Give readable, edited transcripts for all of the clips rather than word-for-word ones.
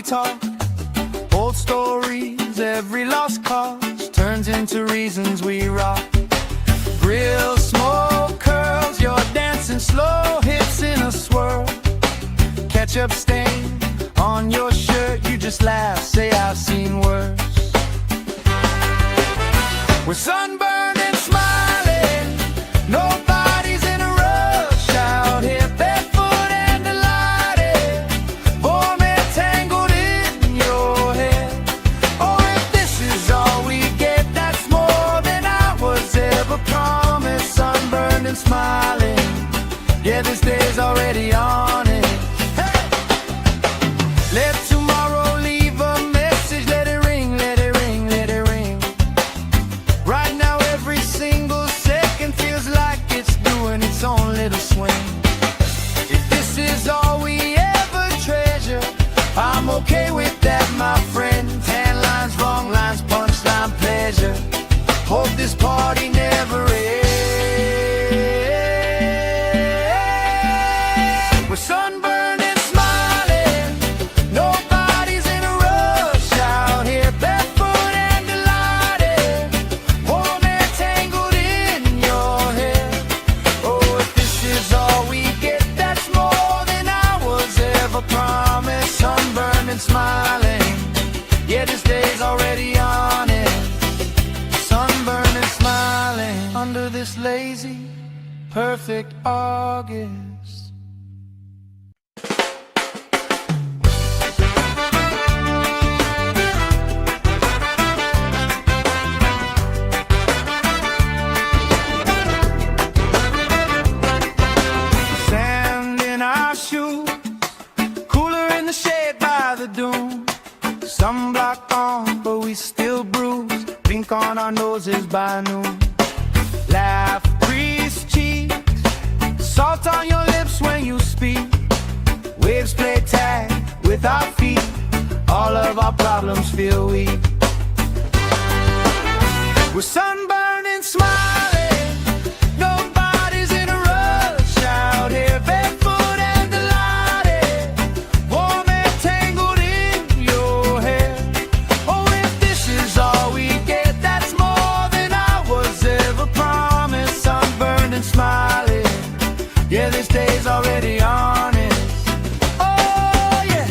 talk. Old stories, every lost cause turns into reasons we rock. Real smoke curls, you're dancing slow, hips in a swirl. Ketchup stain on your shirt, you just laugh, say I've seen worse. We're sunburned and smiling, nobody's in a rush out here, barefoot and delighted, warm and tangled in your hair. Oh, if this is all we get, that's more than I was ever promised. Sunburned and smiling, yeah, this day's already on it. Hey! Let tomorrow leave a message, let it ring, let it ring, let it ring. Right now every single second feels like it's doing its own little swing. If this is all we ever treasure, I'm okay with that, my friend. Tan lines, wrong lines, punchline, pleasure. Hope this party never ends. We're sunburned and smiling, nobody's in a rush out here, barefoot and delighted, warm and tangled in your hair. Oh, if this is all we get, that's more than I was ever promised. Sunburned and smiling, yeah, this day's already on it. Sunburned and smiling under this lazy, perfect August. Sand in our shoes, cooler in the shade by the dune. Sunblock on, but we still bruise. Pink on our noses by noon. Laugh, crease cheeks, salt on your lips when you speak. Waves play tag with our feet. All of our problems feel weak. We're sunburned and smiling, nobody's in a rush out here, barefoot and delighted, warm and tangled in your hair. Oh, if this is all we get, that's more than I was ever promised. Sunburned and smiling, yeah, this day's already on it. Oh, yeah.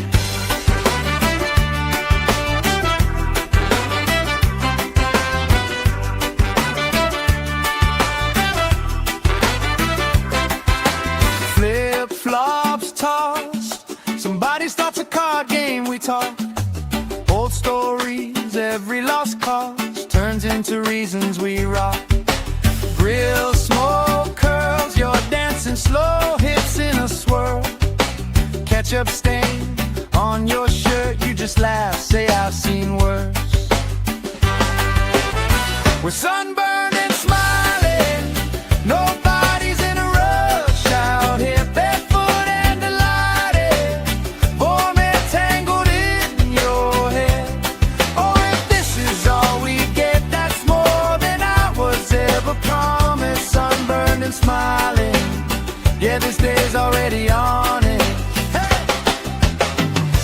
Flip-flops tossed, somebody starts a card game, we talk. Old stories, every lost cause turns into reasons we rock. Real smoke curls, you're dancing slow, hips in a swirl. Ketchup stain on your shirt, you just laugh, say I've seen worse. We're sunburned and smiling, nobody's in a rush out here, barefoot and delighted, warm and tangled in your hair. Oh, if this is all we get, that's more than I was ever promised. Sunburned and smiling, yeah, this day's already on it. Hey!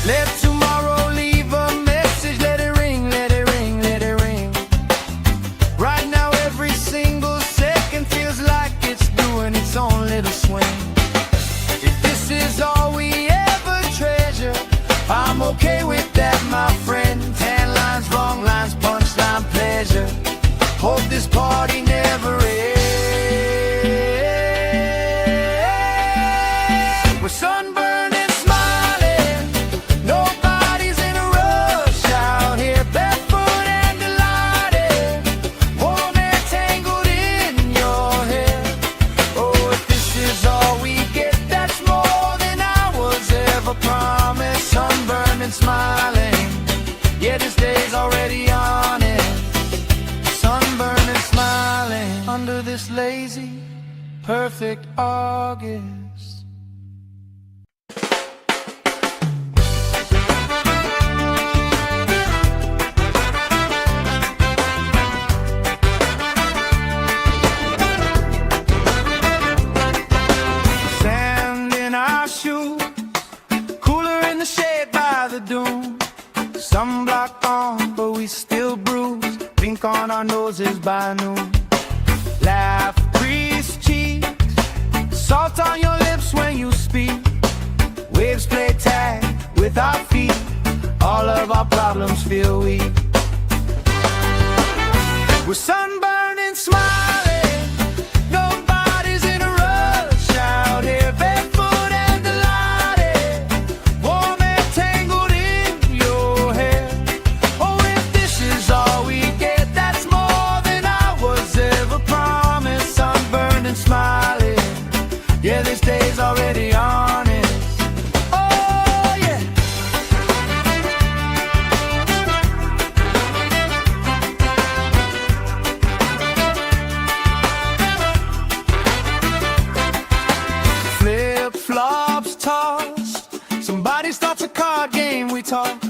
Let tomorrow leave a message, let it ring, let it ring, let it ring. Right now every single second feels like it's doing its own little swing. If this is all we ever treasure, I'm okay with that, my friend. Tan lines, wrong lines, punchline, pleasure. Hope this party never ends. We're sunburned and smiling, nobody's in a rush out here, barefoot and delighted, warm and tangled in your hair. Oh, if this is all we get, that's more than I was ever promised. Sunburned and smiling, yeah, this day's already on it. Sunburned and smiling under this lazy, perfect August. Sand in our shoes, cooler in the shade by the dune. Sunblock on, but we still bruise. Pink on our noses by noon. Laugh, grease cheeks, salt on your lips when you speak. Waves play tag with our feet. All of our problems feel weak. We're sunburned and smiling. Nobody's in a rush out here, barefoot and delighted. Warm and tangled in your hair. Oh, if this is all we get, that's more than I was ever promised. Sunburned and smiling. Yeah, this day's already honest. Oh, yeah. Flip-flops tossed. Somebody starts a card game, we talk.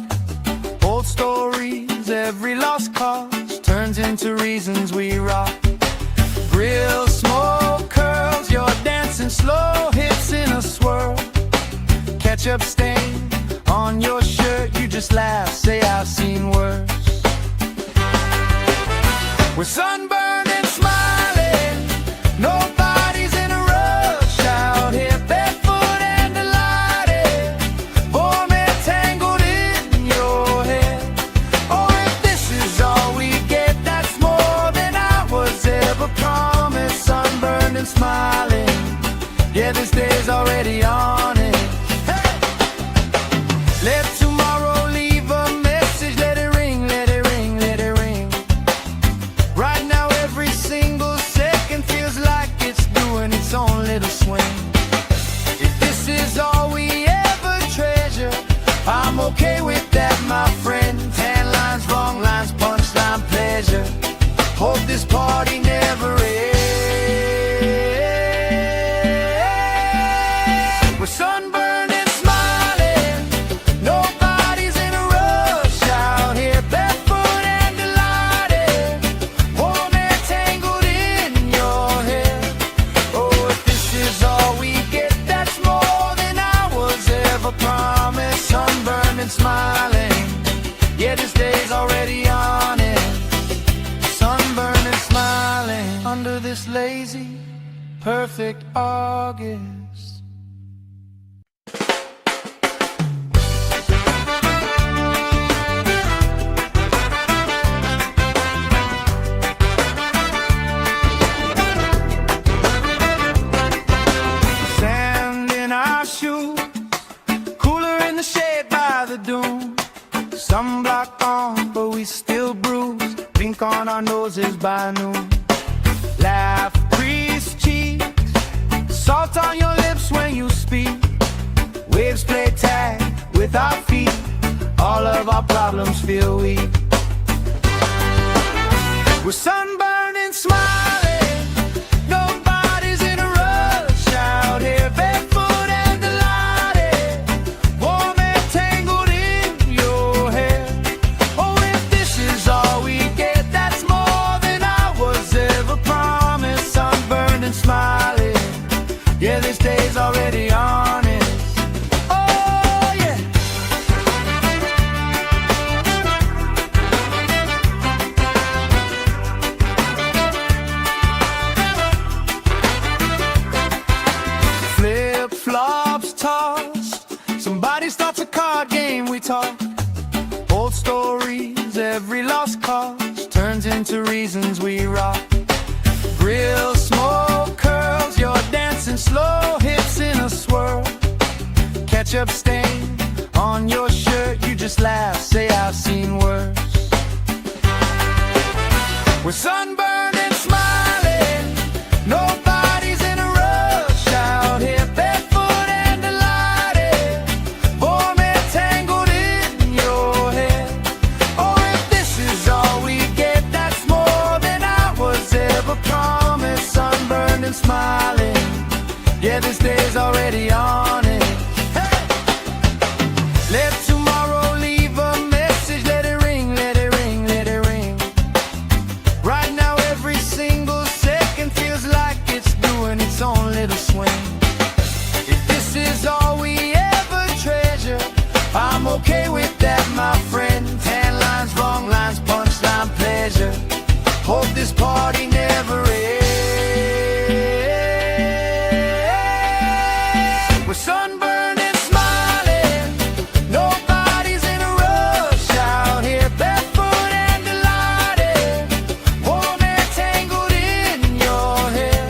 Old stories, every lost cause turns into reasons we rock. Grill smoke curls, you're dancing slow hips in a swirl. Ketchup stain on your shirt, you just laugh, say I've seen worse. We're sunburned and smiling. Nobody's in a rush out here, barefoot and delighted. Warm and tangled in your hair. Oh, if this is all we get, that's more than I was ever promised. Sunburned and smiling. Yeah, this day's already on it. Hey! Let tomorrow leave a message. Let it ring, let it ring, let it ring. Right now every single second feels like it's doing its own little swing. If this is all we ever treasure, I'm okay with that, my friend. Tan lines, wrong lines, punchline, pleasure. Hope this party never ends. We're sunburned and smiling. Nobody's in a rush out here, barefoot and delighted. Warm and tangled in your hair. Oh, if this is all we get, that's more than I was ever promised. Sunburned and smiling. Yeah, this day's already on it. Sunburned and smiling under this lazy, perfect August. Sand in our shoes, cooler in the shade by the dune. Sunblock on, but we still bruise. Pink on our noses by noon. Laugh, grease cheeks, salt on your lips when you speak. Waves play tag with our feet. All of our problems feel weak. We're sunburned and smiling. Nobody's in a rush out here, barefoot and delighted. Warm and tangled in your hair. Oh, if this is all we get, that's more than I was ever promised. Sunburned and smiling. Yeah, this day's already honest. Oh, yeah. Flip-flops tossed. Somebody starts a card game, we talk. Old stories, every lost cause turns into reasons we rock. Grill smoke curls, you're dancing slow hips in a swirl. Ketchup stain on your shirt, you just laugh, say I've seen worse. We're sunburned and smiling. Nobody's in a rush out here, barefoot and delighted. Warm and tangled in your hair. Oh, if this is all we get, that's more than I was ever promised. Sunburned and smiling. Yeah, this day's already on it. Hey! Let tomorrow leave a message. Let it ring, let it ring, let it ring. Right now every single second feels like it's doing its own little swing. If this is all we ever treasure, I'm okay with that, my friend. this party never ends. We're sunburned and smiling, nobody's in a rush out here, barefoot and delighted, warm and tangled in your hair.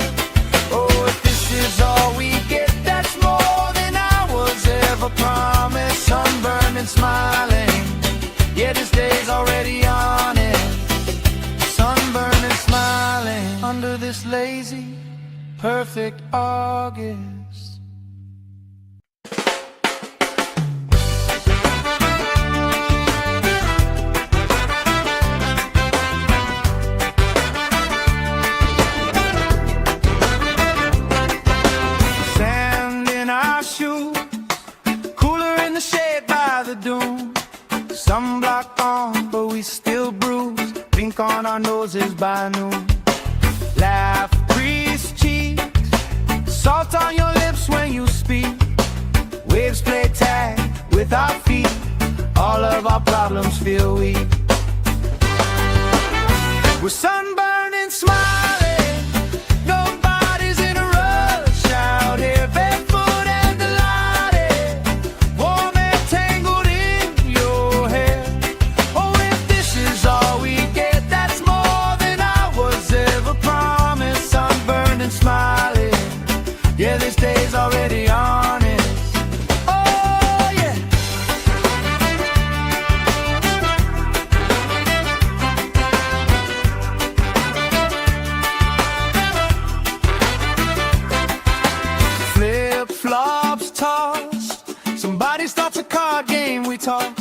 Oh, if this is all we get, that's more than I was ever promised. Sunburned and smiling, yeah, this day's already on it. Sunburned and smiling under this lazy, perfect August. Sand in our shoes, cooler in the shade by the dune. Sunblock on, but we still bruise. Pink on our noses by noon. Laugh, crease cheeks, salt on your lips when you speak. Waves play tag with our feet. All of our problems feel weak. We're sunburned and smiling, nobody's in a rush out here, barefoot and delighted, warm and tangled in your hair. Oh, if this is all we get, that's more than I was ever promised. Sunburned and smiling, yeah, this day's already on it. Oh, yeah. Flip-flops tossed, somebody starts a card game, we talk.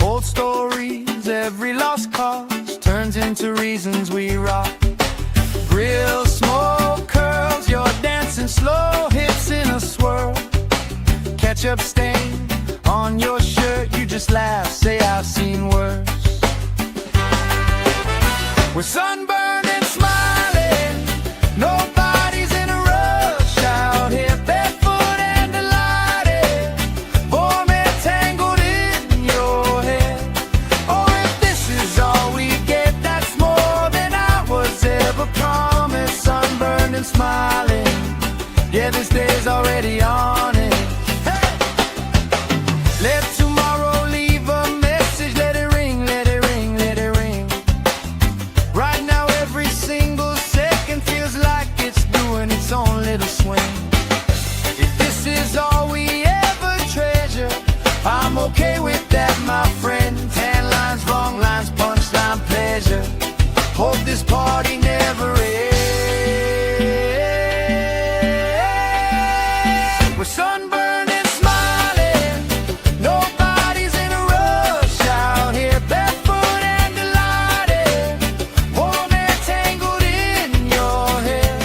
Old stories, every lost cause turns into reasons we rock. Grill smoke curls, you're dancing slow, hips in a swirl. Ketchup stain on your shirt, you just laugh, say I've seen worse. We're sunburned and smiling, nobody's in a rush out here, barefoot and delighted, warm and tangled in your hair. Oh, if this is all we get, that's more than I was ever promised. Sunburned and smiling, yeah, this day's already on it. Hey! Let tomorrow leave a message, let it ring, let it ring, let it ring. Right now every single second feels like it's doing its own little swing. If this is all we ever treasure, I'm okay with that, my friend. Tan lines, wrong lines, punchline, pleasure. Hope this party never ends. We're sunburned and smiling, nobody's in a rush out here, barefoot and delighted, warm and tangled in your hair.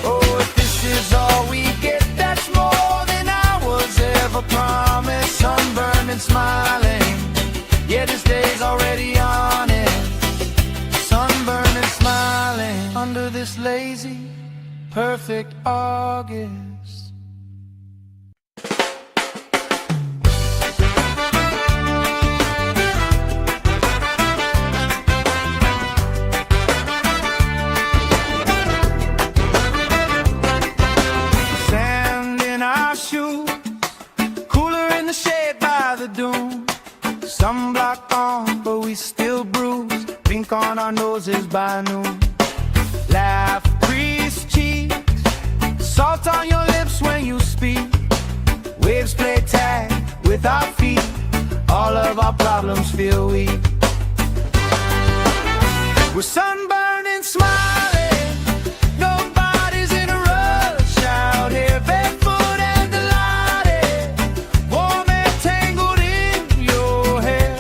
Oh, if this is all we get, that's more than I was ever promised. Sunburned and smiling, yeah, this day's already on it. Sunburned and smiling under this lazy, perfect August. Sand in our shoes, cooler in the shade by the dune. Sunblock on, but we still bruise. Pink on our noses by noon. Laugh, crease cheeks, salt on your lips when you speak. Waves play tag with our feet. All of our problems feel weak. We're sunburned and smiling, nobody's in a rush out here, barefoot and delighted, warm and tangled in your hair.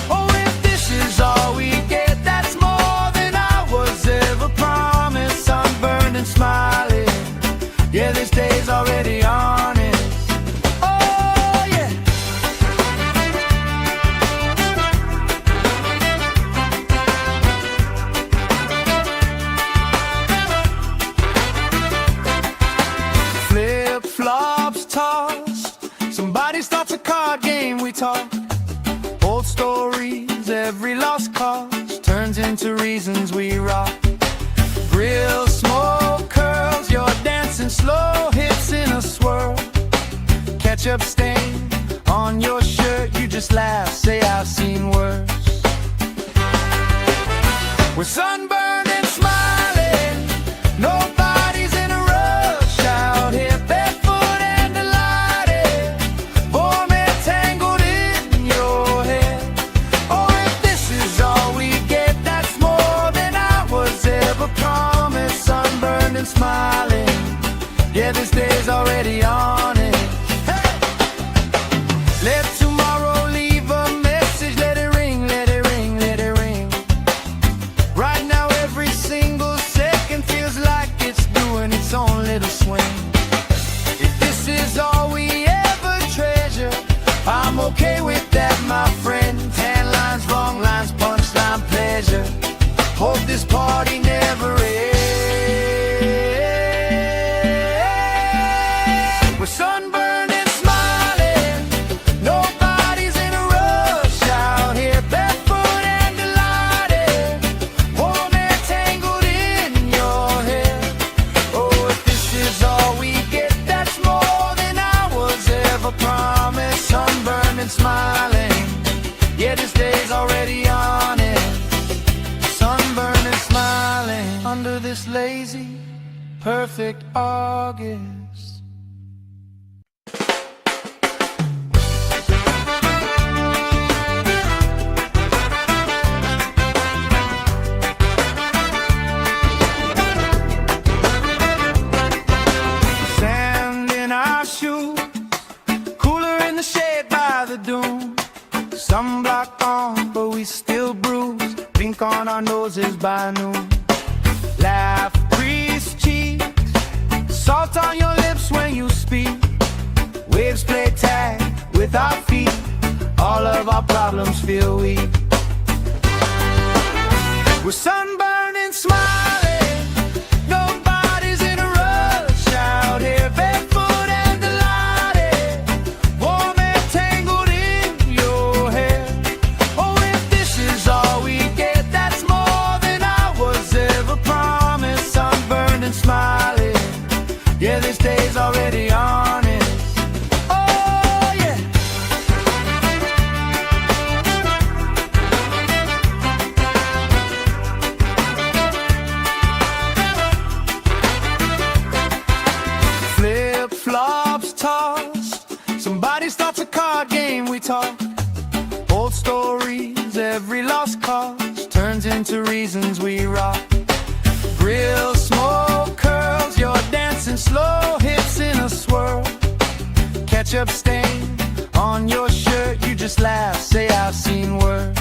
Oh, if this is all we get, that's more than I was ever promised. Sunburned and smiling, yeah, this day's already on it. Oh, yeah. Flip-flops tossed, somebody starts a card game, we talk. Old stories, every lost cause turns into into reasons we rock. Grill, smoke, curls, you're dancing slow, hips in a swirl. Ketchup stain on your shirt, you just laugh, say I've seen worse. We're sunburned and smiling, nobody's in a rush out here, barefoot and delighted, warm and tangled in your hair. Oh, if this is all we get, that's more than I was ever promised. Sunburned and smiling, yeah, this day's already on it. Hey! Let tomorrow leave a message, let it ring, let it ring, let it ring. Right now every single second feels like it's doing its own little swing. If this is all we ever treasure, I'm okay with that, my friend. Tan lines, wrong lines, punchline, pleasure. Hope this party never ends. We're sunburned and smiling, nobody's in a rush out here, barefoot and delighted, warm and tangled in your hair. Oh, if this is all we get, that's more than I was ever promised. Sunburned and smiling, yeah, this day's already on it. Sunburned and smiling under this lazy, perfect August. Sand in our shoes, cooler in the shade by the dune. Sunblock on, but we still bruise. Pink on our noses by noon. Laugh, grease cheeks, salt on your lips when you speak. Waves play tag with our feet. All of our problems feel weak. We're sunburned and smiling, nobody's in a rush out here, barefoot and delighted, warm and tangled in your hair. Oh, if this is all we get, that's more than I was ever promised. Sunburned and smiling, yeah, this day's already on it. Oh, yeah. Flip-flops tossed, somebody starts a card game, we talk. Old stories, every lost cause turns into reasons we rock. Grill, smoke, curls, you're dancing slow, hips in a swirl. Ketchup stain on your shirt, you just laugh, say I've seen worse.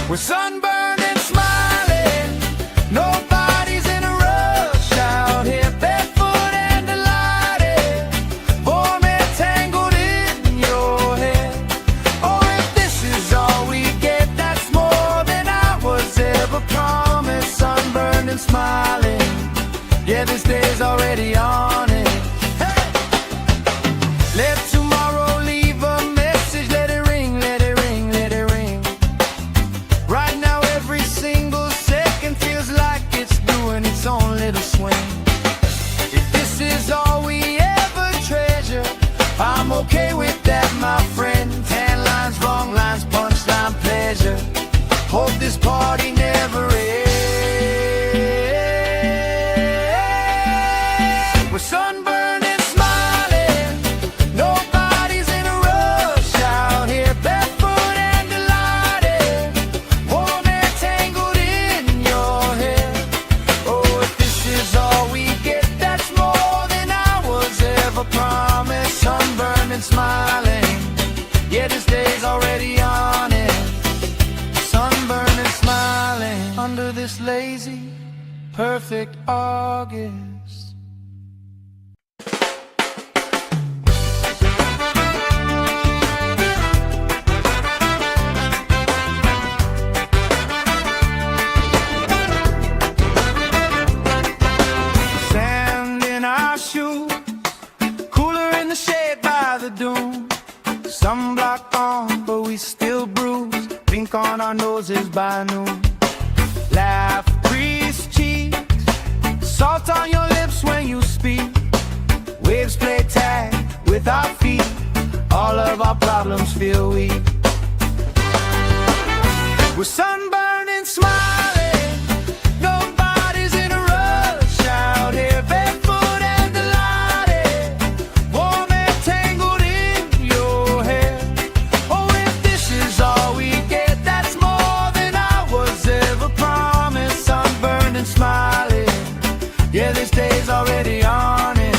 We're sunburned and smiling, nobody's in a rush out here, barefoot and delighted, warm and tangled in your hair. Oh, if this is all we get, that's more than I was ever promised. Sunburned and smiling, yeah, this day's already on it. Hey! Let tomorrow leave a message, let it ring, let it ring, let it ring. Right now every single second feels like it's doing its own little swing. If this is all we ever treasure, I'm okay with that, my friend. Tan lines, wrong lines, punchline, pleasure. Hope this party never ends. We're sunburned and smiling, nobody's in a rush out here, barefoot and delighted, warm and tangled in your hair. Oh, if this is all we get, that's more than I was ever promised. Sunburned and smiling, yeah, this day's already on it. Sunburned and smiling under this lazy, perfect August. Sand in our shoes, cooler in the shade by the dune. Sunblock on, but we still bruise. Pink Pink on our noses by noon. Laugh, crease cheeks, salt on your lips when you speak. Waves play tag with our feet. All of our problems feel weak. We're sunburned and smiling. Nobody's in a rush out here, barefoot and delighted. Warm and tangled in your hair. Oh, if this is all we get, that's more than I was ever promised. Sunburned and smiling. Yeah, this day's already on it.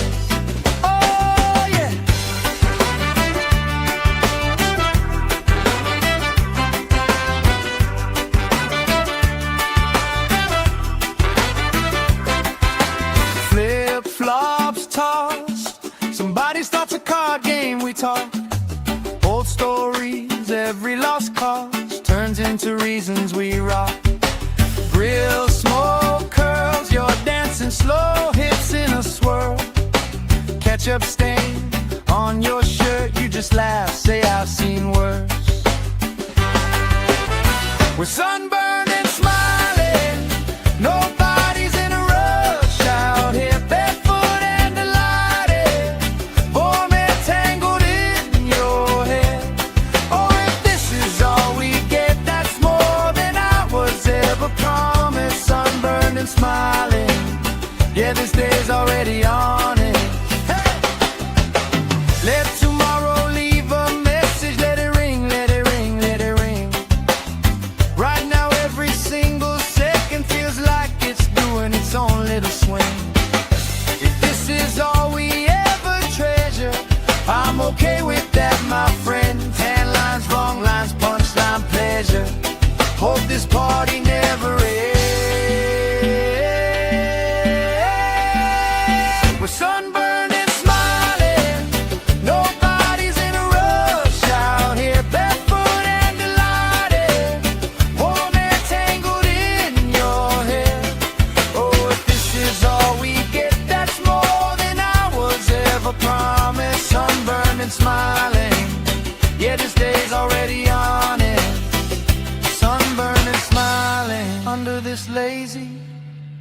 Flip-flops tossed. Somebody starts a card game, we talk. Old stories, every lost cause turns into reasons we rock. Grill smoke curls, you're dancing slow, hips in a swirl. Ketchup stain on your shirt, you just laugh, say I've seen worse. We're sunburned and smiling. Nobody's in a rush out here, barefoot and delighted. Warm and tangled in your hair. Oh, if this is all we get, that's more than I was ever promised. Sunburned and smiling. Yeah, this day's already on it. Hey! Let tomorrow leave a message. Let it ring, let it ring, let it ring. Right now every single second feels like it's doing its own little swing. If this is all we ever treasure, I'm okay with that, my friend. Tan lines, wrong lines, punchline, pleasure. Hope this party never ends. We're sunburned and smiling. Nobody's in a rush out here, barefoot and delighted. Warm and tangled in your hair. Oh, if this is all we get, that's more than I was ever promised. Sunburned and smiling. Yeah, this day's already on it. Sunburned and smiling under this lazy,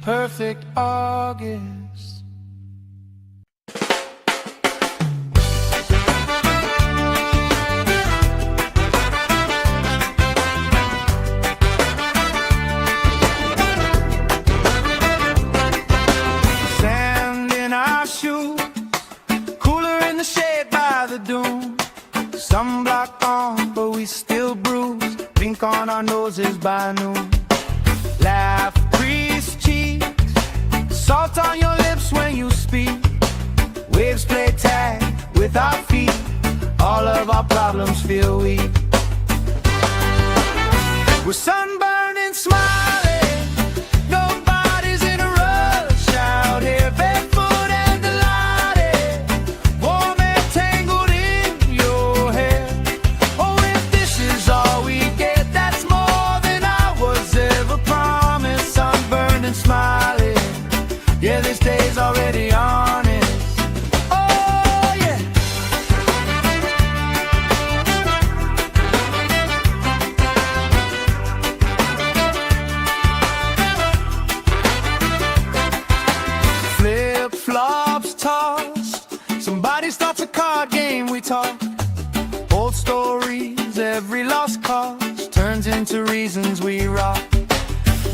perfect August. Sand in our shoes, cooler in the shade by the dune. Sunblock on, but we still bruise. Pink on our noses by noon. Laugh, crease cheeks, salt on your lips when you speak. Waves play tag with our feet. All of our problems feel weak. We're sunburned and smiling. Nobody's in a rush out here, barefoot and delighted. Warm and tangled in your hair. Oh, if this is all we get, that's more than I was ever promised. Sunburned and smiling. Yeah, this day's already on it. Oh, yeah. Flip-flops tossed. Somebody starts a card game, we talk. Old stories, every lost cause turns into reasons we rock.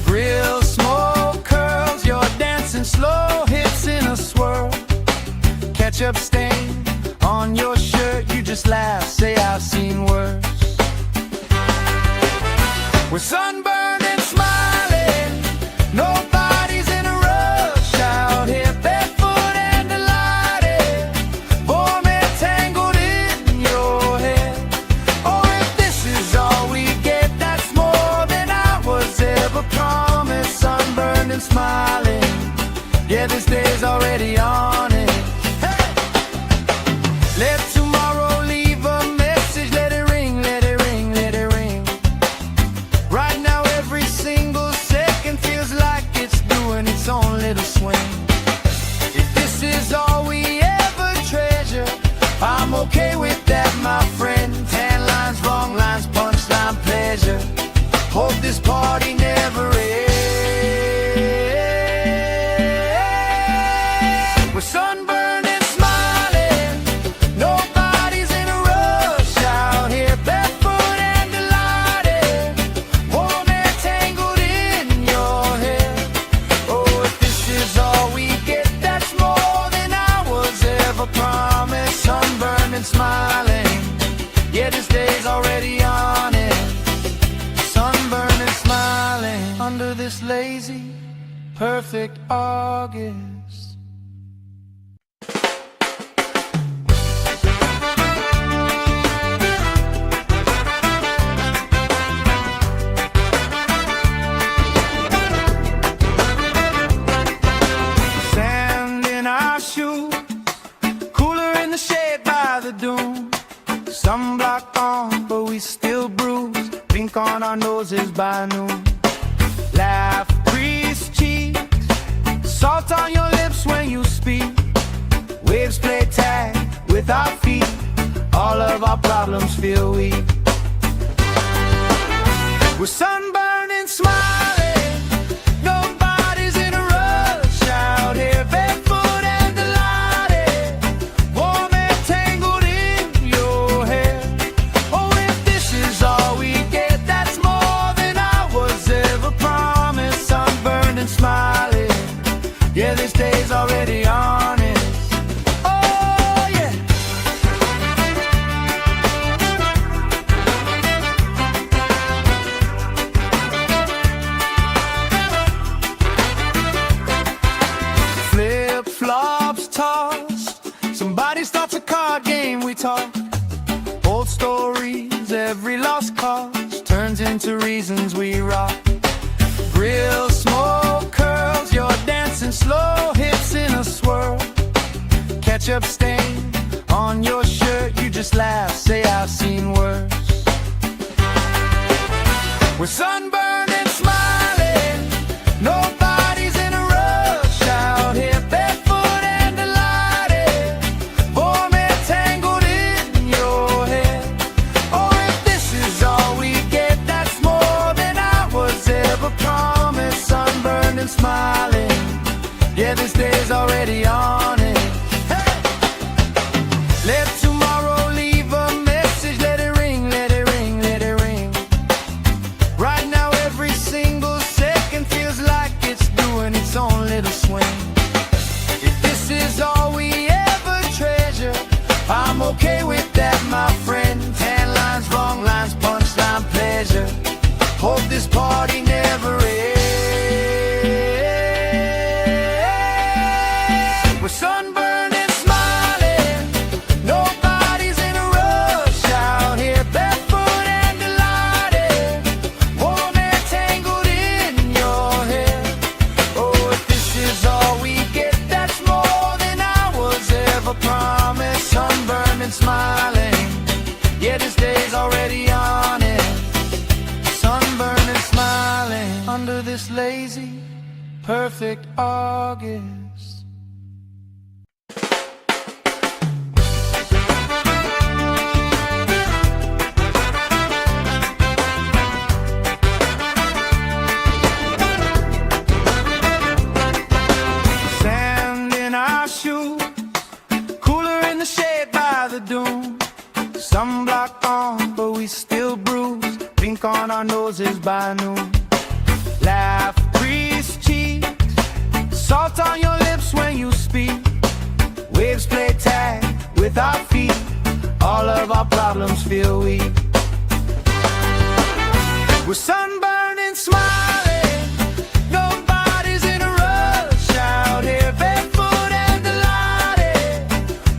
Grill smoke curls, you're dancing slow, hips in a swirl. Ketchup stain on your shirt, you just laugh, say I've seen worse. We're sunburned and smiling. Nobody's in a rush out here, barefoot and delighted. Warm and tangled in your hair. Oh, if this is all we get, that's more than I was ever promised. Sunburned and smiling. Yeah, this day's already on it. Hey! Let tomorrow leave a message. Let it ring, let it ring, let it ring. Right now day's already on it. Sunburned and smiling under this lazy, perfect August. Sand in our shoes, cooler in the shade by the dune. Sunblock on, but we still bruise. Pink on our noses by noon. Laugh, crease cheeks, salt on your lips when you speak. Waves play tag with our feet. All of our problems feel weak. We're sunburned and smiling. Nobody's in a rush out here. Barefoot and delighted, warm and tangled in your hair. Oh, if this is all we get, that's more than I was ever promised. Sunburned and smiling, yeah, this day's already honest. Oh, yeah. Flip-flops tossed, somebody starts a card game, we talk. Old stories, every lost cause turns into reasons we rock. Grill smoke curls, you're dancing slow, hips in a swirl. Ketchup stain on your shirt, you just laugh, say I've seen worse. We're sunburned and smiling, nobody's in a rush out here. Barefoot and delighted, warm and tangled in your hair. Oh, if this is all we get, that's more than I was ever promised. Sunburned and smiling, yeah, this day's already on it. Hey! Let tomorrow leave a message, let it ring, let it ring, let it ring. Right now every single second feels like it's doing its own little swing. If this is all we ever treasure, I'm okay with that, my friend. Tan lines, wrong lines, punchline, pleasure. Hope this party never ends. We're sunburned and smiling, nobody's in a rush out here. Barefoot and delighted, warm and tangled in your hair. Oh, if this is all we get, that's more than I was ever promised. Sunburned and smiling, yeah, this day's already on it. Sunburned and smiling under this lazy, perfect August. Sand in our shoes, cooler in the shade by the dune. Sunblock on, but we still bruise. Pink on our noses by noon. Laugh, crease cheeks, salt on your lips when you speak. Waves play tag with our feet. All of our problems feel weak. We're sunburned and smiling, nobody's in a rush out here. Barefoot and delighted,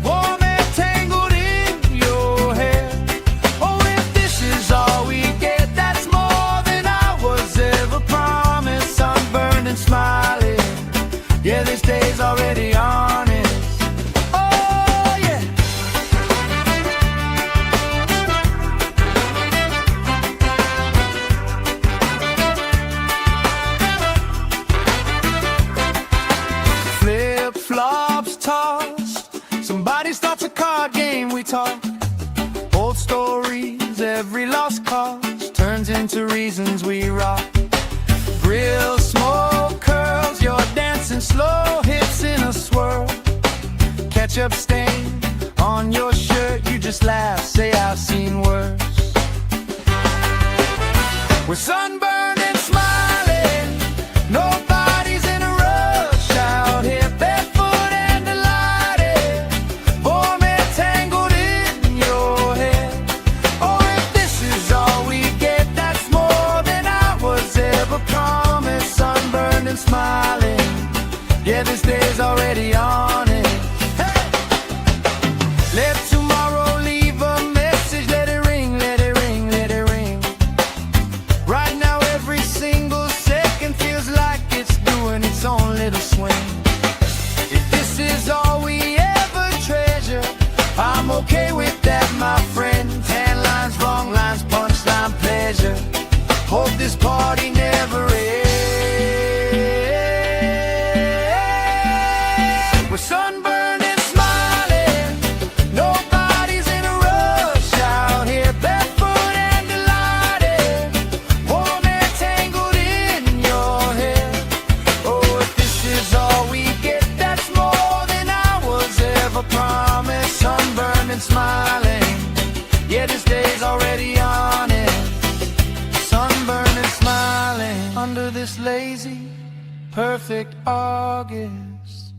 warm and tangled in your hair. Oh, if this is all we get, that's more than I was ever promised. Sunburned and smiling, yeah, this day's already honest. Oh, yeah. Flip-flops tossed, somebody starts a card game, we talk. Old stories, every lost cause turns into reasons we rock. Grill smoke curls, you're dancing slow, hips in a swirl. Ketchup stain on your shirt, you just laugh, say I've seen worse. We're sunburned and smiling, nobody's in a rush out here. Barefoot and delighted, warm and tangled in your hair. Oh, smiling. Yeah, this day's already on it. Hey! Let tomorrow leave a message. Let it ring, let it ring, let it ring. Right now every single second feels like it's doing its own little swing. If this is all we ever treasure, I'm okay with that, my friend. Tan lines, wrong lines, punchline, pleasure. Hope this party never ends. We're sunburned and smiling. Nobody's in a rush out here, barefoot and delighted. Warm air tangled in your hair. Oh, if this is all we get, that's more than I was ever promised. Sunburned and smiling. Yeah, this day's already on it. Sunburned and smiling under this lazy, perfect August.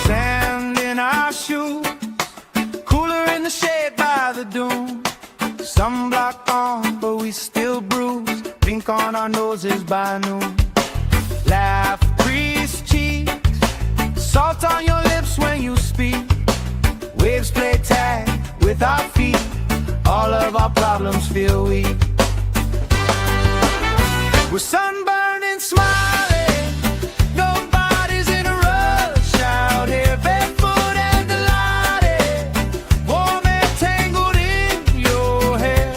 Sand in our shoes, cooler in the shade by the dune. Sunblock on, but we still bruise. Pink on our noses by noon. Laugh, crease cheeks, salt on your lips when you speak. Waves play tag with our feet. All of our problems feel weak. We're sunburned and smiling. Nobody's in a rush out here, barefoot and delighted. Warm air tangled in your hair.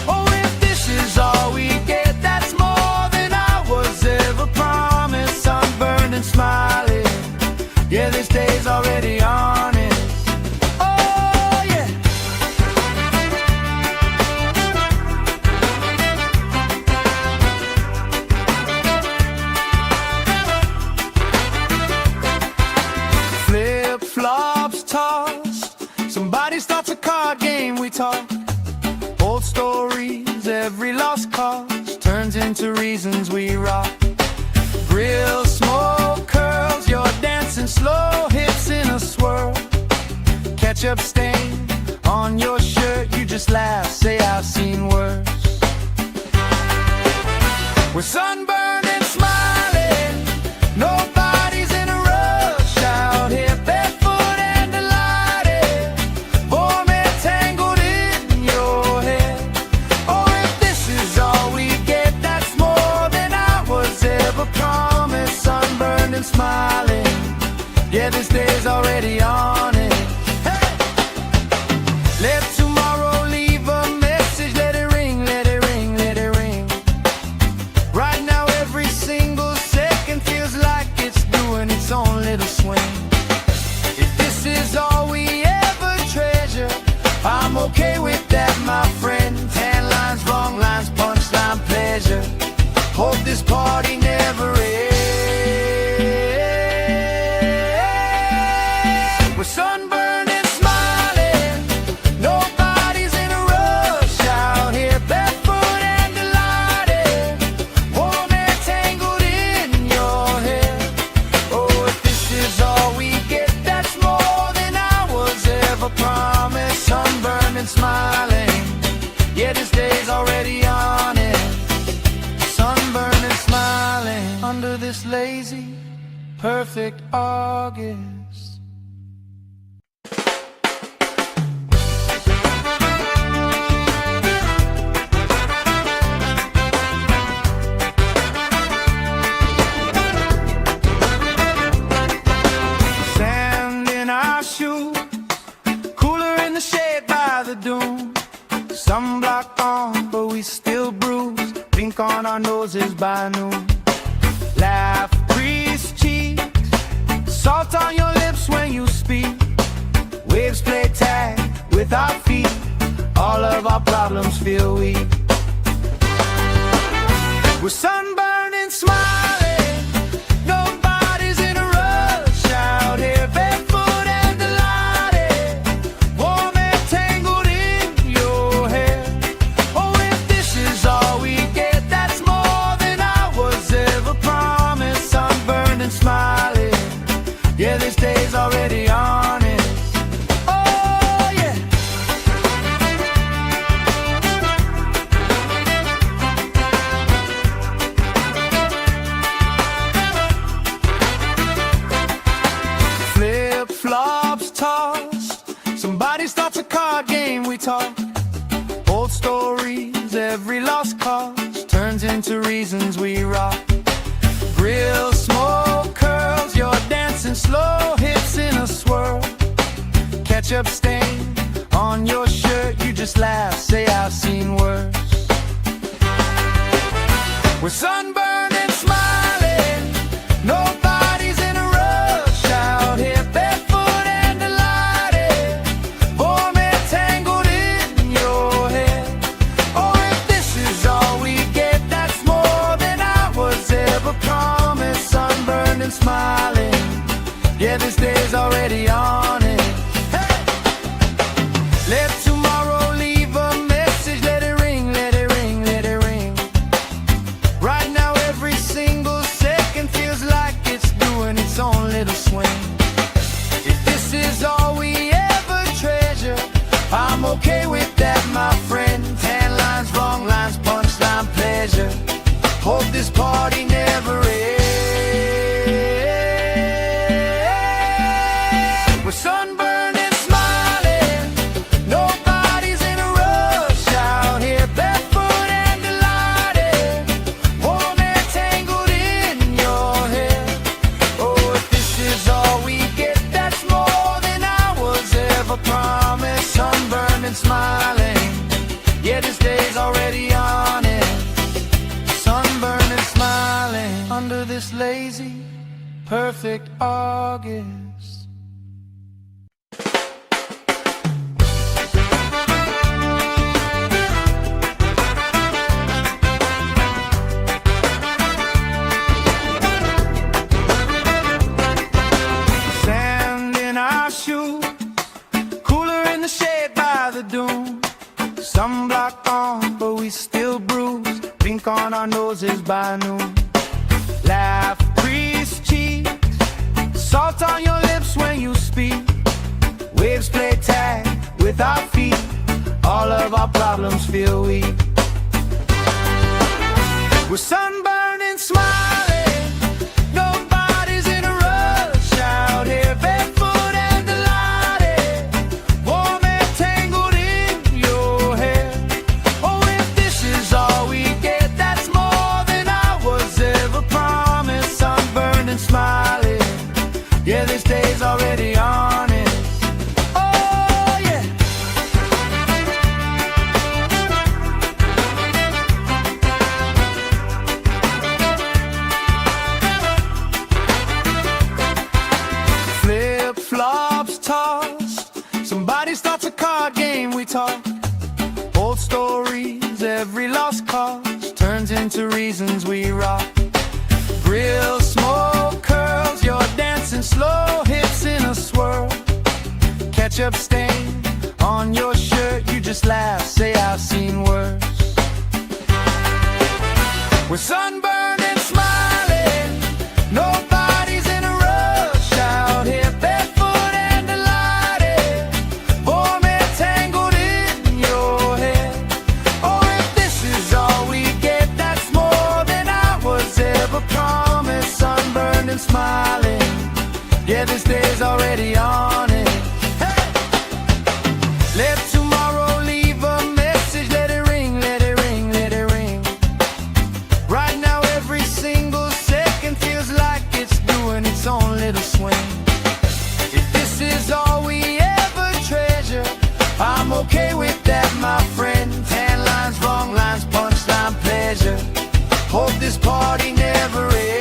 Oh, if this is all we get, that's more than I was ever promised. Sunburned and smiling. Yeah, this day's already on it. Oh, yeah. Flip-flops tossed. Somebody starts a card game, we talk. Old stories, every lost cause turns into reasons we rock. Grill smoke curls, you're dancing slow hits in a swirl. Ketchup stain on your shirt, you just laugh, say I've seen worse. We're sunburned and smiling. Nobody's in a rush out here, barefoot and delighted. Warm air tangled in your hair. Oh, if this is all we get, that's more than I was ever promised. Sunburned and smiling. Yeah, this day's already on it. Hey! Let tomorrow leave a message. Let it ring, let it ring, let it ring. Right now every single second feels like it's doing its own little swing. If this is all we ever treasure, I'm okay with that, my friend. Tan lines, wrong lines, punchline, pleasure. Hope this party never ends. We're sunburned and smiling. Nobody's in a rush out here, barefoot and delighted. Warm air tangled in your hair. Oh, if this is all we get, that's more than I was ever promised. Sunburned and smiling. Yeah, this day's already on it. Sunburned and smiling under this lazy, perfect August. Sand in our shoes, cooler in the shade by the dune. Sunblock on, but we still bruise. Pink on our noses by noon. Laugh, crease cheeks, salt on your lips when you speak. Waves play tag with our feet. All of our problems feel weak. We're sunburned and smiling. Nobody's in a rush out here, barefoot and delighted. Warm air tangled in your hair. Oh, if this is all we get, that's more than I was ever promised. Sunburned and smiling. every lost cause turns into reasons we rock. Grill, smoke, curls, you're dancing slow, hips in a swirl. Ketchup stain on your shirt, you just laugh, say I've seen worse. We're sunburned and smiling, nobody's in a rush out here, barefoot and delighted, warm and tangled in your hair. Oh, if this is all we get, that's more than I was ever promised. Sunburned and smiling, yeah, this day's already on it. Hey! Let tomorrow leave a message, let it ring, let it ring, let it ring. Right now every single second feels like it's doing its own little swing. If this is all we ever treasure, I'm okay with that, my friend. Tan lines, wrong lines, punchline, pleasure. Hope this party never ends. We're sunburned and smiling, nobody's in a rush out here, barefoot and delighted, warm and tangled in your hair. Oh, if this is all we get, that's more than I was ever promised. Sunburned and smiling, yeah, this day's already on it. Sunburned and smiling under this lazy, perfect August. Sand in our shoes, cooler in the shade by the dune. Sunblock on, but we still bruise. Pink on our noses by noon. Laugh, crease cheeks, salt on your lips when you speak. Waves play tag with our feet. All of our problems feel weak. We're sunburned and smiling, nobody's in a rush out here, barefoot and delighted, warm and tangled in your hair. Oh, if this is all we get, that's more than I was ever promised. Sunburned and smiling, yeah, this day's already on it. Oh, yeah. Flip-flops tossed, somebody starts a card game, we talk. Old stories, every lost cause turns into reasons we rock. Grill, smoke, curls, you're dancing slow, hips in a swirl. Ketchup stain on your shirt, you just laugh, say I've seen worse. We're sunburned and smiling, nobody's in a rush out here, barefoot and delighted, warm and tangled in your hair. Oh, if this is all we get, that's more than I was ever promised. Sunburned and smiling, yeah, this day's already on it. Hey! Let tomorrow leave a message, let it ring, let it ring, let it ring. Right now every single second feels like it's doing its own little swing. If this is all we ever treasure, I'm okay with that, my friend. Tan lines, wrong lines, punchline, pleasure. Hope this party never ends.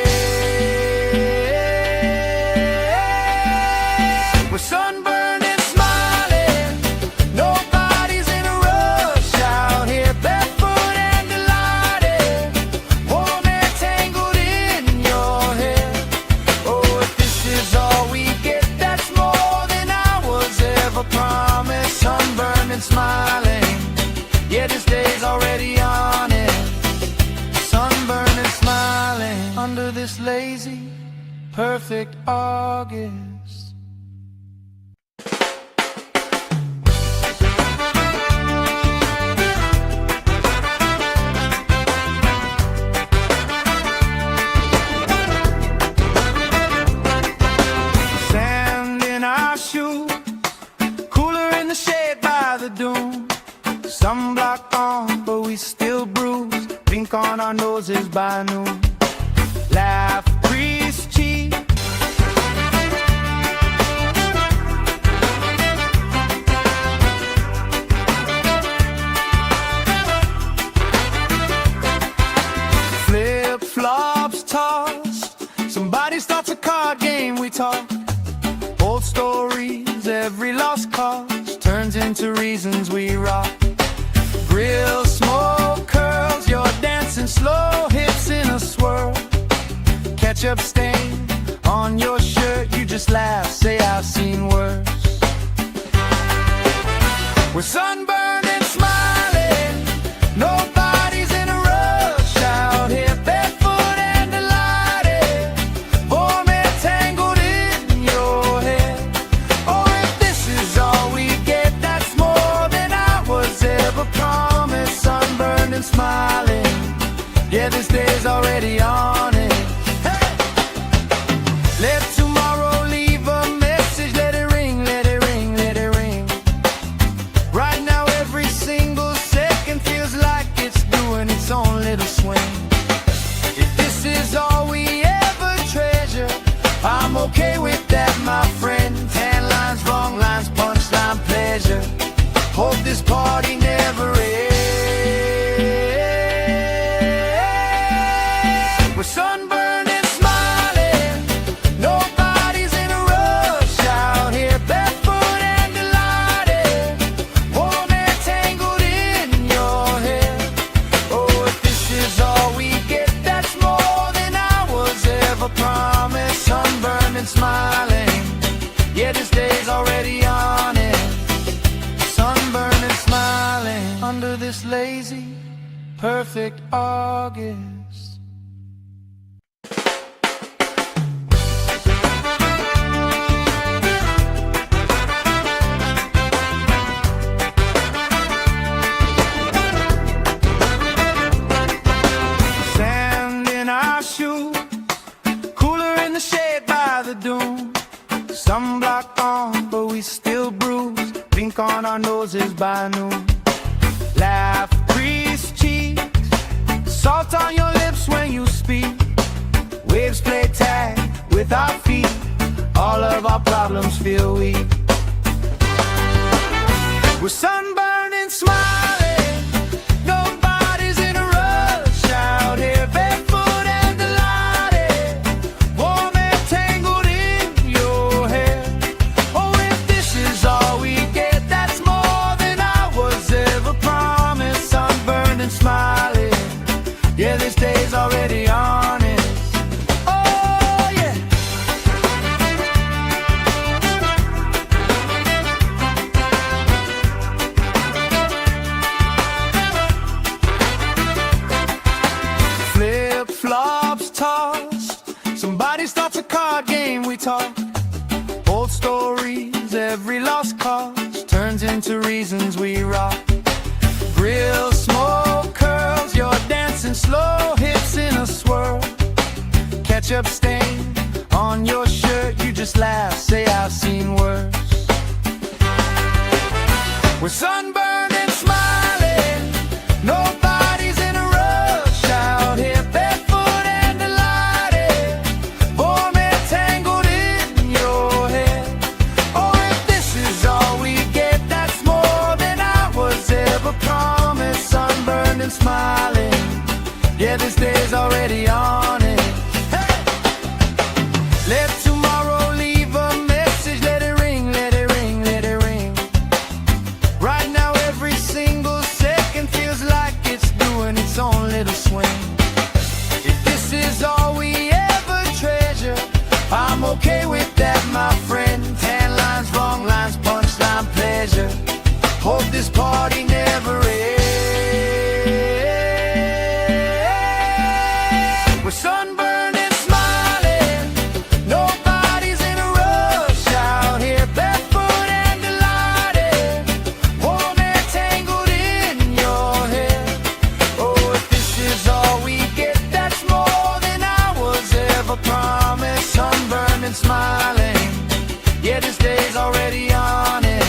We're sunburned and smiling, nobody's in a rush out here, barefoot and delighted, warm and tangled in your hair. Oh, if this is all we get, that's more than I was ever promised. Sunburned and smiling, yeah, this day's already on it. Sunburned and smiling under this lazy, perfect August. Sand in our shoes, cooler in the shade by the dune. Sunblock on, but we still pink on our noses by noon. Laugh, grease cheap. Flip-flops tossed. Somebody starts a card game, we talk. Old stories, every lost cause turns into reasons we rock. Grill smoke curls, you're dancing slow, hips in a swirl. Ketchup stain on your shirt, you just laugh, say I've seen worse. We're sunburned and smiling, nobody's in a rush out here, barefoot and delighted. Warm hair tangled in your hair. Oh, if this is all we get, that's more than I was ever promised. Sunburned and smiling, yeah, this day's already on it. Let tomorrow leave a message, let it ring, let it ring, let it ring. Right now every single second feels like it's doing its own little swing. If this is all we ever treasure, I'm okay with that, my friend. Tan lines, wrong lines, punchline, pleasure. Hope this party never ends. We're sunburned and smiling, nobody's in a rush out here, barefoot and delighted. Warm hair tangled in your hair. Oh, if this is all we get, that's more than I was ever promised. Sunburned and smiling, yeah, this day's already on it. Sunburned and smiling under this lazy, perfect August. Sand in our shoes, cooler in the shade by the dune. Sunblock on, but we still bruise. Pink on our noses by noon. Laugh, grease cheeks, salt on your lips when you speak. Waves play tag with our feet. All of our problems feel weak. We're sunburned and smiling, nobody's in a rush out here, barefoot and delighted. Warm hair tangled in your hair. Oh, if this is all we get, that's more than I was ever promised. Sunburned and smiling, yeah, this day's already on it. Oh, yeah. Flip-flops tossed. Somebody starts a card game, we talk. Old stories, every lost cause turns into reasons we rock. Grill smoke curls, you're dancing slow, hips in a swirl. Ketchup stain on your shirt, you just laugh, say I've seen worse. We're sunburned and smiling, nobody's in a rush out here, barefoot and delighted. Warm hair tangled in your hair. Oh, if this is all we get, that's more than I was ever promised. Sunburned and smiling, yeah, this day's already on it. Hey! Let tomorrow leave a message, let it ring, let it ring, let it ring. Right now every single second feels like it's doing its own little swing. If this is all we ever treasure, I'm okay with that, my friend. Tan lines, wrong lines, punchline, pleasure. Hope this party never ends. We're sunburned and smiling, nobody's in a rush out here, barefoot and delighted. Warm hair tangled in your hair. Oh, if this is all we get, that's more than I was ever promised. Sunburned and smiling, yeah, this day's already on it.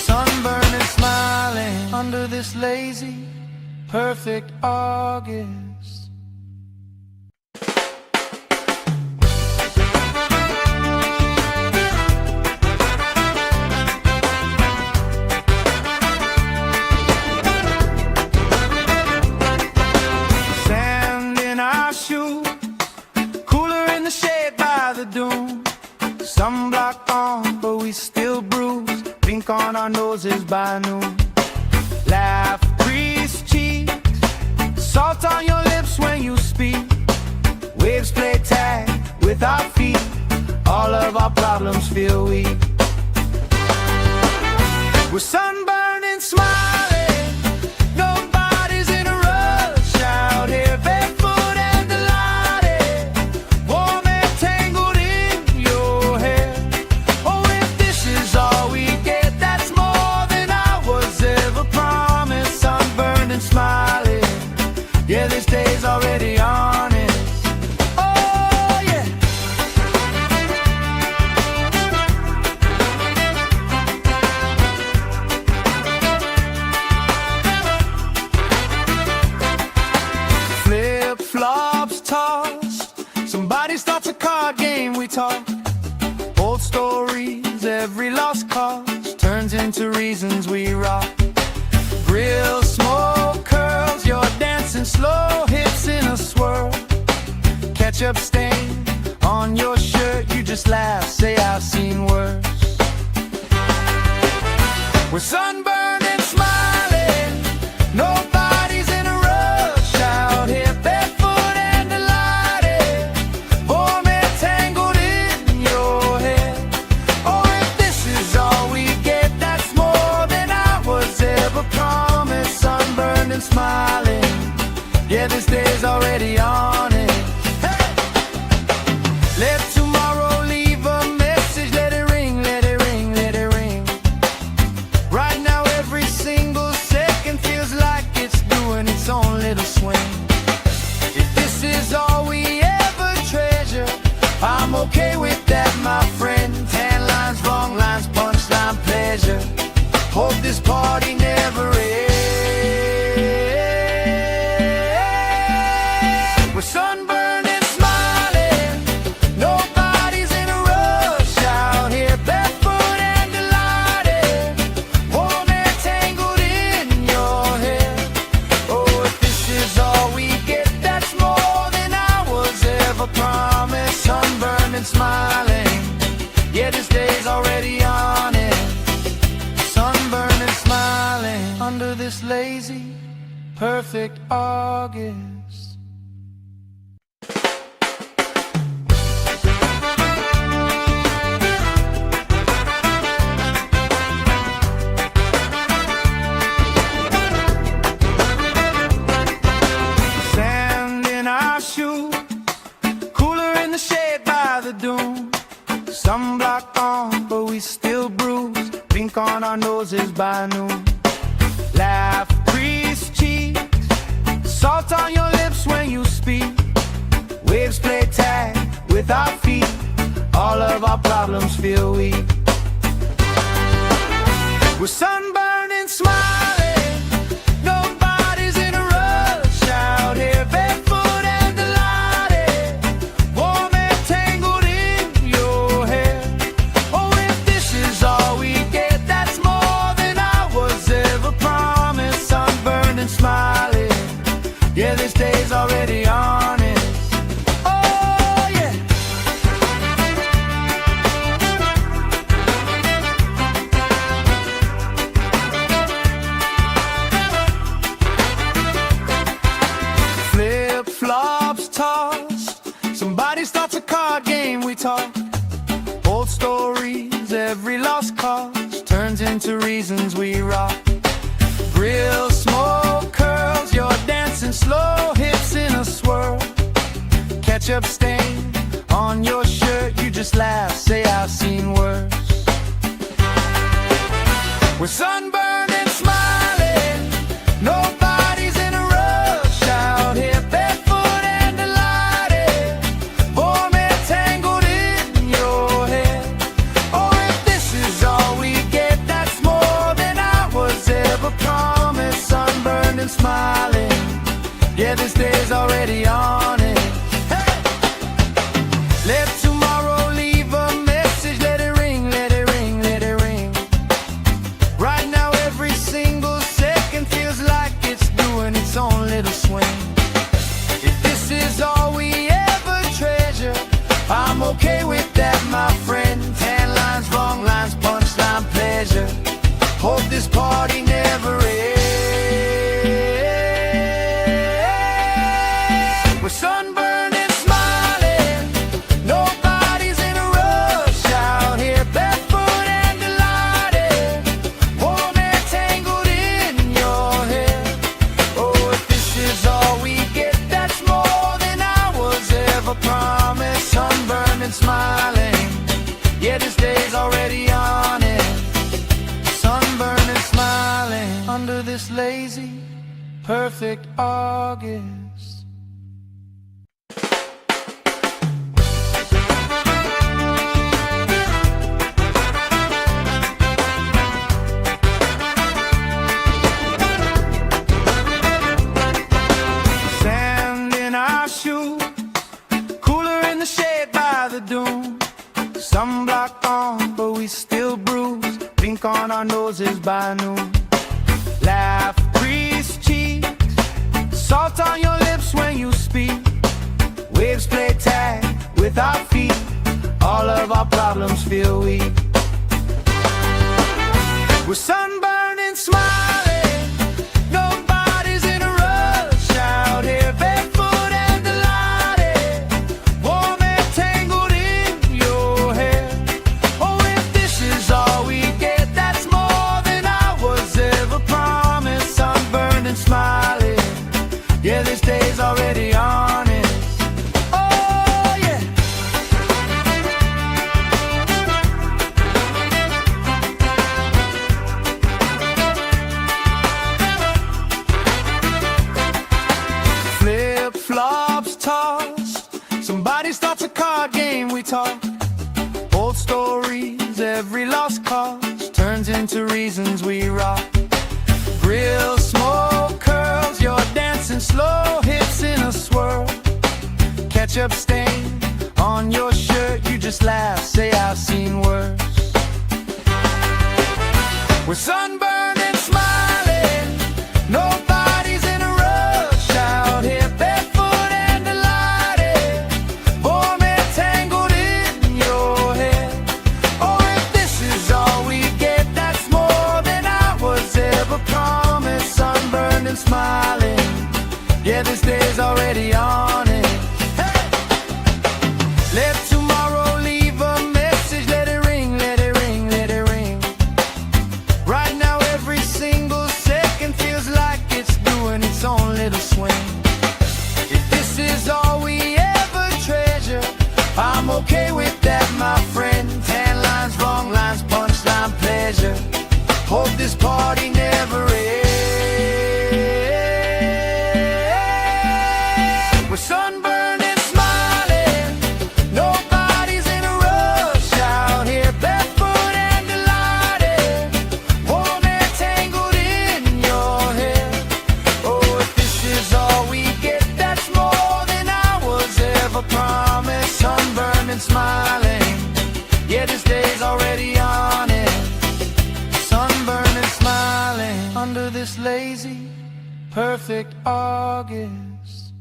Sunburned and smiling. perfect August. Sand in our shoes, cooler in the shade by the dune. Sunblock on, but we still bruise. Pink on our noses by noon. Laugh, crease cheeks, salt on your lips when you speak. Waves play tag with our feet. All of our problems feel weak. We're sunburned and smiling. Nobody's in a rush out here. Barefoot and delighted, warm and tangled in your hair. Oh, if this is all we get, that's more than I was ever promised. Sunburned and smiling, yeah, this day's already honest. Oh, yeah. Flip-flops tossed, somebody starts a card game, we talk. Old stories, every lost cause turns into reasons we rock. Grill smoke curls, you're dancing slow, hips in a swirl. Ketchup stain on your shirt, you just laugh, say I've seen worse. We're sunburned and smiling, nobody's in a rush out here. Barefoot and delighted, warm and tangled in your hair. Oh, if this is all we get, that's more than I was ever promised. Sunburned and smiling, yeah, this day's already on it. Hey! Let tomorrow leave a message, let it ring, let it ring, let it ring. Right now every single second feels like it's doing its own little swing. If this is all we ever treasure, I'm okay with that, my friend. Tan lines, wrong lines, punchline, pleasure. Hope this party never ends. We're sunburned and smiling, nobody's in a rush out here. Barefoot and delighted, warm and tangled in your hair. Oh, if this is all we get, that's more than I was ever promised. Sunburned and smiling, yeah, this day's already on it. Sunburned and smiling under this lazy, perfect August. Sand in our shoes, cooler in the shade by the dune. Sunblock on, but we still bruise. Pink on our noses by noon. Laugh, crease cheeks, salt on your lips when you speak. Waves play tag with our feet. All of our problems feel weak. We're sunburned and smiling, nobody's in a rush out here. Barefoot and delighted, warm and tangled in your hair. Oh, if this is all we get, that's more than I was ever promised. Sunburned and smiling, yeah, this day's already honest. Oh, yeah. Flip-flops tossed, somebody starts a card game, we talk. Old stories, every lost cause turns into reasons we rock. Grill smoke curls, you're dancing slow, hips in a swirl. Ketchup stain on your shirt, you just laugh, say I've seen worse. We're sunburned and smiling, nobody's in a rush out here. Barefoot and delighted, warm and tangled in your hair. Oh, if this is all we get, that's more than I was ever promised. Sunburned and smiling, Yeah, this day's already on it. Hey! Let tomorrow leave a message. Let it ring, let it ring, let it ring. Right now every single second feels like it's doing its own little swing. If this is all we ever treasure, I'm okay with that, my friend. Tan lines, wrong lines, punchline, pleasure. Hope this party never ends. We're sunburned and smiling. Nobody's in a rush out here, barefoot and delighted. Warm air tangled in your hair. Oh, if this is all we get, that's more than I was ever promised. Sunburned and smiling. Yeah, this day's already on it. Sunburned and smiling under this lazy, perfect August. Sand in our shoes, cooler in the shade by the dune. Sunblock on, but we still bruise. Pink on our noses by noon. Laugh, grease cheeks, salt on your lips when you speak. Waves play tag with our feet. All of our problems feel weak. We're sunburned and smiling. Nobody's in a rush out here, barefoot and delighted. Warm air tangled in your hair. Oh, if this is all we get, that's more than I was ever promised. Sunburned and smiling. Yeah, this day's already on it. Oh, yeah. Flip-flops tossed. Somebody starts a card game, we talk. Old stories, every lost cause turns into reasons we rock. Grill smoke curls, you're dancing slow hips in a swirl. Ketchup stain on your shirt, you just laugh, say I've seen worse. We're sunburned and smiling. Nobody's in a rush out here, barefoot and delighted. Warm air tangled in your hair. Oh, if this is all we get, that's more than I was ever promised. Sunburned and smiling. Yeah, this day's already on it. Hey! Let tomorrow leave a message. Let it ring, let it ring, let it ring. Right now every single second feels like it's doing its own little swing. If this is all we ever treasure, I'm okay with that, my friend. Tan lines, wrong lines, punchline, pleasure. Hope this party never ends. We're sunburned and smiling. Nobody's in a rush out here, barefoot and delighted. Warm air tangled in your hair. Oh, if this is all we get, that's more than I was ever promised. Sunburned and smiling. Yeah, this day's already on it. Sunburned and smiling under this lazy, perfect August.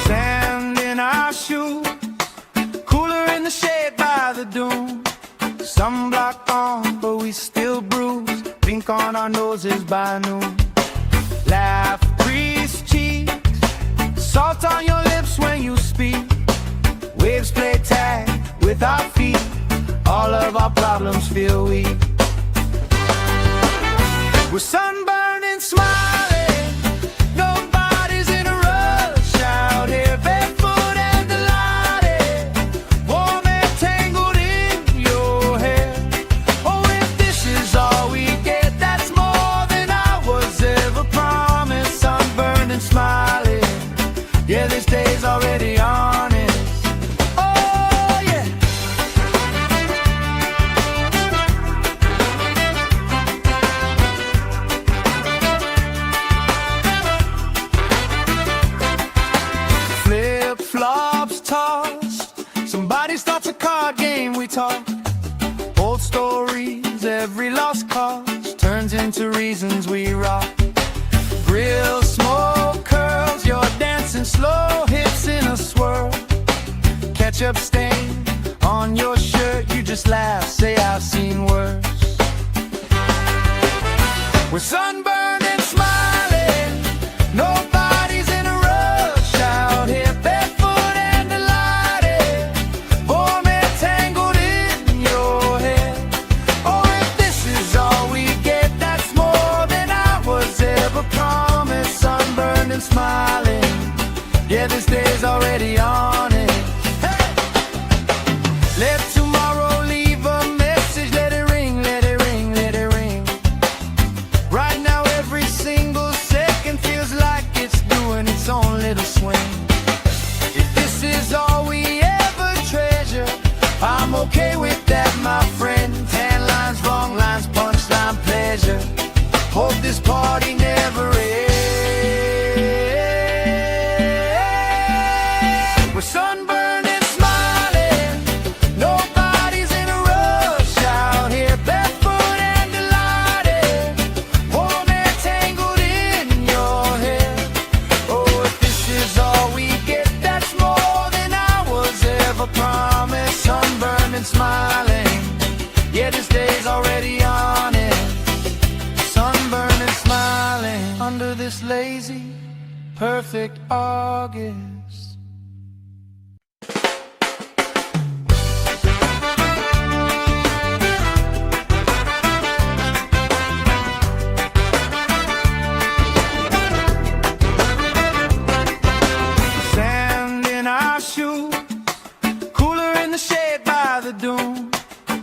Sand in our shoes, cooler in the shade by the dune. Sunblock on, but we still bruise. Pink on our noses by noon. Laugh, grease cheeks, salt on your lips when you speak. Waves play tag with our feet. All of our problems feel weak. We're sunburned and smiling. Nobody's in a rush out here, barefoot and delighted. Warm air tangled in your hair. Oh, if this is all we get, that's more than I was ever promised. Sunburned and smiling. Yeah, Yeah, this day's already honest. Oh yeah. Flip-flops tossed, somebody starts a card game, we talk. Old stories, every lost cause turns into reasons we rock. Grill smoke curls, you're dancing slow, hips in a swirl. Ketchup stain on your shirt, you just laugh, say I've seen worse. We're sunburned and smiling, nobody's in a rush out here, barefoot and delighted, warm and tangled in your hair. Oh, if this is all we get, that's more than I was ever promised. Sunburned and smiling, yeah, this day's already on it. Hey! Let tomorrow leave a message, let it ring, let it ring, let it ring. Right now every single second feels like it's doing its own little swing. If this is all we ever treasure, I'm okay with that, my friend. Tan lines, wrong lines, punchline, pleasure. Hope this party never ends. We're sunburned and smiling, nobody's in a rush out here, barefoot and delighted, warm and tangled in your hair. Oh, if this is all we get, that's more than I was ever promised. Sunburned and smiling, yeah, this day's already on it. Sunburned and smiling under this lazy, perfect August. Sand in our shoes, cooler in the shade by the dune.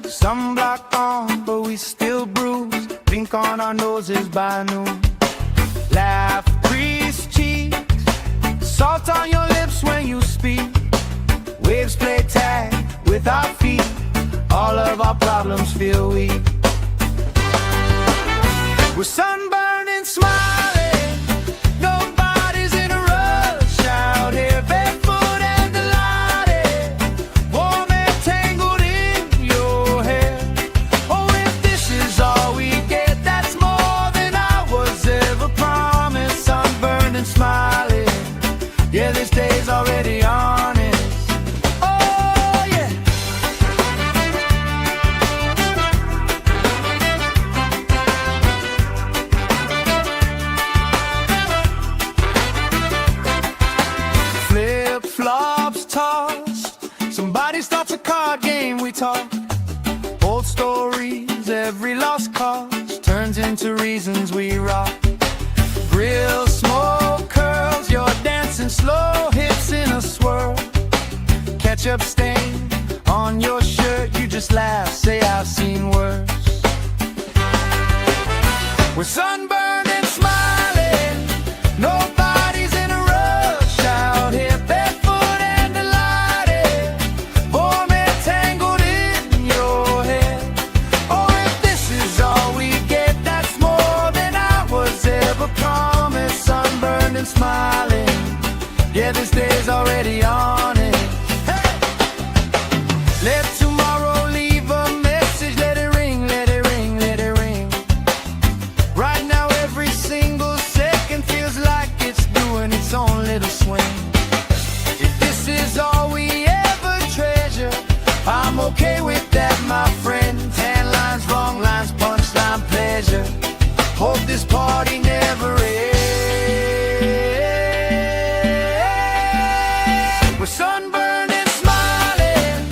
Sunblock on, but we still bruise. Pink on our noses by noon. Laugh, crease cheeks, salt on your lips when you speak. Waves play tag with our feet. All of our problems feel weak. We're sunburned and smiling, nobody's in a rush out here, barefoot and delighted, warm and tangled in your hair. Oh, if this is all we get, that's more than I was ever promised. Sunburned and smiling, yeah, this day's already honest. Oh yeah. Flip-flops tossed, somebody starts a card game, we talk. Old stories, every lost cause turns into reasons we rock. Grill smoke curls, you're dancing slow, hips in a swirl. Ketchup stain on your shirt, you just laugh, say I've seen worse. We're sunburned and smiling, nobody's in a rush out here, barefoot and delighted, warm and tangled in your hair. Oh, if this is all we get, that's more than I was ever promised. Sunburned and smiling, yeah, this day's already on it. Hey! Let tomorrow leave a message, let it ring, let it ring, let it ring. Right now every single second feels like it's doing its own little swing. If this is all we ever treasure, I'm okay with that, my friend. Tan lines, wrong lines, punchline, pleasure. Hope this party never ends. We're sunburned and smiling,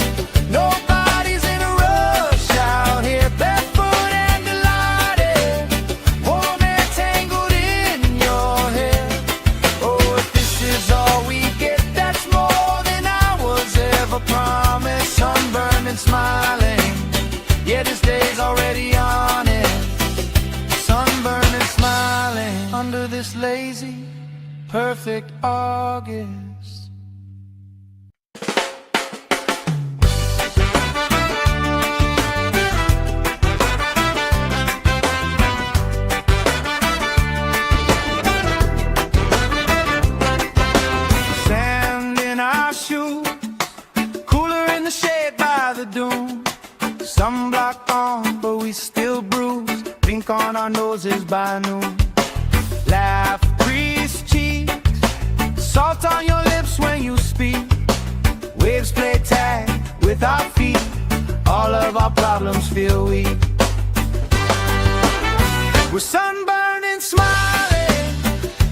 nobody's in a rush out here, barefoot and delighted, warm and tangled in your hair. Oh, if this is all we get, that's more than I was ever promised. Sunburned and smiling, yeah, this day's already on it. Sunburned and smiling under this lazy, perfect August. Sunblock on, but we still bruised. Pink on our noses by noon. Laugh, crease cheeks, salt on your lips when you speak. Waves play tag with our feet. All of our problems feel weak. We're sunburned and smiling.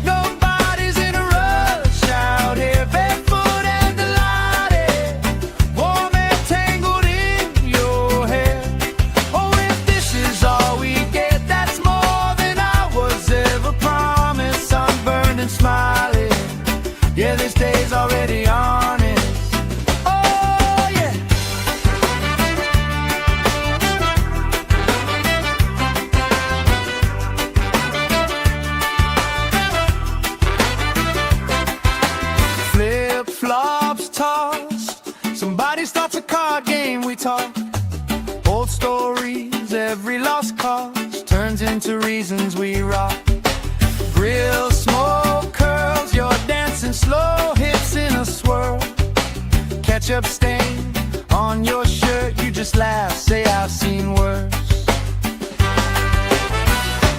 Nobody's in a rush out here, barefoot and delighted, warm and tangled in your hair. Oh, if this is all we get, that's more than I was ever promised. Sunburned and smiling, yeah, this day's already honest. Oh, yeah. Flip-flops tossed, somebody starts a card game, we talk. Old stories, every lost cause turns into reasons we rock. Grill smoke curls, you're dancing slow, hips in a swirl. Ketchup stain on your shirt, you just laugh, say I've seen worse.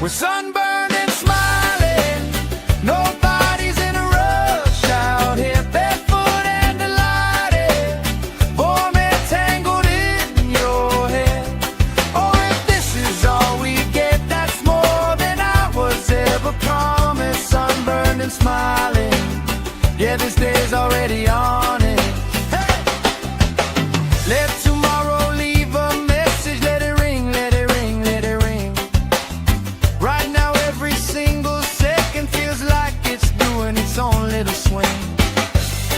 We're sunburned and smiling, nobody's in a rush out here, barefoot and delighted, warm and tangled in your hair. Oh, if this is all we get, that's more than I was ever promised. Sunburned and smiling, yeah, this day's already on it. Hey! Let tomorrow leave a message, let it ring, let it ring, let it ring. Right now every single second feels like it's doing its own little swing.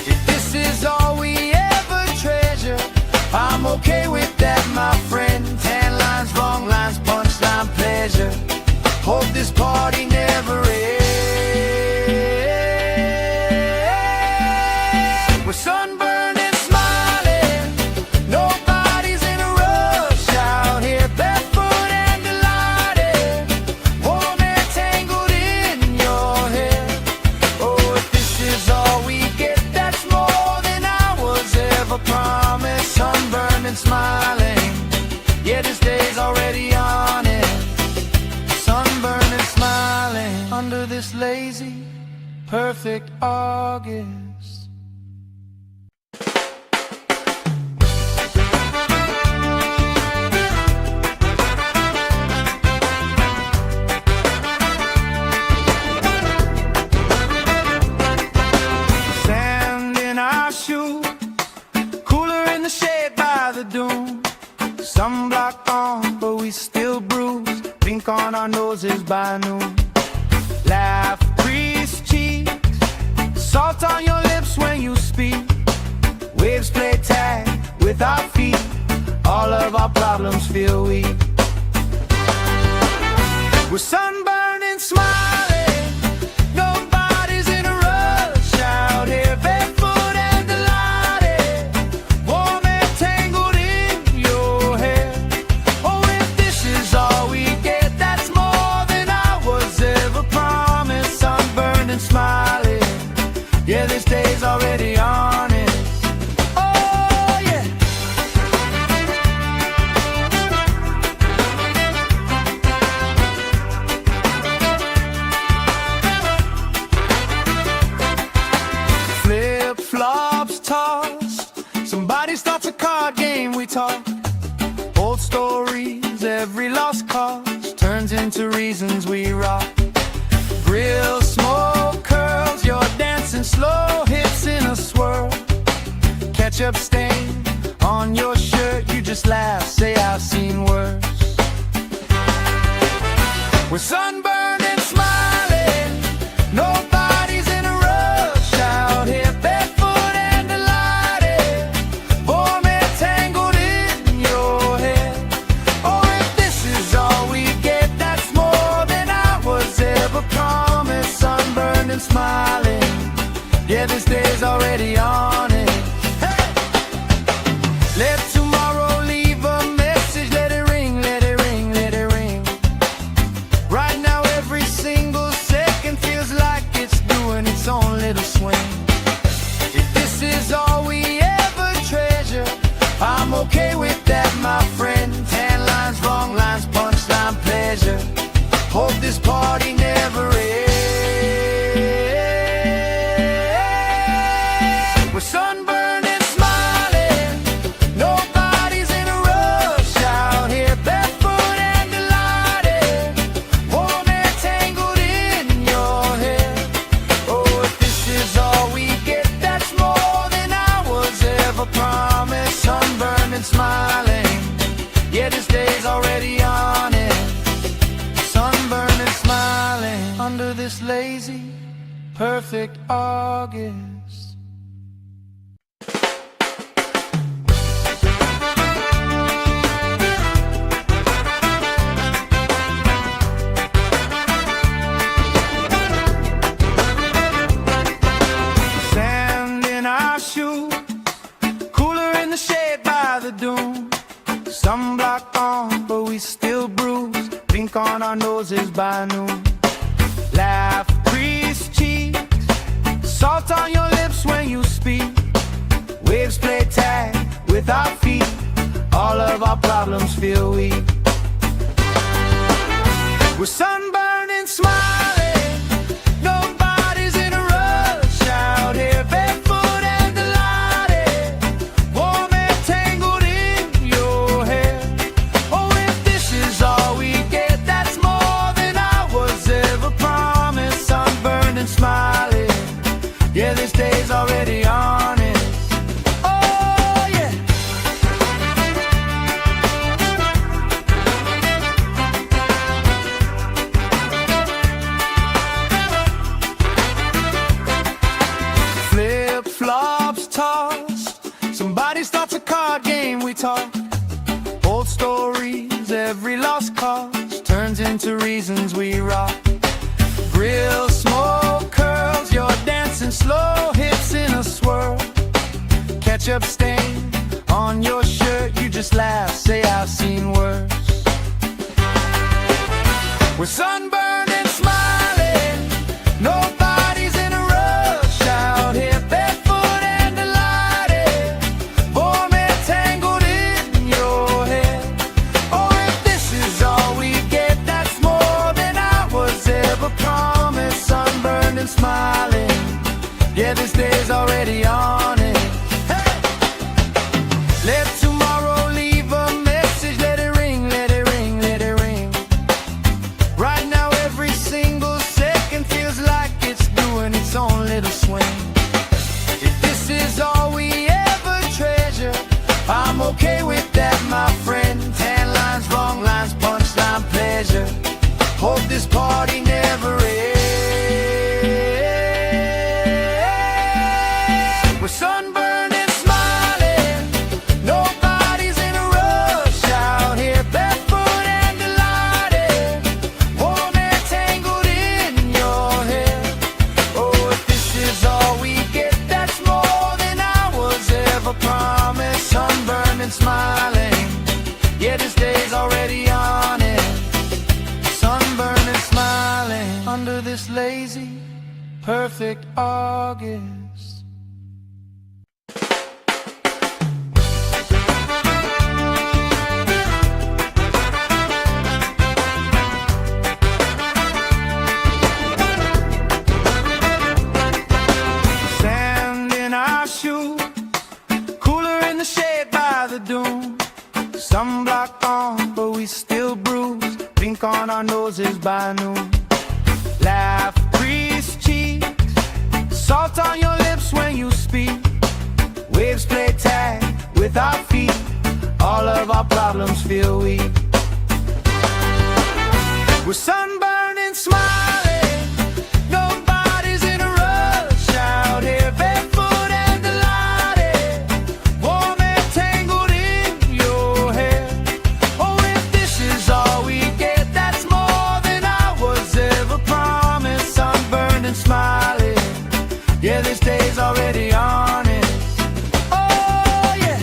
If this is all we ever treasure, I'm okay with that, my friend. Tan lines, wrong lines, punchline, pleasure. Hope this party never ends. We're sunburned and smiling, nobody's in a rush out here, barefoot and delighted, warm and tangled in your hair. Oh, if this is all we get, that's more than I was ever promised. Sunburned and smiling, yeah, this day's already on it. Sunburned and smiling under this lazy, perfect August. Sand in our shoes, cooler in the shade by the dune. Sunblock on, but we still bruised. Pink on our noses by noon. Laugh, crease cheeks, salt on your lips when you speak. Waves play tag with our feet. All of our problems feel weak. We're sunburned and smiling, nobody's in a rush out here, barefoot and delighted, warm and tangled in your hair. Oh, if this is all we get, that's more than I was ever promised. Sunburned and smiling, yeah, this day's already honest. Oh, yeah. Flip-flops tossed, somebody starts a card game, we talk. Old stories, every lost cause turns into reasons we rock. Grill smoke curls, you're dancing slow, hips in a swirl. Ketchup stain on your shirt, you just laugh, say I've seen worse. We're sunburned and smiling, nobody's in a rush out here, barefoot and delighted, warm and tangled in your hair. Oh, if this is all we get, that's more than I was ever promised. Sunburned and smiling, yeah, this day's already on it. Hey! Let tomorrow leave a message, let it ring, let it ring, let it ring. Right now this party never ends. We're sunburned and smiling, nobody's in a rush out here, barefoot and delighted, warm and tangled in your hair. Oh, if this is all we get, that's more than I was ever promised. Sunburned and smiling, yeah, this day's already on it. Sunburned and smiling under this lazy, perfect August. Sand in our shoes, cooler in the shade by the dune. Sunblock on, but we still bruise. Pink on our noses by noon. Laugh, crease cheeks, salt on your lips when you speak. Waves play tag with our feet. All of our problems feel weak. We're sunburned and smiling, nobody's in a rush out here, barefoot and delighted, warm and tangled in your hair. Oh, if this is all we get, that's more than I was ever promised. Sunburned and smiling, yeah, this day's already on it. Oh, yeah. Flip-flops tossed, somebody starts a card game, we talk. Old stories, every lost cause turns into reasons we rock. Grill smoke curls, you're dancing slow, hips in a swirl. Ketchup stain on your shirt, you just laugh, say I've seen worse. We're sunburned and smiling, nobody's in a rush out here, barefoot and delighted, warm and tangled in your hair. Oh, if this is all we get, that's more than I was ever promised. Sunburned and smiling, yeah, this day's already on it. Hey! Let tomorrow leave a message, let it ring, let it ring, let it ring. Right now every single second feels like it's doing its own little swing. If this is all we ever treasure, I'm okay with that, my friend. Tan lines, wrong lines, punchline, pleasure. Hope this party never ends. We're sunburned and smiling, nobody's in a rush out here, barefoot and delighted, warm and tangled in your hair. Oh, if this is all we get, that's more than I was ever promised. Sunburned and smiling, yeah, this day's already on it. Sunburned and smiling under this lazy, perfect August. Sand in our shoes, cooler in the shade by the dune. Sunblock on, but we still bruise. Pink on our noses by noon. Laugh, crease cheeks, salt on your lips when you speak. Waves play tag with our feet. All of our problems feel weak. We're sunburned and smiling, nobody's in a rush out here, barefoot and delighted, warm and tangled in your hair. Oh, if this is all we get, that's more than I was ever promised. Sunburned and smiling, yeah, this day's already on it. Oh, yeah.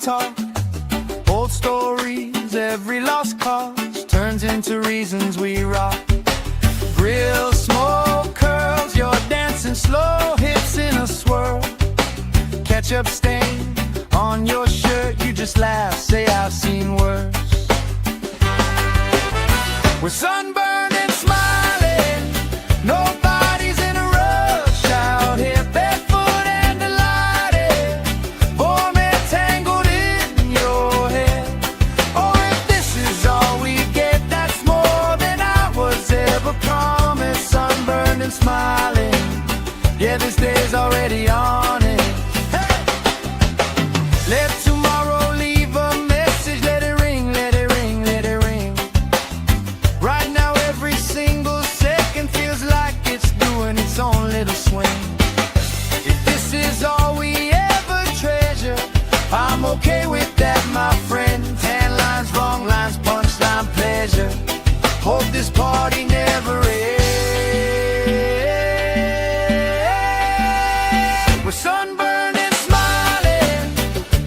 talk. Old stories, every lost cause turns into into reasons we rock. Grill, smoke, curls, you're dancing slow, hips in a swirl. Ketchup stain on your shirt, you just laugh, say I've seen worse. We're sunburned and smiling, nobody's in a rush out here, barefoot and delighted, warm and tangled in your hair. Oh, if this is all we get, that's more than I was ever promised. Sunburned and smiling, yeah, this day's already on it. Hey! Let tomorrow leave a message, let it ring, let it ring, let it ring. Right now every single second feels like it's doing its own little swing. If this is all we ever treasure, I'm okay with that, my friend. Tan lines, wrong lines, punchline, pleasure. Hope this party never ends. We're sunburned and smiling,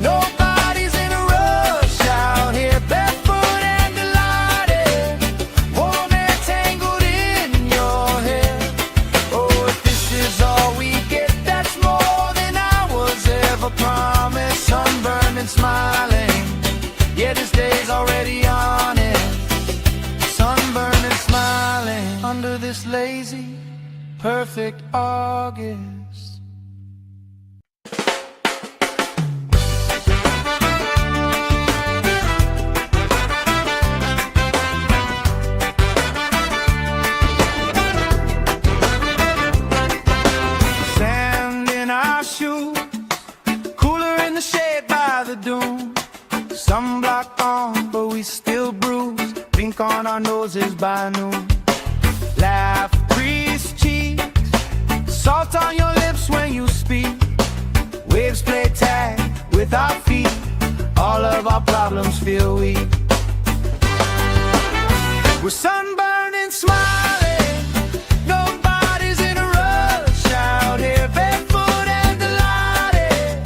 nobody's in a rush out here, barefoot and delighted, warm and tangled in your hair. Oh, if this is all we get, that's more than I was ever promised. Sunburned and smiling, yeah, this day's already on it. Sunburned and smiling under this lazy, perfect August. Sand in our shoes, cooler in the shade by the dune. Sunblock on, but we still bruise. Pink on our noses by noon. Laugh, crease cheeks, salt on your lips when you speak. Waves play tag with our feet. All of our problems feel weak. We're sunburned and smiling, nobody's in a rush out here, barefoot and delighted,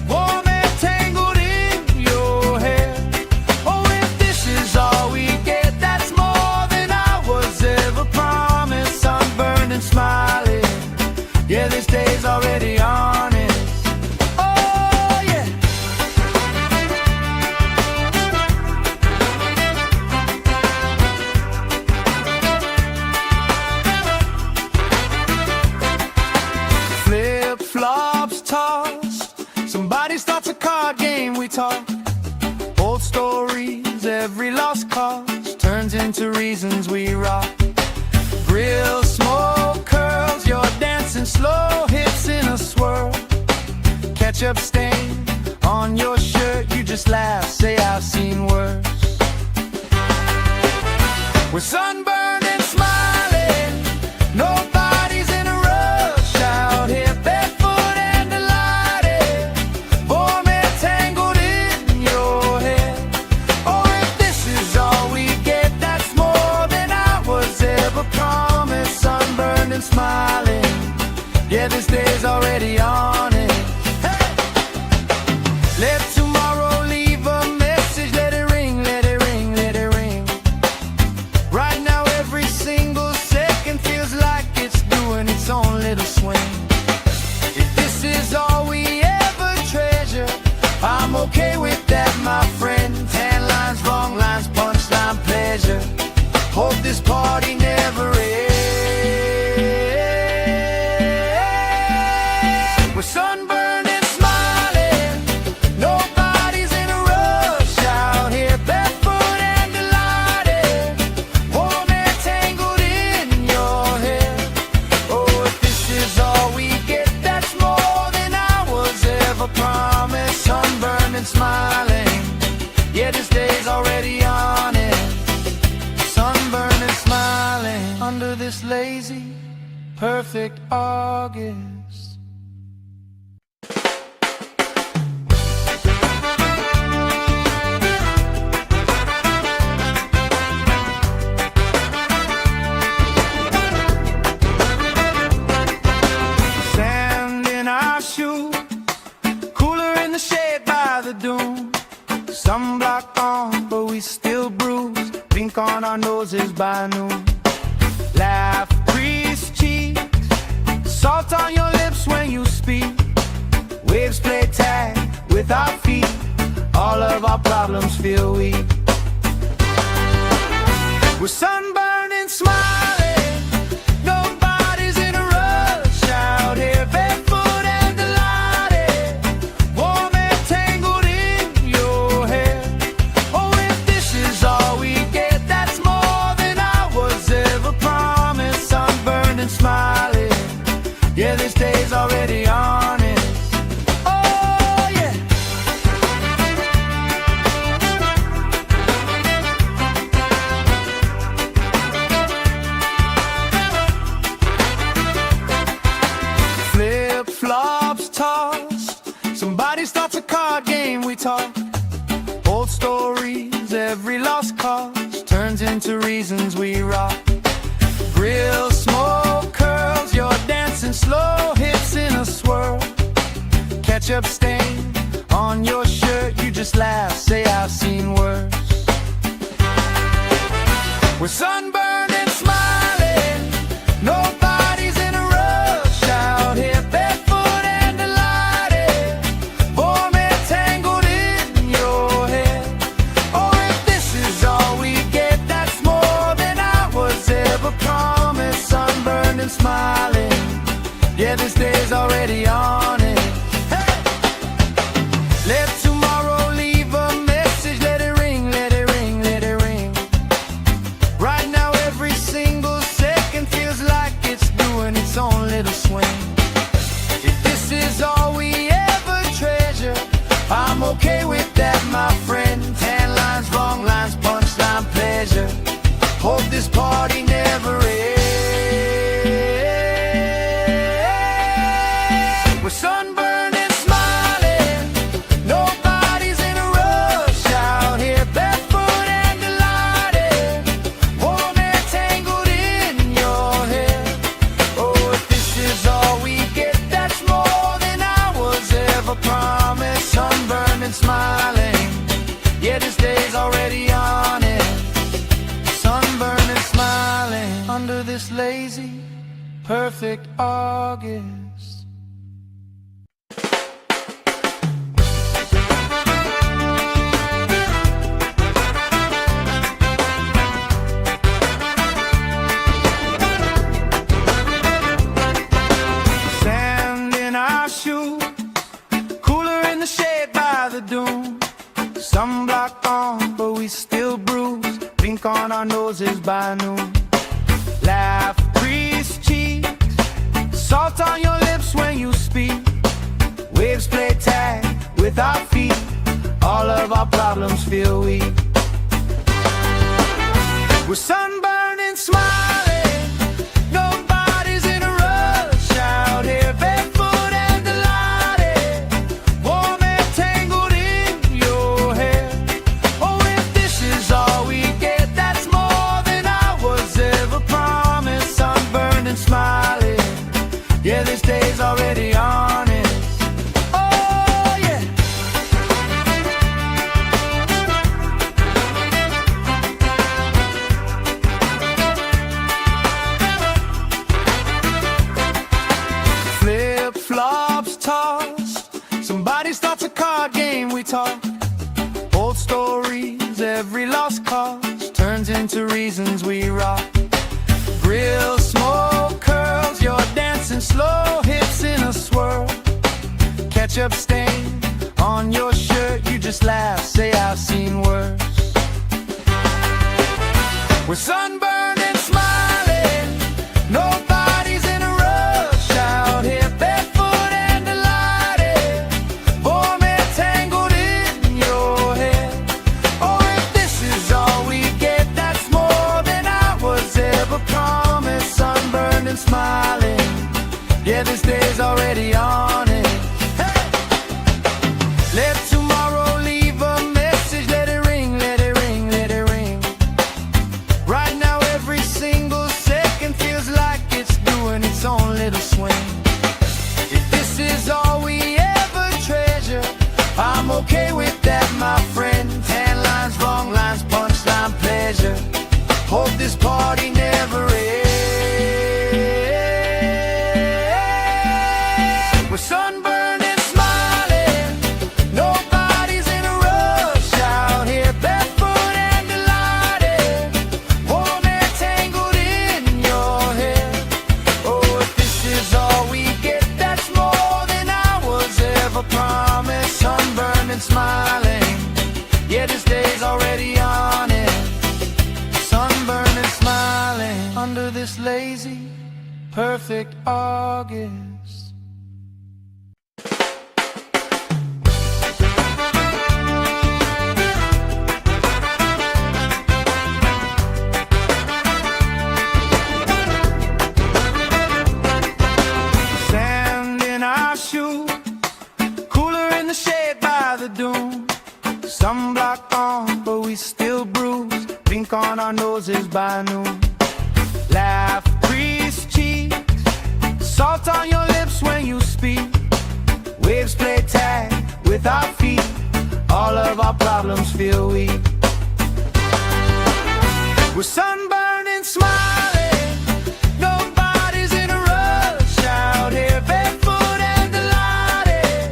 warm and tangled in your hair. Oh, if this is all we get, that's more than I was ever promised. Sunburned and smiling, yeah, this day's already on it. Oh, yeah. Flip-flops tossed, somebody starts a card game, we talk. Old stories, every lost cause turns into reasons we rock. Grill, smoke, curls, you're dancing slow, hips in a swirl. Ketchup stain on your shirt, you just laugh, say I've seen worse. We're sunburned and smiling, nobody's in a rush out here, barefoot and delighted, warm and tangled in your hair. Oh, if this is all we get, that's more than I was ever promised. Sunburned and smiling, yeah, this day's already on it. Hey! Let tomorrow leave a message, let it ring, let it ring, let it ring. Right now every single second feels like it's doing its own little swing. If this is all we ever treasure, I'm okay with that, my friend. Tan lines, wrong lines, punchline, pleasure. Hope this party never ends. We're sunburned and smiling, nobody's in a rush out here, barefoot and delighted, warm and tangled in your hair. Oh, if this is all we get, that's more than I was ever promised. Sunburned and smiling, yeah, this day's already on it. Sunburned and smiling under this lazy, perfect August. Sand in our shoes, cooler in the shade by the dune. Sunblock on, but we still bruise. Pink on our noses. noses by noon. Laugh, grease cheeks, salt on your lips when you speak. Waves play tag with our feet, all of our problems feel weak. We're sunburned and smiling, nobody's in a rush out here, barefoot and delighted, warm and tangled in your hair. Oh, if this is all we get, that's more than I was ever promised. Sunburned and smiling, yeah, this day's already honest. Oh, yeah. Flip-flops tossed, somebody starts a card game, we talk. Old stories, every lost cause turns into reasons we rock. Grill smoke curls, you're dancing slow hits in a swirl. Ketchup stain on your shirt, you just laugh, say I've seen worse. We're sunburned and smiling, nobody's in a rush out here, barefoot and delighted, warm and tangled in your hair. Oh, if this is all we get, that's more than I was ever promised. Sunburned and smiling, yeah, this day's already on it. Hey! Let tomorrow leave a message, let it ring, let it ring, let it ring. Right now every single second feels like it's doing its own little swing. If this is all we ever treasure, I'm okay with that, my friend. Tan lines, wrong lines, punchline, pleasure. Hope this party never ends. We're sunburned and smiling, nobody's in a rush out here, barefoot and delighted, warm and tangled in your hair. Oh, if this is all we get, that's more than I was ever promised. Sunburned and smiling, yeah, this day's already on it. Sunburned and smiling under this lazy, perfect August. Sand in our shoes, cooler in the shade by the dune. Sunblock on, but we still bruise. Pink on our noses by noon. Laugh, grease cheeks, salt on your lips when you speak. Waves play tag with our feet, all of our problems feel weak. We're sunburned and smiling, nobody's in a rush out here, barefoot and delighted, warm and tangled in your hair. Oh, if this is all we get, that's more than I was ever promised. Sunburned and smiling, yeah, this day's already on it. Oh, yeah. Flip-flops tossed, somebody starts a card game, we talk. Old stories, every lost cause turns into reasons we rock. Grill smoke curls, you're dancing slow hits in a swirl. Ketchup stain on your shirt, you just laugh, say I've seen worse. We're sunburned and smiling, nobody's in a rush out here, barefoot and delighted, warm and tangled in your hair. Oh, if this is all we get, that's more than I was ever promised. Sunburned and smiling, yeah, this day's already on it. Hey! Let tomorrow leave a message, let it ring, let it ring, let it ring. Right now every single perfect August. Sand in our shoes, cooler in the shade by the dune. Sunblock on, but we still bruise. Pink on our noses by noon. Laugh, crease cheeks, salt on your lips when you speak. Waves play tag with our feet. All of our problems feel weak. We're sunburned and smiling. Nobody's in a rush out here, barefoot and delighted.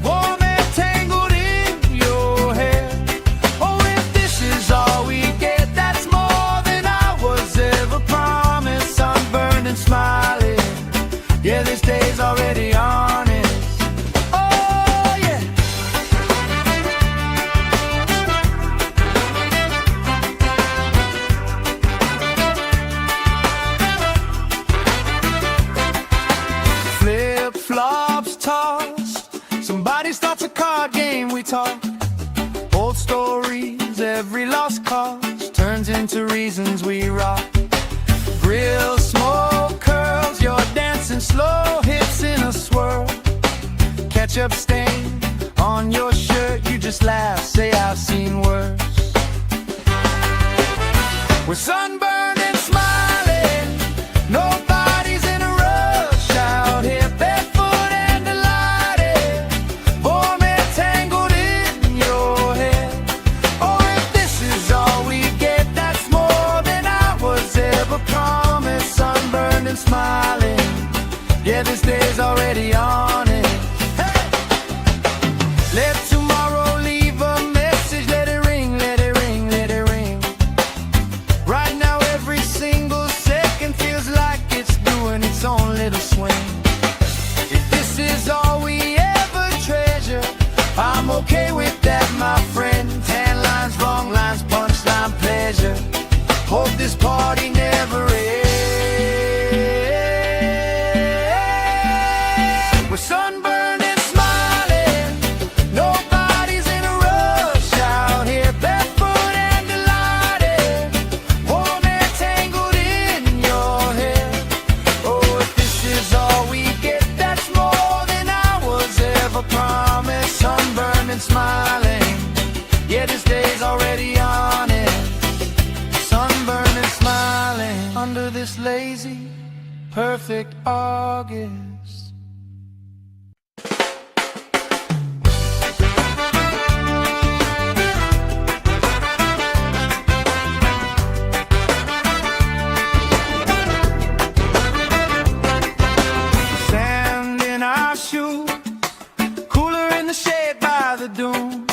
Warm and tangled in your hair. Oh, if this is all we get, that's more than I was ever promised. Sunburned and smiling. Yeah, this day's already honest. Oh, yeah. Flip-flops tossed. Somebody starts a card game, we talk. Old stories, every lost cause turns into reasons we rock. Grill smoke curls, you're dancing slow, hips in a swirl. Ketchup stain on your shirt, you just laugh, say I've seen worse. We're sunburned and smiling. Nobody's in a rush out here, barefoot and delighted. Warm and tangled in your hair. Oh, if this is all we get, that's more than I was ever promised. Sunburned and smiling. Yeah, this day's already on it. Hey! Let tomorrow leave a message. Let it ring, let it ring, let it ring. Right now every single second feels like it's doing its own little swing. If this is all we ever treasure, I'm okay with that, my friend. Tan lines, wrong lines, punchline, pleasure. Hope this party never ends. We're sunburned and smiling. Nobody's in a rush out here, barefoot and delighted. Warm and tangled in your hair. Oh, if this is all we get, that's more than I was ever promised. Sunburned and smiling. Yeah, this day's already on it. Sunburned and smiling under this lazy, perfect August. Sand in our shoes, cooler in the shade by the dune.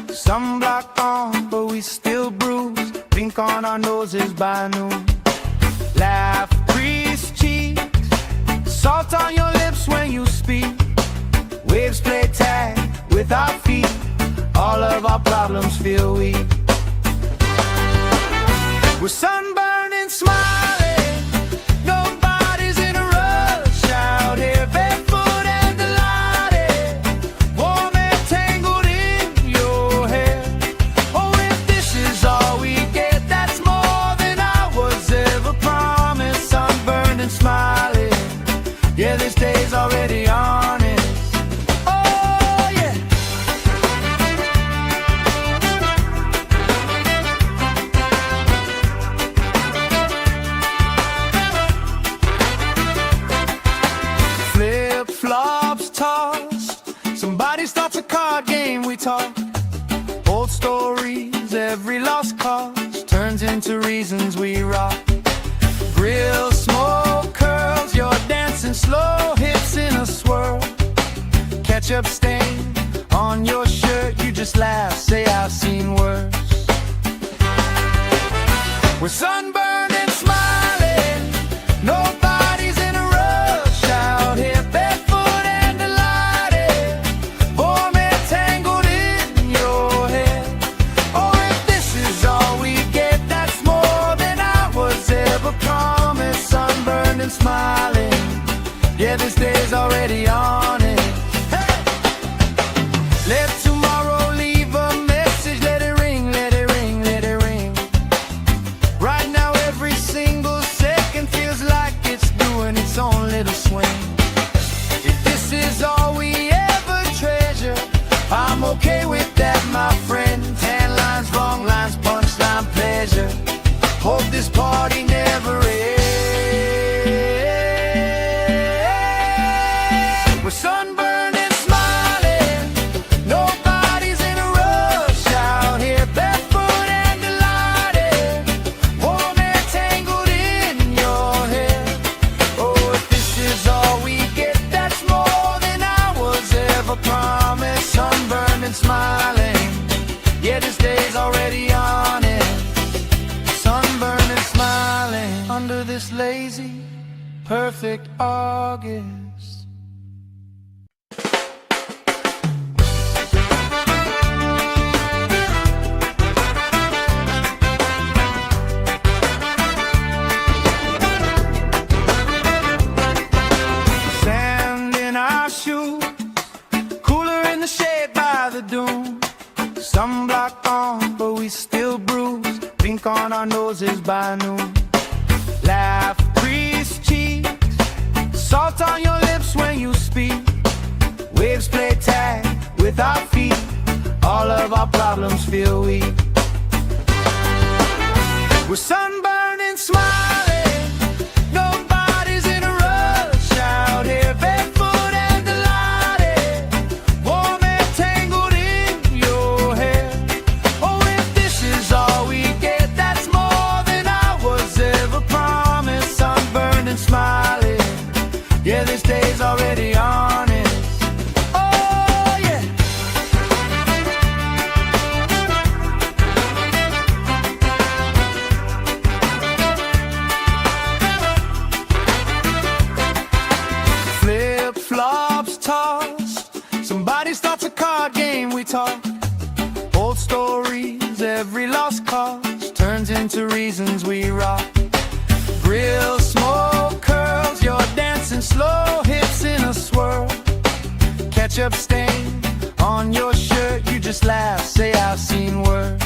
Sunblock on, but we still bruise. Pink on our noses by noon. Laugh, crease cheeks, salt on your lips when you speak. Waves play tag with our feet. All of our problems feel weak. We're sunburned and smiling. Nobody's in a rush out here, barefoot and delighted. Warm and tangled in your hair. Oh, if this is all we get, that's more than I was ever promised. Sunburned and smiling. Yeah, this day's already honest. Oh, yeah. Flip-flops tossed. Somebody starts a card game, we talk. Old stories, every lost cause turns into reasons we rock. Grill smoke curls, you're dancing slow, hips in a swirl. Ketchup stain on your shirt, you just laugh, say I've seen worse. We're sunburned and smiling. Nobody's in a rush out here, barefoot and delighted. Warm and tangled in your hair. Oh, if this is all we get, that's more than I was ever promised. Sunburned and smiling. Let tomorrow leave a message. Let it ring, let it ring, let it ring. Right now every single second feels like it's doing its own little swing. If this is all we ever treasure, I'm okay with that, my friend. Tan lines, wrong lines, punchline, pleasure. Hope this party never ends. We're sunburned and smiling. Nobody's in a rush out here, barefoot and delighted. Warm air tangled in your hair. Oh, if this is all we get, that's more than I was ever promised. Sunburned and smiling. Yeah, this day's already on it. Sunburned and smiling under this lazy, perfect August. Sand in our shoes, cooler in the shade by the dune. Sunblock on, but we still bruise. Pink on our noses by noon. Laugh, crease cheeks, salt on your lips when you speak. Waves play tag with our feet. All of our problems feel weak. We're sunburned and smiling. Nobody's in a rush out here, barefoot and delighted. Warm air tangled in your hair. Oh, if this is all we get, that's more than I was ever promised. Sunburned and smiling. Yeah, this day's already honest. Oh, yeah. Flip-flops tossed. Somebody starts a card game, we talk. Old stories, every lost cause turns into reasons we rock. Grill, smoke, curls, you're dancing slow, hips in a swirl. Ketchup stain on your shirt, you just laugh, say I've seen worse.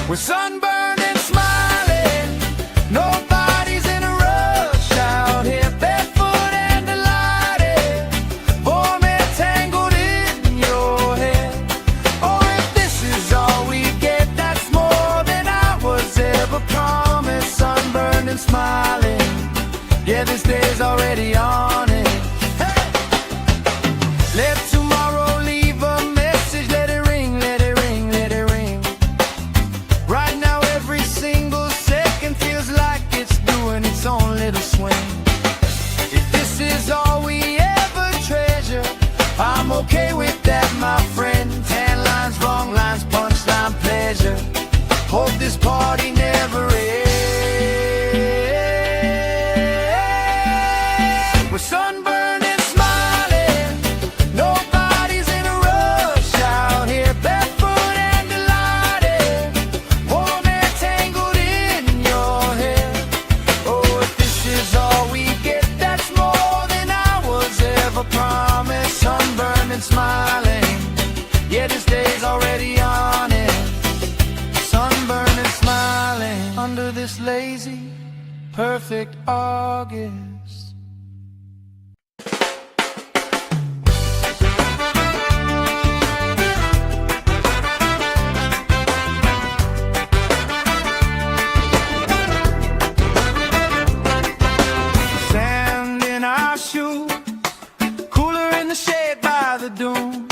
We're sunburned and smiling. Nobody's in a rush out here, barefoot and delighted. Warm air tangled in your hair. Oh, if this is all we get, that's more than I was ever promised. Sunburned and smiling. Yeah, this day's already on it. Hey! Let tomorrow leave a message. Let it ring, let it ring, let it ring. Right now every single second feels like it's doing its own little swing. If this is all we ever treasure, I'm okay with that, my friend. Tan lines, wrong lines, punchline, pleasure. Hope this party never ends. We're sunburned and smiling. Nobody's in a rush out here, barefoot and delighted. Warm air tangled in your hair. Oh, if this is all we get, that's more than I was ever promised. Sunburned and smiling. Yeah, this day's already on it. Sunburned and smiling under this lazy, perfect August. Sand in our shoes, cooler in the shade by the dune.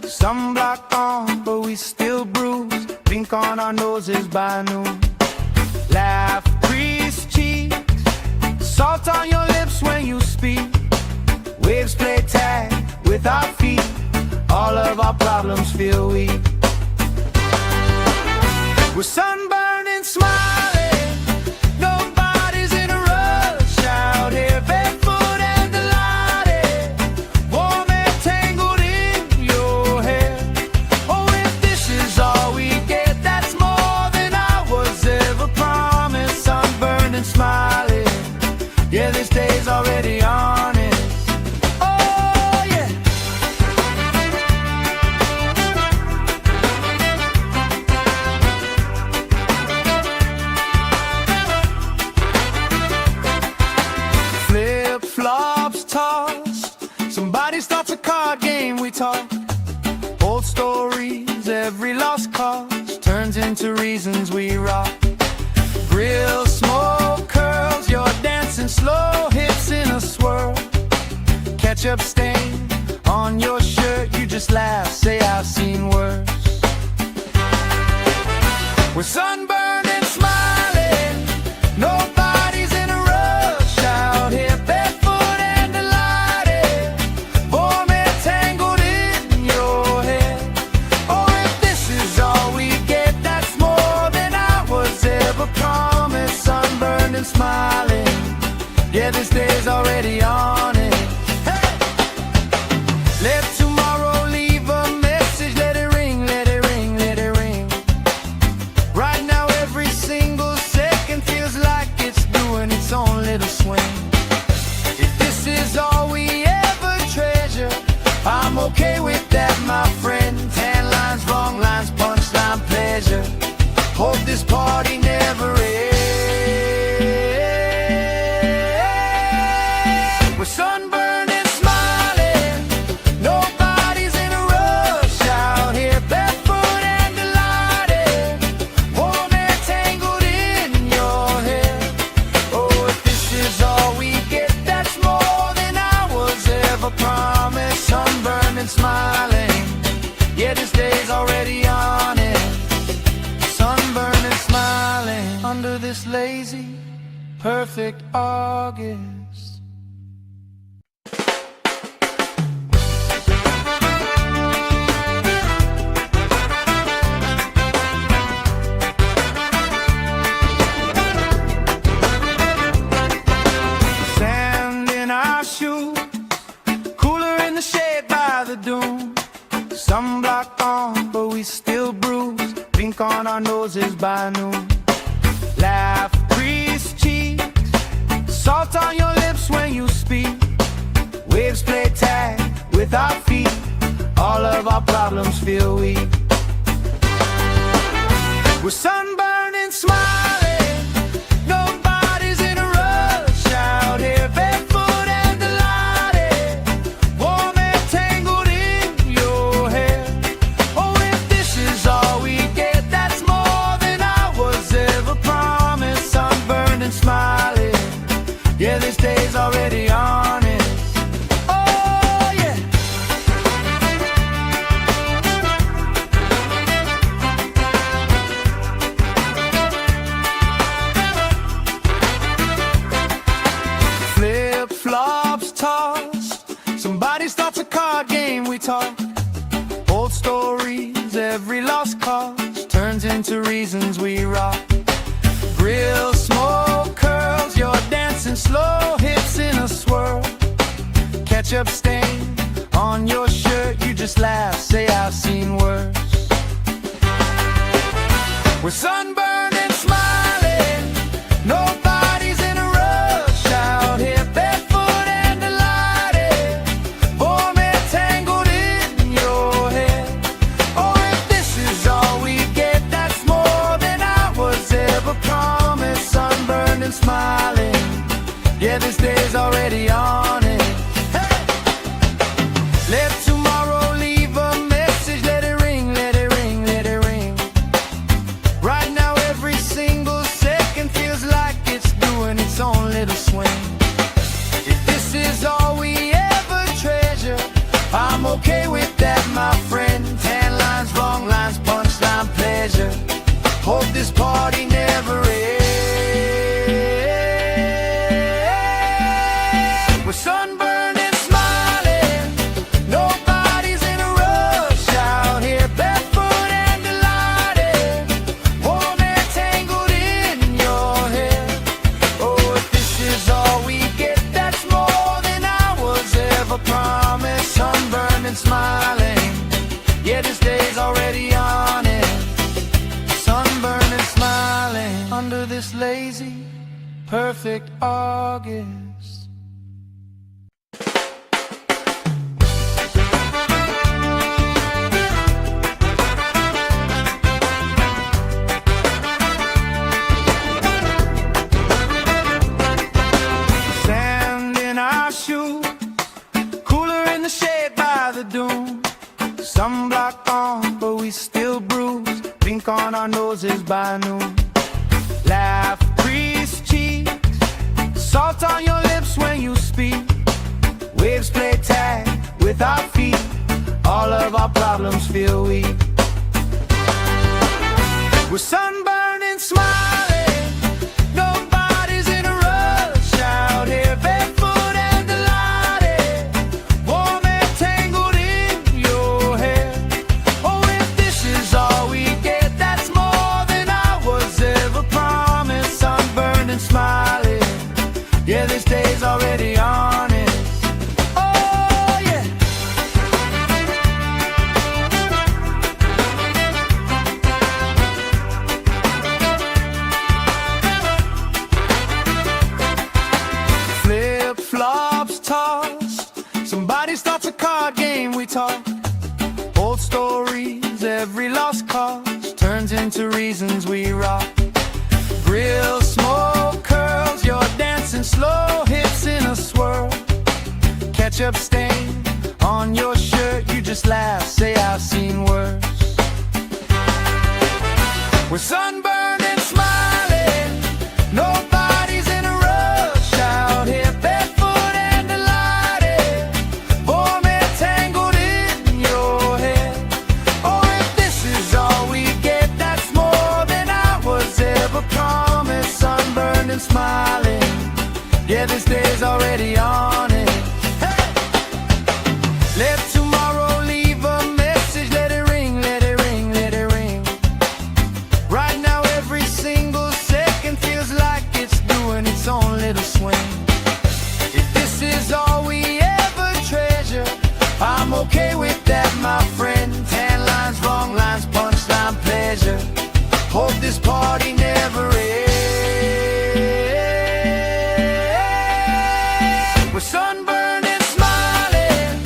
Sunblock on, but we still bruise. Pink on our noses by noon. Laugh, crease cheeks, salt on your lips when you speak. Waves play tag with our feet. All of our problems feel weak. We're sunburned and smiling. Nobody's in a rush out here, barefoot and delighted. Warm air tangled in your hair. Oh, if this is all we get, that's more than I was ever promised. Sunburned and smiling. Yeah, this day's already on it. Oh, yeah. card game we talk. Old stories, every lost cause turns into reasons we rock. Grill, smoke, curls, you're dancing slow hits in a swirl. Ketchup stain on your shirt, you just laugh, say I've seen worse. We're sunburned and smiling, nobody's in a rush out here, barefoot and delighted, warm and tangled in your hair. Oh, if this is all we get, that's more than I was ever promised. Sunburned and smiling, yeah, this day's already on it. Hey! Let tomorrow leave a message, let it ring, let it ring, let it ring. Right now every single second feels like it's doing its own little swing. If this is all we ever treasure, I'm okay with that, my friend. Tan lines, wrong lines, punchline, pleasure. Hope this party never ends. We're sunburned and smiling, nobody's in a rush out here, barefoot and delighted, warm and tangled in your hair. Oh, if this is all we get, that's more than I was ever promised. Sunburned and smiling, yeah, this day's already on it. Sunburned and smiling under this lazy, perfect August. Sand in our shoes, cooler in the shade by the dune. Sunblock on, but we still bruise. Pink on our noses by noon. Laugh, grease cheeks, salt on your lips when you speak. Waves play tag with our feet. All of our problems feel weak. We're sunburned and smiling, nobody's in a rush out here, barefoot and delighted, warm and tangled in your hair. Oh, if this is all we get, that's more than I was ever promised. Sunburned and smiling, yeah, this day's already on it. Oh, yeah. Flip-flops tossed, somebody starts a card game we talk. Old stories, every lost cause turns into reasons we rock. Grill, smoke, curls, you're dancing slow hips in a swirl. Ketchup stain on your shirt, you just laugh, say I've seen worse. We're sunburned and smiling, nobody's in a rush out here, barefoot and delighted, warm and tangled in your hair. Oh, if this is all we get, that's more than I was ever promised. Sunburned and smiling, yeah, this day's already on it. Hey! Let tomorrow leave a message, let it ring, let it ring, let it ring. Right now every single second feels like it's doing its own little swing. If this is all we ever treasure, I'm okay with that, my friend. Tan lines, wrong lines, punchline, pleasure. Hope this party never ends. We're sunburned and smiling, nobody's in a rush out here, barefoot and delighted, warm and tangled in your hair. Oh, if this is all we get, that's more than I was ever promised. Sunburned and smiling, yeah, this day's already on it. Sunburned and smiling under this lazy, perfect August. Sand in our shoes, cooler in the shade by the our noses by noon. Laugh, crease cheeks, salt on your lips when you speak. Waves play tag with our feet, all of our problems feel weak. We're sunburned and smiling, nobody's in a rush out here, barefoot and delighted, warm and tangled in your hair. Oh, if this is all we get, that's more than I was ever promised. Sunburned and smiling, yeah, this day's already on it. Somebody starts a card game, we talk old stories, every lost cause turns into reasons we rock. Grill, smoke, curls, you're dancing slow, hips in a swirl. Ketchup stain on your shirt, you just laugh, say I've seen worse. We're sunburned and smiling, nobody's in a rush out here. Smiling, yeah, this day's already on it. Hey! Let tomorrow leave a message, let it ring, let it ring, let it ring. Right now every single second feels like it's doing its own little swing. If this is all we ever treasure, I'm okay with that, my friend. Tan lines, wrong lines, punchline, pleasure. Hope this party never ends. Sunburned and smiling,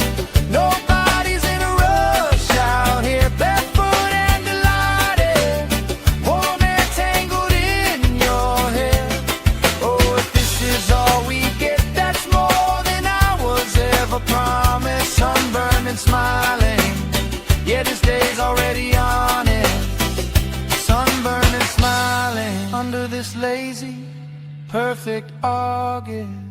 nobody's in a rush out here, barefoot and delighted, warm and tangled in your hair. Oh, if this is all we get, that's more than I was ever promised. Sunburned and smiling, yeah, this day's already on it. Sunburned and smiling under this lazy, perfect August.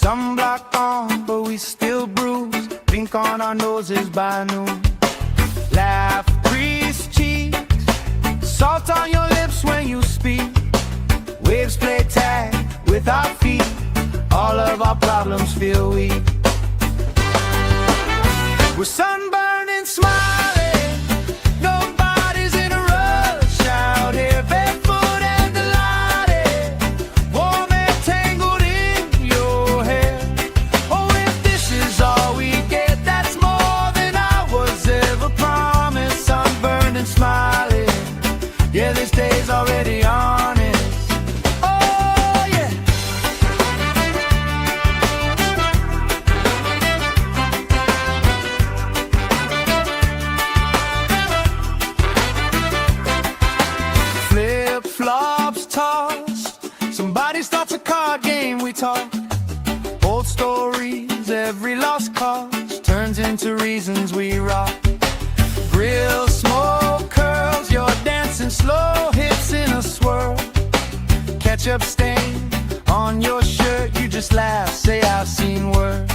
Sunblock on, but we still bruise. Pink on our noses by noon. Laugh, crease cheeks, salt on your lips when you speak. Waves play tag with our feet, all of our problems feel weak. We're sunburned and smiling, nobody's in a rush out here, barefoot and delighted, warm and tangled in your hair. Oh, if this is all we get, that's more than I was ever promised. Sunburned and smiling, yeah, this day's already on it. Oh, yeah. Flip-flops tossed, somebody starts a card game, we talk old stories, every lost cause turns into reasons we rock. Grill, smoke, curls, you're dancing slow, hips in a swirl. Ketchup stain on your shirt, you just laugh, say I've seen worse.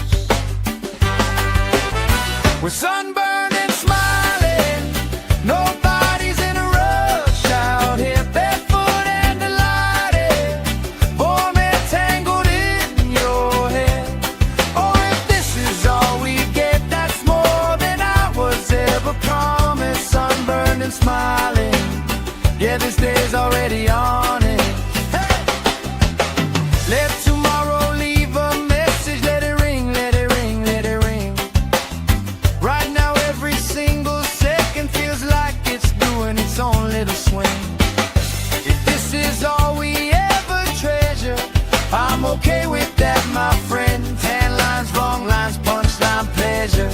We're sunburned and smiling, nobody's in a rush out here, barefoot and delighted, warm and tangled in your hair. Oh, if this is all we get, that's more than I was ever promised. Sunburned and smiling, yeah, this day's already on it. Hey! Let tomorrow leave a message, let it ring, let it ring, let it ring. Right now every single second feels like it's doing its own little swing. If this is all we ever treasure, I'm okay with that, my friend. Tan lines, wrong lines, punchline, pleasure.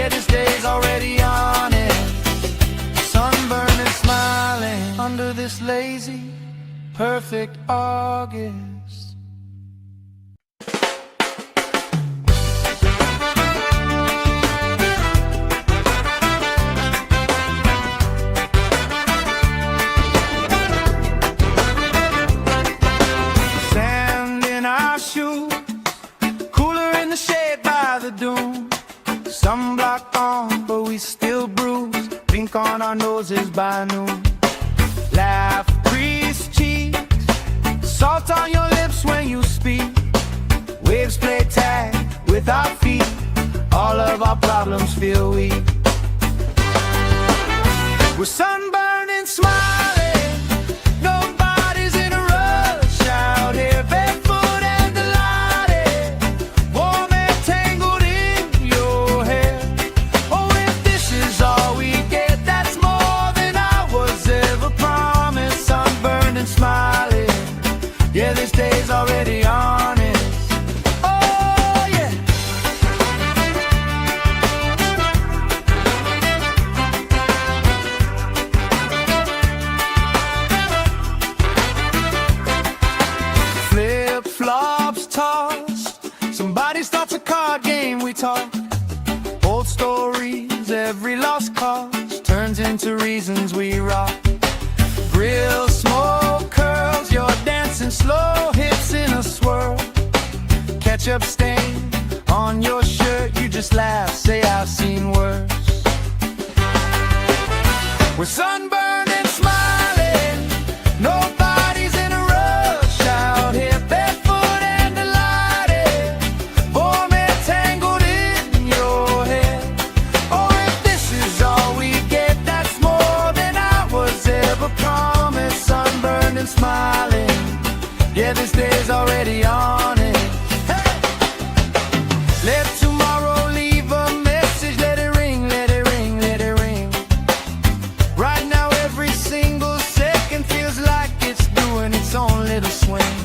Yeah, this day's already on it. Sunburned and smiling under this lazy, perfect August. Sand in our shoes, cooler in the shade by the dune. Sunblock on, but we still bruise. Pink on our noses by noon. Laugh, crease cheeks, salt on your lips when you speak. Waves play tag with our feet. All of our problems feel weak. We're sunburned and smiling. Nobody's in a rush out here, barefoot and delighted. Warm and tangled in your hair. Oh, if this is all we get, that's more than I was ever promised. Sunburned and smiling. Yeah, this day's already honest. Oh, yeah. Flip-flops tossed. Somebody starts a card game, we talk. Old stories, every lost cause turns into reasons we rock. Grill smoke curls, you're dancing slow hips in a swirl. Ketchup stain on your shirt, you just laugh, say I've seen worse. We're sunburned and smiling. Nobody's in a rush out here, barefoot and delighted. Warm and tangled in your hair. Oh, if this is all we get, that's more than I was ever promised. Sunburned and smiling. Yeah, this day's already on it. Hey! Let tomorrow leave a message. Let it ring, let it ring, let it ring. Right now every single second feels like it's doing its own little swing.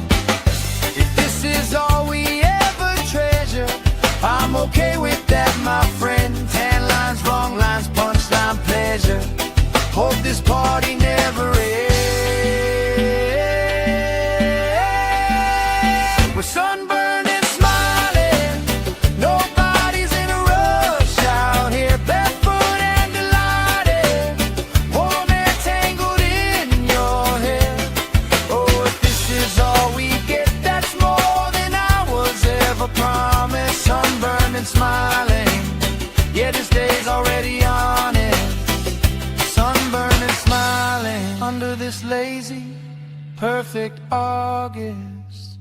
If this is all we ever treasure, I'm okay with that, my friend. Tan lines, wrong lines, punchline, pleasure. Hope this party never ends. We're sunburned and smiling. Nobody's in a rush out here, barefoot and delighted. Warm and tangled in your hair. Oh, if this is all we get, that's more than I was ever promised. Sunburned and smiling. Yeah, this day's already on it. Sunburned and smiling under this lazy, perfect August.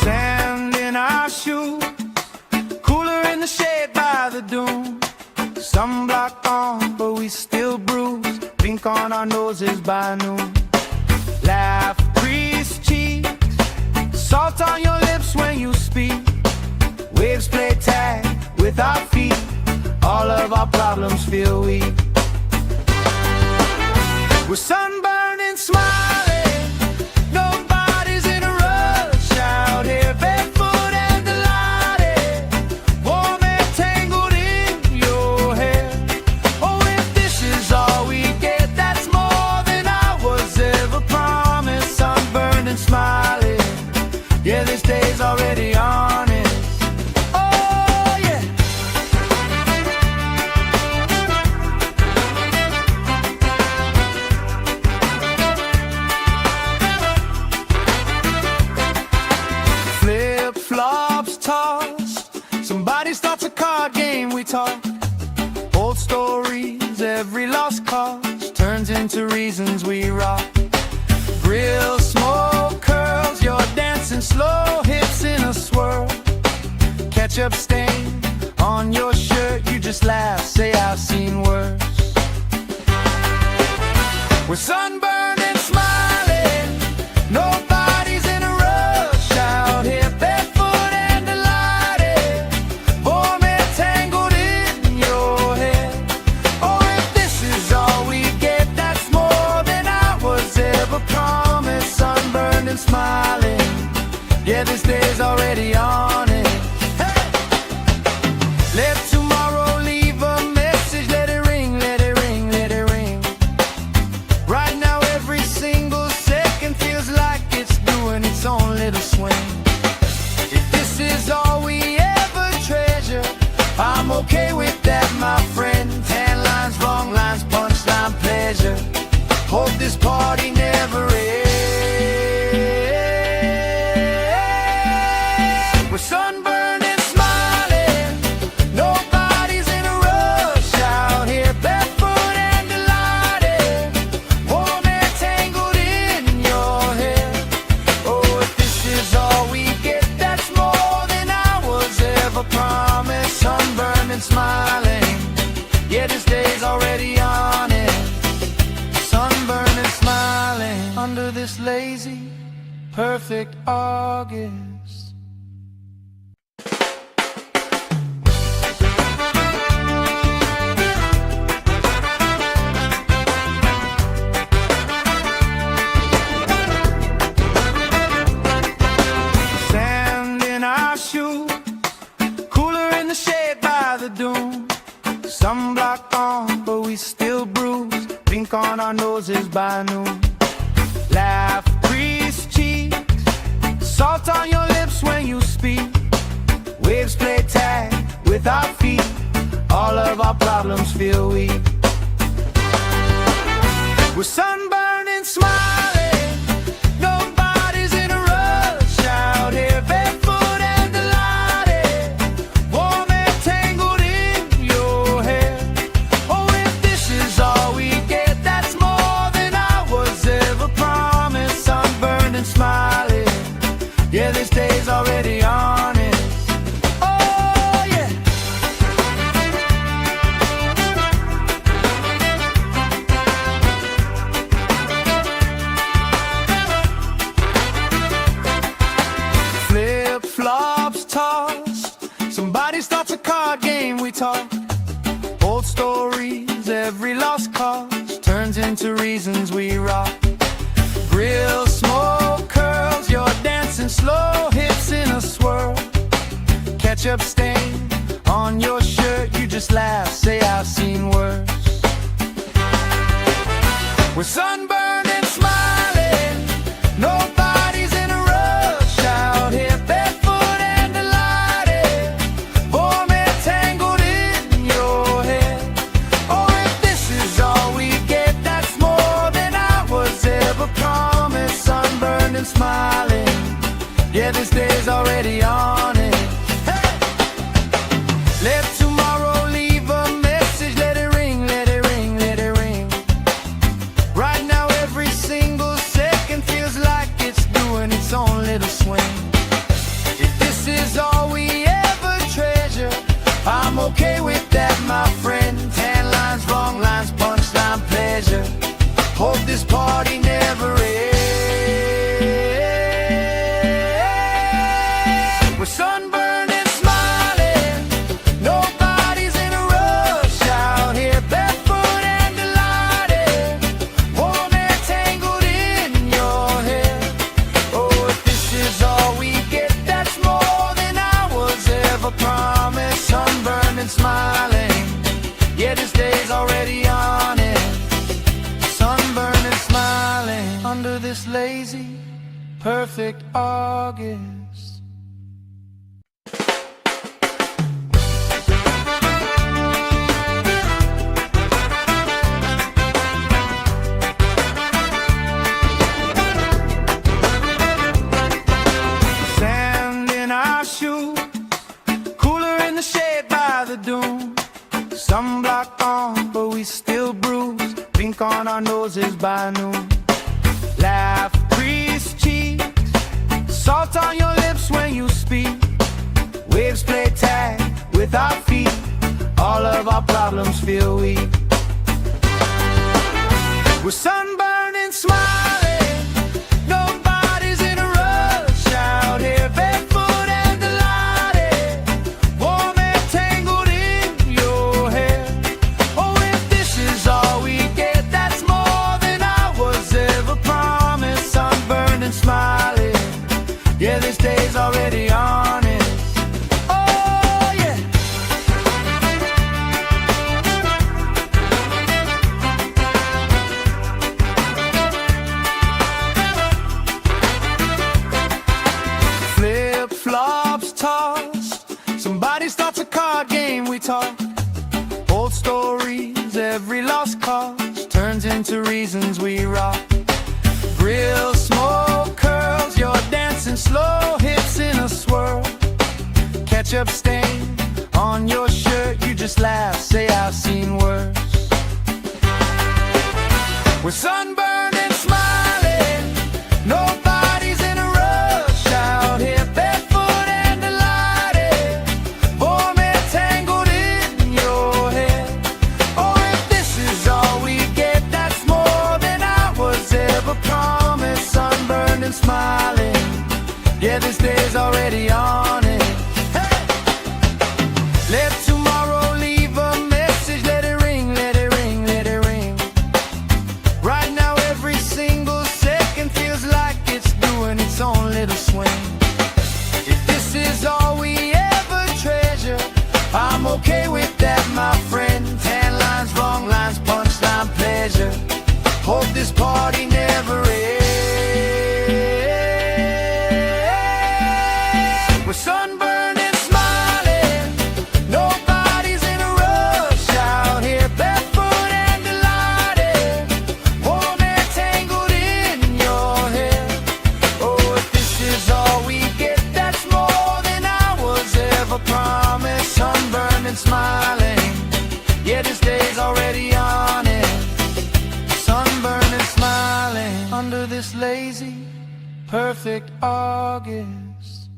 Sand in our shoes, cooler in the shade by the dune. Sunblock on, but we still bruise. Pink on our noses by noon. Laugh, crease cheeks, salt on your lips when you speak. Waves play tag with our feet. All of our problems feel weak. We're sunburned and smiling. Nobody's in a rush out here, barefoot and delighted. Warm and tangled in your hair. Oh, if this is all we get, that's more than I was ever promised. Sunburned and smiling. Yeah, this day's already on it. Oh, yeah. Flip-flops tossed. Somebody starts a card game, we talk. Old stories, every lost cause turns into reasons we rock. Grill smoke curls, you're dancing slow hips in a swirl. Ketchup stain on your shirt, you just laugh, say I've seen worse. We're sunburned and smiling. Nobody's in a rush out here, barefoot and delighted. Warm and tangled in your hair. Yeah, this day's already on it. Sunburned and smiling under this lazy, perfect August. Sand in our shoes, cooler in the shade by the dune. Sunblock on, but we still bruised. Pink on our noses by noon. Laugh, crease cheeks, salt on your lips when you speak. Waves play tag with our feet. All of our problems feel weak. We're sunburned and smiling. Nobody's in a rush out here. Barefoot and delighted. Warm and tangled in your hair. Oh, if this is all we get, that's more than I was ever promised. Sunburned and smiling. Yeah, this day's already on it. Oh, yeah. Flip-flops tossed. Somebody starts a card game, we talk. Old stories, every lost cause turns into reasons we rock. Grill smoke curls, you're dancing slow, hips in a swirl. Ketchup stain on your shirt, you just laugh, say I've seen worse. We're sunburned and smiling. Nobody's in a rush out here. Barefoot and delighted. Warm and tangled in your hair. Oh, if this is all we get, that's more than I was ever promised. Sunburned and smiling. Yeah, this day's already on it. Hey! Let tomorrow leave a message. Let it ring, let it ring, let it ring. Right now every single second feels like it's doing its own little swing. If this is all we ever treasure, I'm okay with that, my friend. Tan lines, wrong lines, punchline, pleasure. Hope this party never ends. We're sunburned and smiling. Nobody's in a rush out here. Barefoot and delighted. Warm and tangled in your hair. Oh, if this is all we get, that's more than I was ever promised. Sunburned and smiling. Yeah, this day's already on it. Sunburned and smiling under this lazy, perfect August. Sand in our shoes, cooler in the shade by the dune. Sunblock on, but we still bruised. Pink on our noses by noon. Laugh, crease cheeks, salt on your lips when you speak. Waves play tag with our feet. All of our problems feel weak. We're sunburned and smiling. Nobody's in a rush out here. Barefoot and delighted. Warm and tangled in your hair. Oh, if this is all we get, that's more than I was ever promised. Sunburned and smiling. Yeah, this day's already on it. Oh, yeah. Flip-flops tossed. Somebody starts a card game, we talk. Old stories, every lost cause turns into reasons we rock. Grill smoke curls, you're dancing slow, hips in a swirl. Ketchup stain on your shirt, you just laugh, say I've seen worse. We're sunburned and smiling. Nobody's in a rush out here. Barefoot and delighted. Warm and tangled in your hair. smiling. Yeah, this day's already on it. Hey! Let tomorrow leave a message. Let it ring, let it ring, let it ring. Right now every single second feels like it's doing its own little swing. If this is all we ever treasure, I'm okay with that, my friend. Tan lines, wrong lines, punchline, pleasure. Hope this party never ends. We're sunburned and smiling. Nobody's in a rush out here, barefoot and delighted. Warm air tangled in your hair. Oh, if this is all we get, that's more than I was ever promised. Sunburned and smiling. Yeah, this day's already on it. Sunburned and smiling under this lazy, perfect August.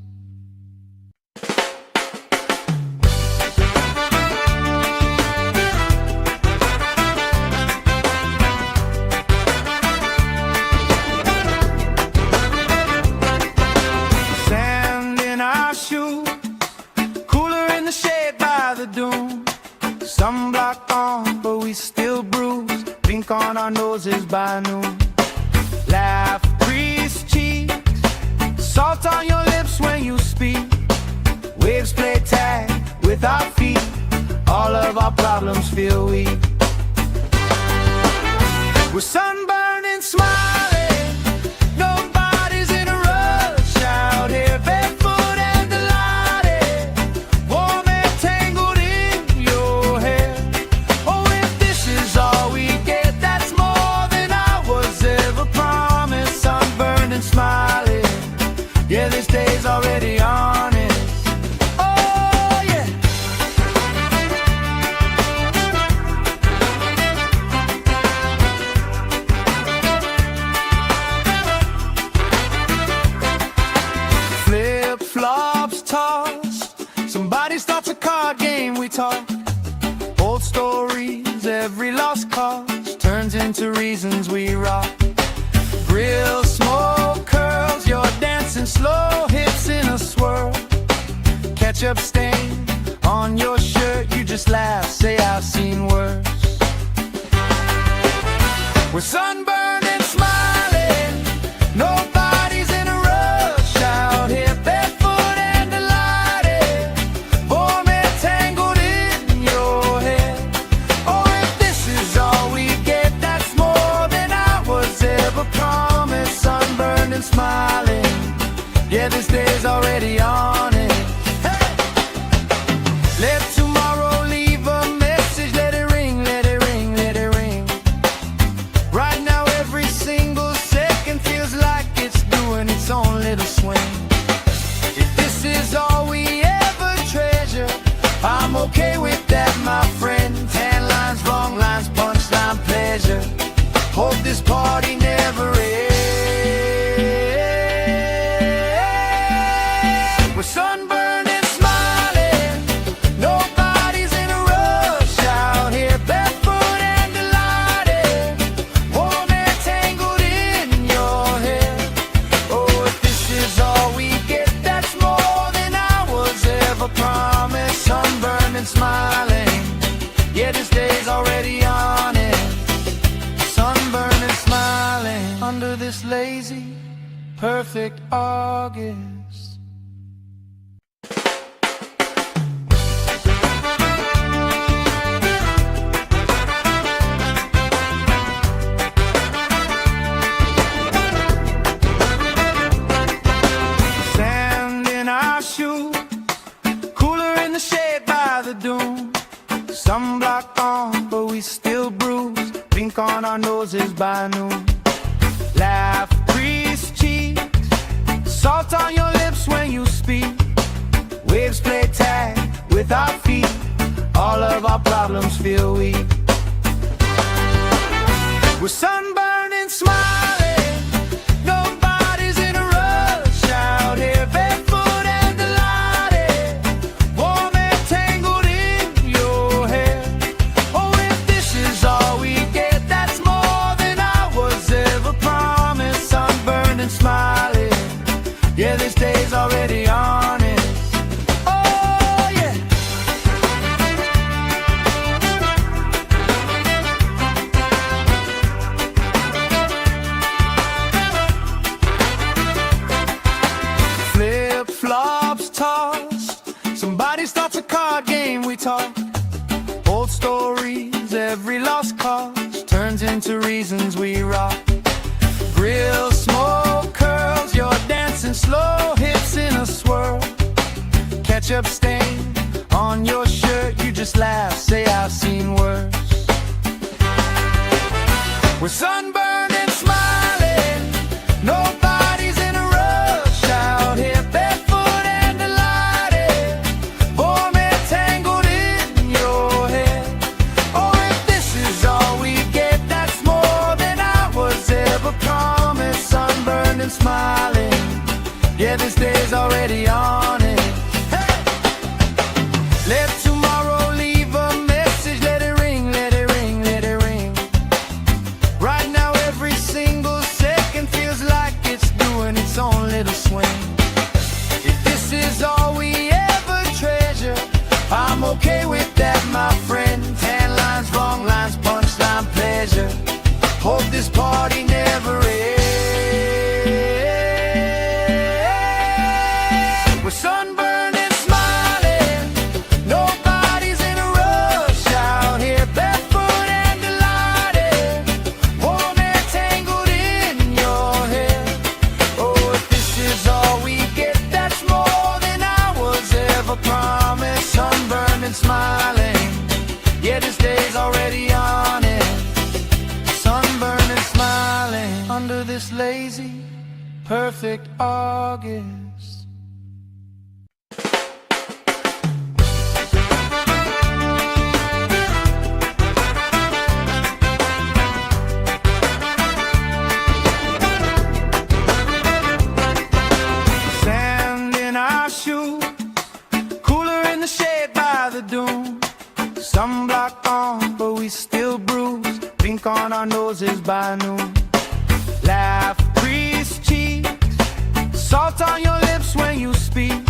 Sand in our shoes, cooler in the shade by the dune. Sunblock on, but we still bruise. Pink on our noses by noon. Laugh, crease cheeks, salt on your lips when you speak. Waves play tag with our feet. All of our problems feel weak. We're sunburned and smiling. Nobody's in a rush out here, barefoot and delighted. Warm air tangled in your hair. Oh, if this is all we get, that's more than I was ever promised. Sunburned and smiling. Yeah, this day's already on it. Oh, yeah. Flip-flops tossed. Somebody starts a card game, we talk. Old stories, every lost cause turns into reasons we rock. Grill smoke curls, you're dancing slow hips in a swirl. Ketchup stain on your shirt, you just laugh, say I've seen worse. We're sunburned and smiling. Nobody's in a rush out here, barefoot and delighted. Warm air tangled in your hair. Oh, if this is all we get, that's more than I was ever promised. Sunburned and smiling. Yeah, this day's already on it. Hey! Let tomorrow leave a message. Let it ring, let it ring, let it ring. Right now every single second feels like it's doing its own little swing. If this is all we ever treasure, I'm okay with that, my friend. Tan lines, wrong lines, punchline, pleasure. Hope this party never ends. We're sunburned and smiling. Nobody's in a rush out here, barefoot and delighted. Warm air tangled in your hair. Oh, if this is all we get, that's more than I was ever promised. Sunburned and smiling. Yeah, this day's already on it. Sunburned and smiling under this lazy, perfect August. Sand in our shoes, cooler in the shade by the dune. Sunblock on, but we still bruise. Pink on our noses by noon. Laugh, crease cheeks, salt on your lips when you speak. Waves play tag with our feet. All of our problems feel weak. We're sunburned and smiling. Nobody's in a rush out here, barefoot and delighted. Warm air tangled in your hair. Oh, if this is all we get, that's more than I was ever promised. Sunburned and smiling. every lost cause turns into reasons we rock. Grill, smoke, curls, you're dancing slow, hips in a swirl. Ketchup stain on your shirt, you just laugh, say I've seen worse. We're sunburned and smiling, nobody's in a rush out here, barefoot and delighted, warm and tangled in your hair. Oh, if this is all we get, that's more than I was ever promised. Sunburned and smiling, yeah, this day's already on it. Hey! Let tomorrow leave a message, let it ring, let it ring, let it ring. Right now every single second feels like it's doing its own little swing. If this is all we ever treasure, I'm okay with that, my friend. Tan lines, wrong lines, punchline, pleasure. Hope this party never ends. We're sunburned and smiling, nobody's in a rush out here, barefoot and delighted, warm and tangled in your hair. Oh, if this is all we get, that's more than I was ever promised. Sunburned and smiling, yeah, this day's already on it. Sunburned and smiling under this lazy, perfect August. Sand in our shoes, cooler in the shade by the dune. Sunblock on, but we still bruise. Pink on our noses by noon. Laugh, grease cheeks, salt on your lips when you speak.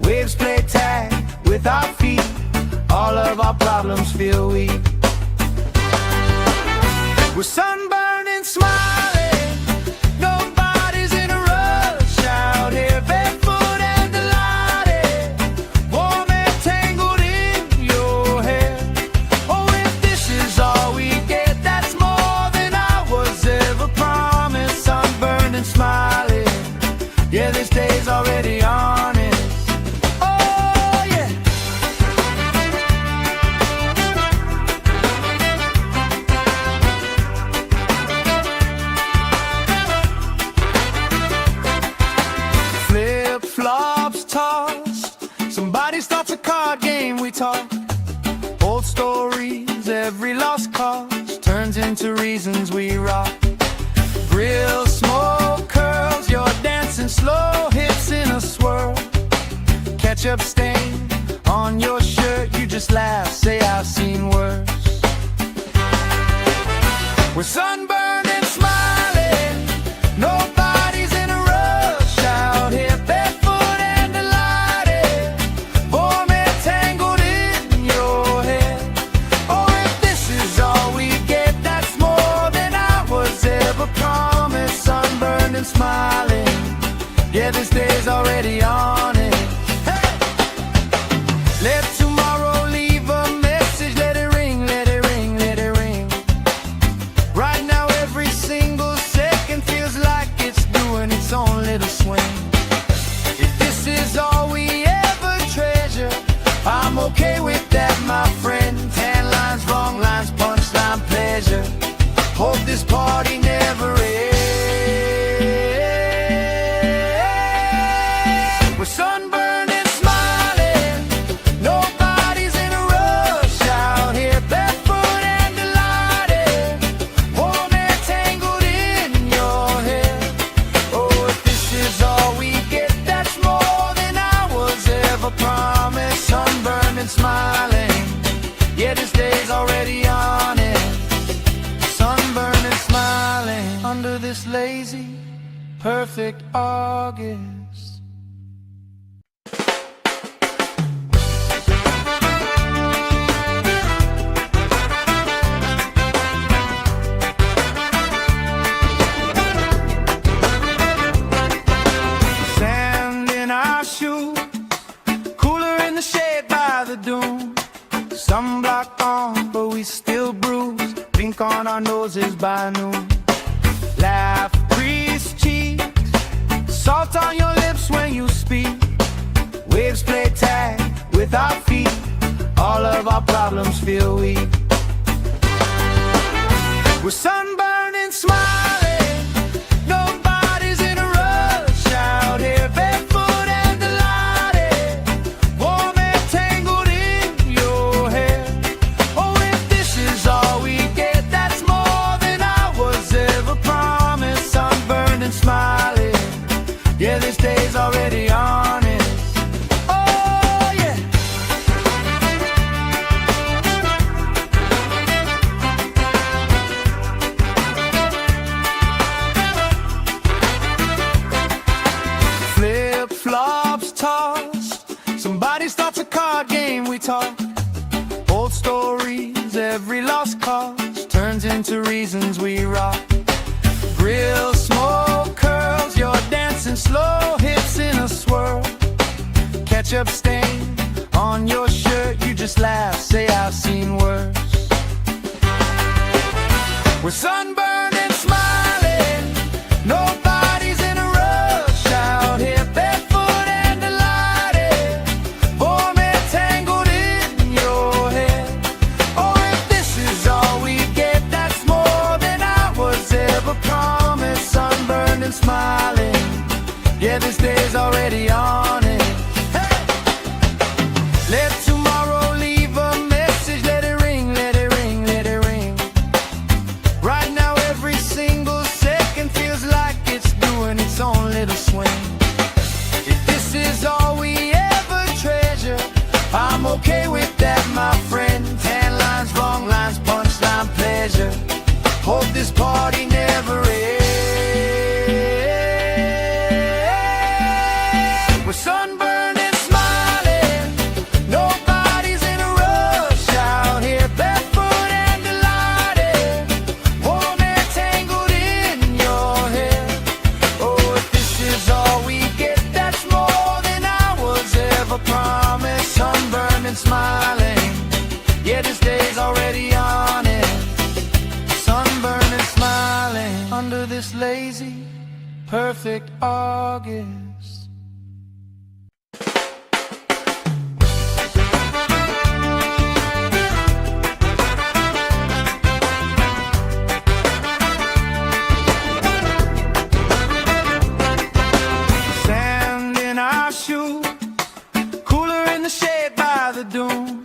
Waves play tag with our feet. All of our problems feel weak. We're sunburned and smiling, nobody's in a rush out here, barefoot and delighted, warm and tangled in your hair. Oh, if this is all we get, that's more than I was ever promised. Sunburned and smiling, yeah, this day's already on it. Oh, yeah. Flip-flops tossed, somebody starts a card game, we talk. Old stories, every lost cause turns into reasons we rock. Grill, smoke, curls, you're dancing slow, hips in a swirl. Ketchup stain on your shirt, you just laugh, say I've seen worse. We're sunburned and smiling, nobody's in a rush out here, barefoot and delighted, warm and tangled in your hair. Oh, if this is all we get, that's more than I was ever promised. Sunburned and smiling, yeah, this day's already on it. Hey! Let tomorrow leave a message, let it ring, let it ring, let it ring. Right now every single second feels like it's doing its own little swing. If this is all we ever treasure, I'm okay with that, my friend. Tan lines, wrong lines, punchline, pleasure. Hope this party never ends. We're sunburned and smiling, nobody's in a rush out here, barefoot and delighted, warm and tangled in your hair. Oh, if this is all we get, that's more than I was ever promised. Sunburned and smiling, yeah, this day's already on it. Sunburned and smiling under this lazy, perfect August. Sand in our shoes, cooler in the shade by the dune. Sunblock on, but we still bruise, pink on our noses by noon. Laugh, grease cheeks, salt on your lips when you speak. Waves play tag with our feet, all of our problems feel weak. We're sunburned and smiling, nobody's in a rush out here, barefoot and delighted, warm and tangled in your hair. Oh, if this is all we get, that's more than I was ever promised. Sunburned and smiling, yeah, this day's already honest. Oh, yeah. Flip-flops tossed, somebody starts a card game, we talk. Old stories, every lost cause turns into reasons we rock. Grill smoke curls, you're dancing slow, hips in a swirl. Ketchup stain on your shirt, you just laugh, say I've seen worse. We're sunburned and smiling, nobody's in a rush out here, barefoot and delighted, warm and tangled in your hair. Oh, if this is all we get, that's more than I was ever promised. Sunburned and smiling, yeah, this day's already on it. Hey! Let tomorrow leave a message, let it ring, let it ring, let it ring. Right now every single second feels like it's doing its own little swing. If this is all we ever treasure, I'm okay with that, my friend. Tan lines, wrong lines, punchline, pleasure. Hope this party never ends. We're sunburned and smiling, nobody's in a rush out here, barefoot and delighted, warm and tangled in your hair. Oh, if this is all we get, that's more than I was ever promised. Sunburned and smiling, yeah, this day's already on it. Sunburned and smiling under this lazy, perfect August. Sand in our shoes, cooler in the shade by the dune.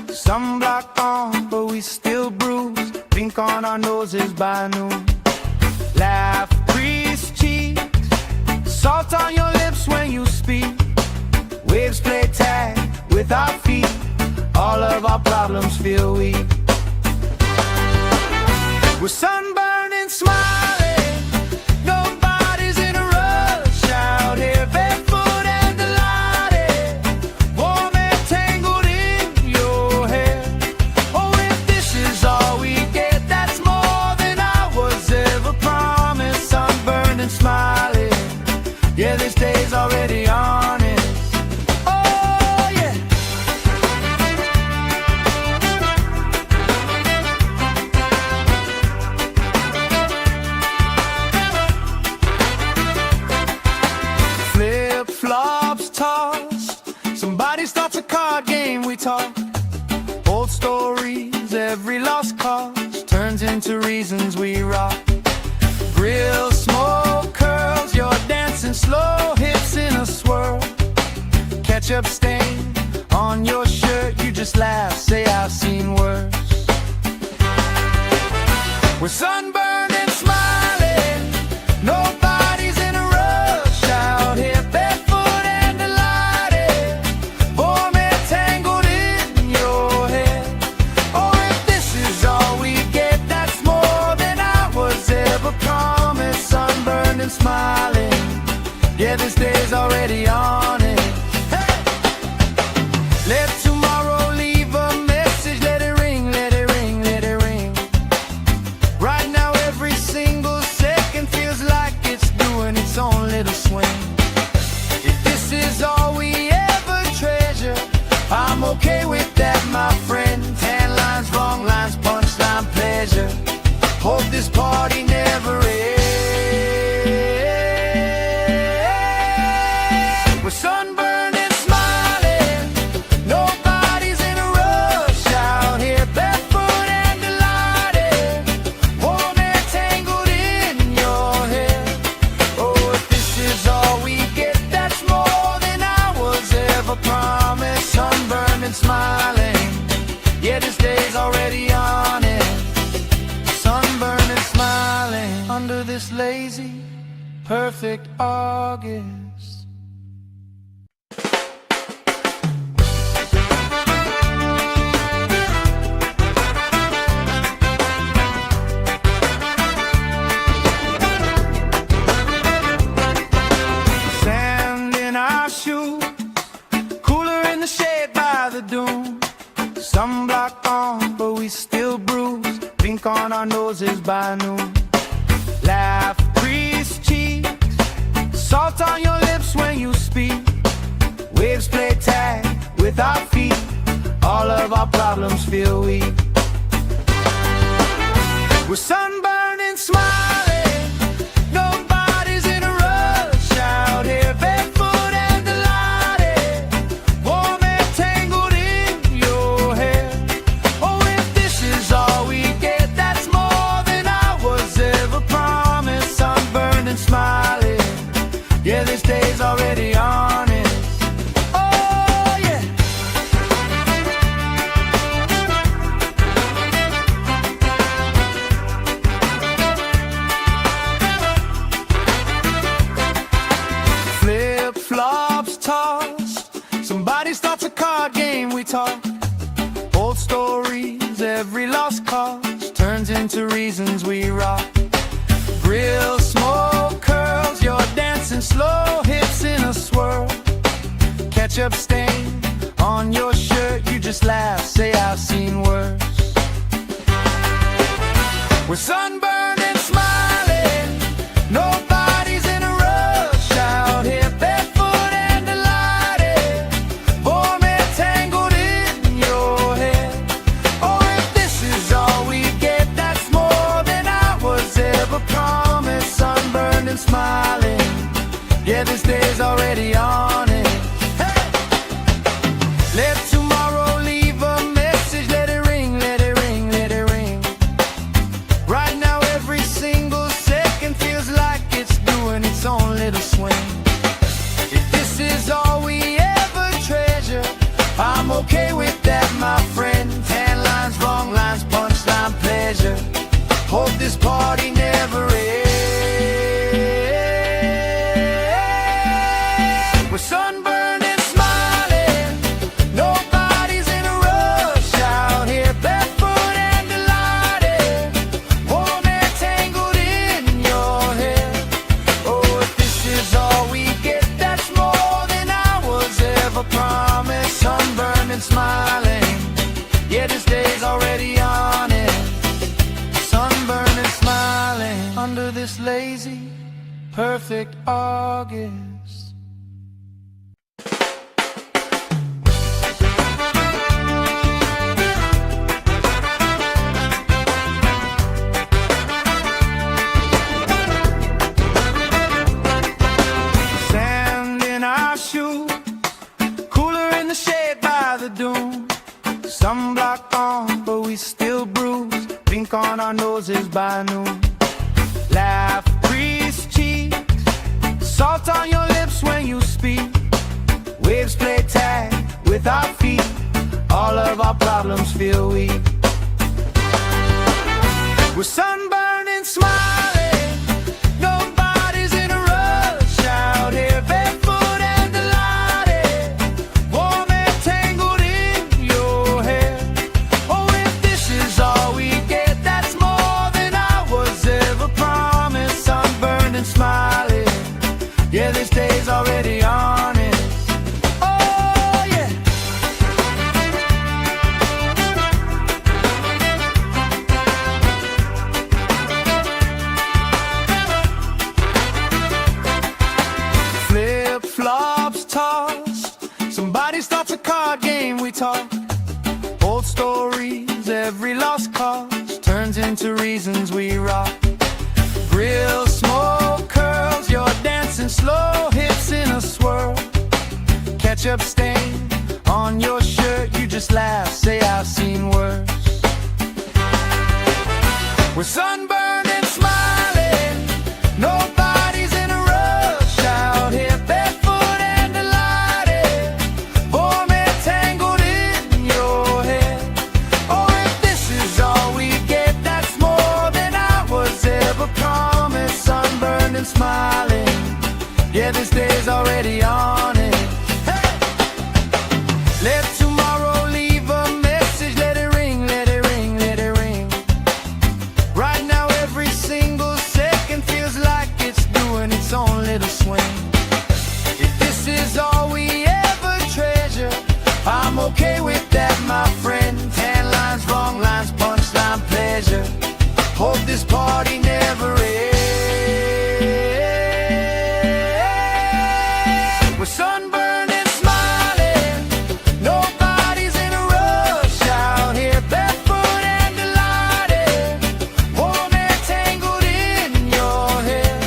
Sunblock on, but we still bruise, pink on our noses by noon. Laugh, grease cheeks, salt on your lips when you speak. Waves play tag with our feet, all of our problems feel weak. We're sunburned and smiling, nobody's in a rush out here, barefoot and delighted, warm and tangled in your hair. Oh, if this is all we get, that's more than I was ever promised. Sunburned and smiling, yeah, this day's already honest. Oh, yeah. Flip-flops tossed, somebody starts a card game, we talk. Old stories, every lost cause turns into reasons we rock. Grill smoke curls, you're dancing slow, hips in a swirl. Ketchup stain on your shirt, you just laugh, say I've seen worse. We're sunburned and smiling, nobody's in a rush out here, barefoot and delighted, warm and tangled in your hair. Oh, if this is all we get, that's more than I was ever promised. Sunburned and smiling, yeah, this day's already on it. Hey! Let tomorrow leave a message, let it ring, let it ring, let it ring. Right now every single second feels like it's doing its own little swing. If this is all we ever treasure, I'm okay with that, my friend. Tan lines, wrong lines, this lazy, perfect August. Sand in our shoes, cooler in the shade by the dune. Sunblock on, but we still bruise. Pink on our noses by noon. Laugh, crease cheeks, salt on your lips when you speak. Waves play tag with our feet. All of our problems feel weak. We're sunburned and smiling. Nobody's in a rush out here, barefoot and delighted. Warm and tangled in your hair. Oh, if this is all we get, that's more than I was ever promised. Sunburned and smiling. Yeah, this day's already honest. Oh, yeah. Flip-flops tossed. Somebody starts a card game, we talk. Old stories, every lost cause turns into reasons we rock. Grill smoke curls, you're dancing slow, hips in a swirl. Ketchup stain on your shirt, you just laugh, say I've seen worse. We're sunburned and smiling. Nobody's in a rush out here, barefoot and delighted. Warm and tangled in your hair. Oh, if this is all we get, that's more than I was ever promised. Sunburned and smiling. Yeah, this day's already on it. Hey! Let tomorrow leave a message. Let it ring, let it ring, let it ring. Right now every single second feels like it's doing its own little swing. If this is all we ever treasure, I'm okay with that, my friend. Tan lines, wrong lines, punchline, pleasure. Hope this party never ends. We're sunburned and smiling. Nobody's in a rush out here, barefoot and delighted. Warm and tangled in your hair. Oh, if this is all we get, that's more than I was ever promised. Sunburned and smiling. Yeah, this day's already on it. Sunburned and smiling under this lazy, perfect August. Sand in our shoes, cooler in the shade by the dune. Sunblock on, but we still bruise. Pink on our noses by noon. Laugh, crease cheeks, salt on your lips when you speak. Waves play tag with our feet. All of our problems feel weak. We're sunburned and smiling. Nobody's in a rush out here, barefoot and delighted. Warm and tangled in your hair. Oh, if this is all we get, that's more than I was ever promised. Sunburned and smiling. Yeah, this day's already honest. Oh, yeah. Flip-flops tossed. Somebody starts a card game, we talk. Old stories, every lost cause turns into reasons we rock. Grill smoke curls, you're dancing slow, hips in a swirl. Ketchup stain on your shirt, you just laugh, say I've seen worse. We're sunburned and smiling. Nobody's in a rush out here, barefoot and delighted. Warm and tangled in your hair. Oh, if this is all we get, that's more than I was ever promised. and smiling. Yeah, this day's already on it. Hey! Let tomorrow leave a message. Let it ring, let it ring, let it ring. Right now every single second feels like it's doing its own little swing. If this is all we ever treasure, I'm okay with that, my friend. Tan lines, wrong lines, punchline, pleasure. Hope this party never ends. We're sunburned and smiling. Nobody's in a rush out here, barefoot and delighted. Warm air tangled in your hair.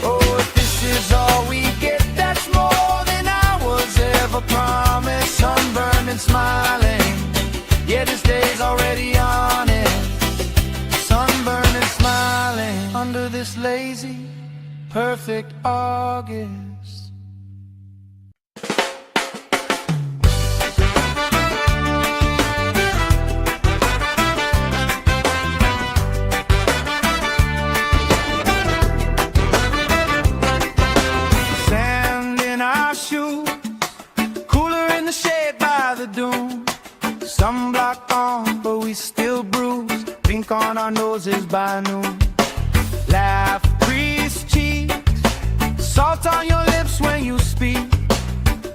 Oh, if this is all we get, that's more than I was ever promised. Sunburned and smiling. Yeah, this day's already on it. Sunburned and smiling under this lazy, perfect August. Sand in our shoes, cooler in the shade by the dune. Sunblock on, but we still bruise. Pink on our noses by noon. Laugh, crease cheeks, salt on your lips when you speak.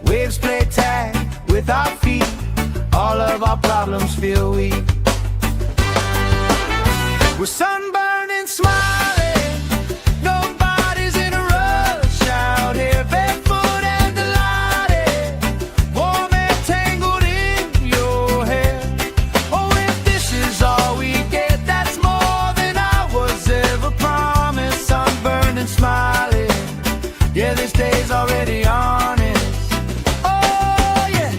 Waves play tag with our feet. All of our problems feel weak. We're sunburned and smiling. Nobody's in a rush out here, barefoot and delighted. Warm air tangled in your hair. Oh, if this is all we get, that's more than I was ever promised. Sunburned and smiling. Yeah, this day's already on it. Oh, yeah.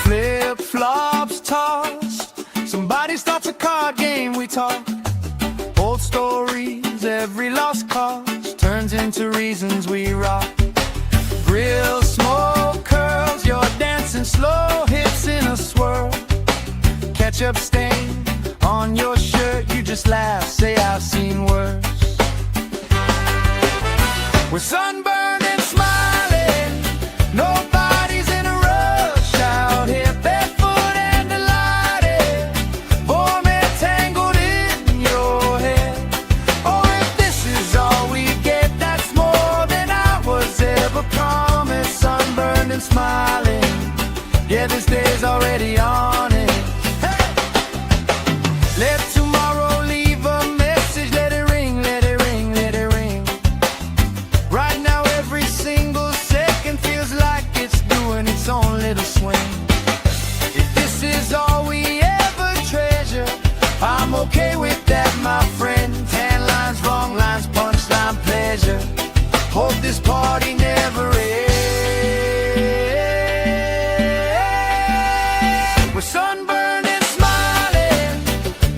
Flip-flops tossed. Somebody starts a card game, we talk. Old stories, every lost cause turns into reasons we rock. Grill, smoke, curls, you're dancing slow, hips in a swirl. Ketchup stain on your shirt, you just laugh, say I've seen worse. We're sunburned and smiling. Nobody's in a rush out here, barefoot and delighted. Warm air tangled in your hair. Oh, if this is all we get, that's more than I was ever promised. Sunburned and smiling. Yeah, this day's already on it. Hey! Let tomorrow leave a message. Let it ring, let it ring, let it ring. Right now every single second feels like it's doing its own little swing. If this is all we ever treasure, I'm okay with that, my friend. Tan lines, wrong lines, punchline, pleasure. Hope this party never ends. We're sunburned and smiling.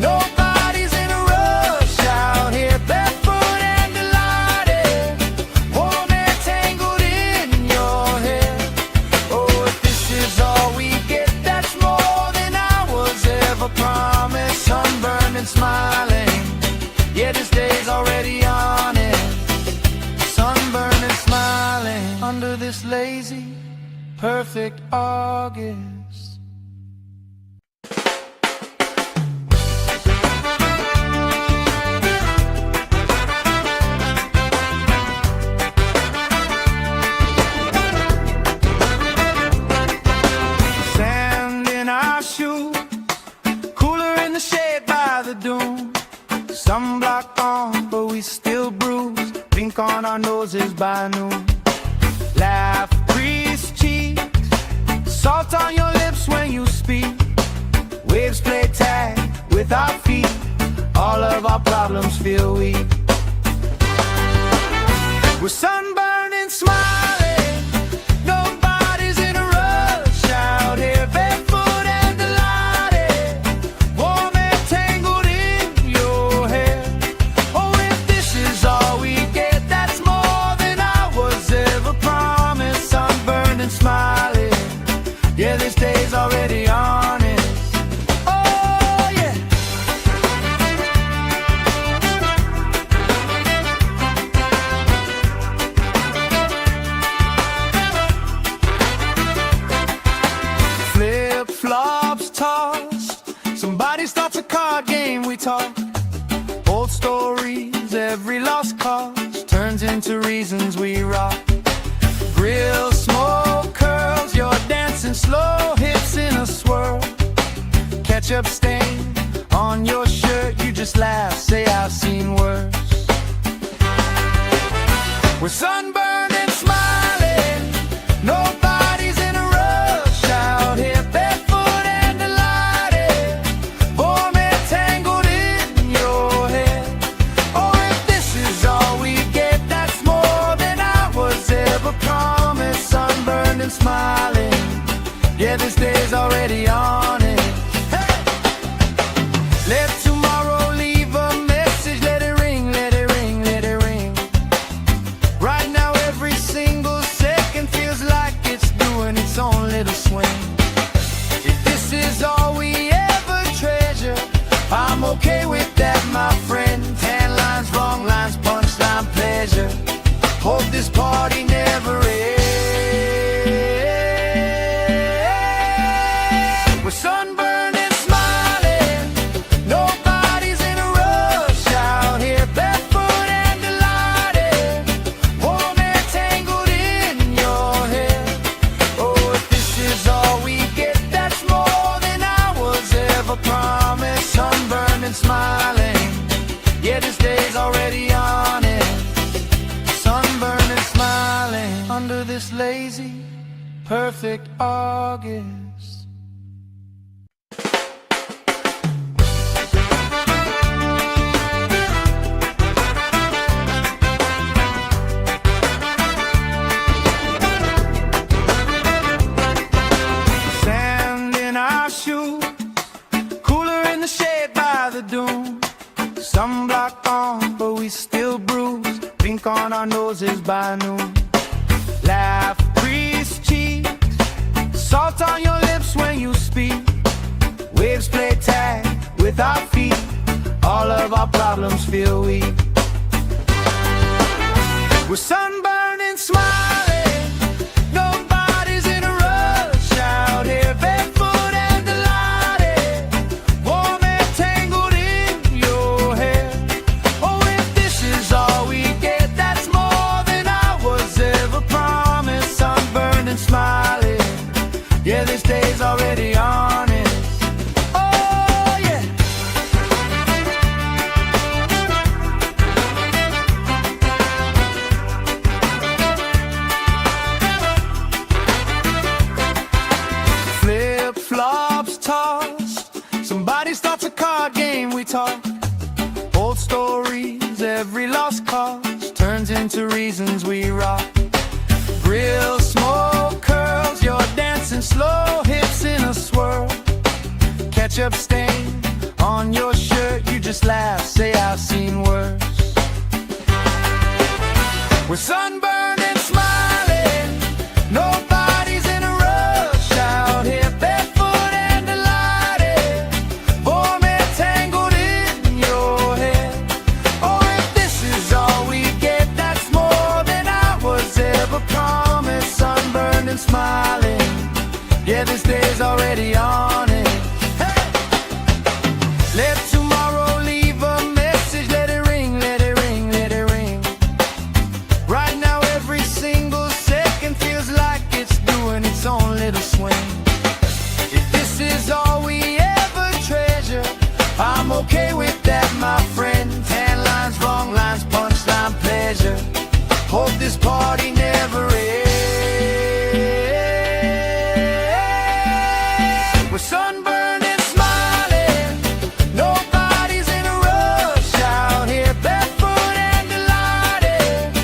Nobody's in a rush out here, barefoot and delighted. Warm air tangled in your hair. Oh, if this is all we get, that's more than I was ever promised. Sunburned and smiling. Yeah, this day's already on it. Sunburned and smiling under this lazy, perfect August. Sand in our shoes, cooler in the shade by the dune. Sunblock on, but we still bruise. Pink on our noses by noon. Laugh, crease cheeks, salt on your lips when you speak. Waves play tag with our feet. All of our problems feel weak. We're sunburned and smiling. Nobody's in a rush out here, barefoot and delighted. Warm air tangled in your hair. Oh, if this is all we get, that's more than I was ever promised. Sunburned and smiling. into reasons we rock. Grill, smoke, curls, you're dancing slow, hips in a swirl. Ketchup stain on your shirt, you just laugh, say I've seen worse. We're sunburned and smiling, nobody's in a rush out here, barefoot and delighted, warm and tangled in your hair. Oh, if this is all we get, that's more than I was ever promised. Sunburned and smiling, yeah, this day's already on it. Hey! Let tomorrow leave a message, let it ring, let it ring, let it ring. Right now every single second feels like it's doing its own little swing. If this is all we ever treasure, I'm okay with that, my friend. Tan lines, wrong lines, punchline, pleasure. Hope this party never ends. We're sunburned and smiling, nobody's in a rush out here, barefoot and delighted, warm and tangled in your hair. Oh, if this is all we get, that's more than I was ever promised. Sunburned and smiling, yeah, this day's already on it. Sunburned and smiling under this lazy, perfect August. Sand in our shoes, cooler in the shade by the dune. Sunblock on, but we still bruise. Pink on our noses by noon. Laugh, crease cheeks, salt on your lips when you speak. Waves play tag with our feet. All of our problems feel weak. We're sunburned and smiling, nobody's in a rush out here, barefoot and delighted, warm and tangled in your hair. Oh, if this is all we get, that's more than I was ever promised. Sunburned and smiling, yeah, this day's already on it. Oh, yeah. Flip-flops tossed, somebody starts a card game, we talk. Old stories, every lost cause turns into reasons we rock. Grill, smoke, curls, you're dancing slow, hips in a swirl. Ketchup stain on your shirt, you just laugh, say I've seen worse. We're sunburned and smiling, nobody's in a rush out here, barefoot and delighted, warm and tangled in your hair. Oh, if this is all we get, that's more than I was ever promised. Sunburned and smiling, yeah, this day's already on it. Hey! Let tomorrow leave a message, let it ring, let it ring, let it ring. Right now every single second feels like it's doing its own little swing. If this is all we ever treasure, I'm okay with that, my friend. Tan lines, wrong lines, punchline, pleasure. Hope this party never ends. We're sunburned and smiling, nobody's in a rush out here, barefoot and delighted,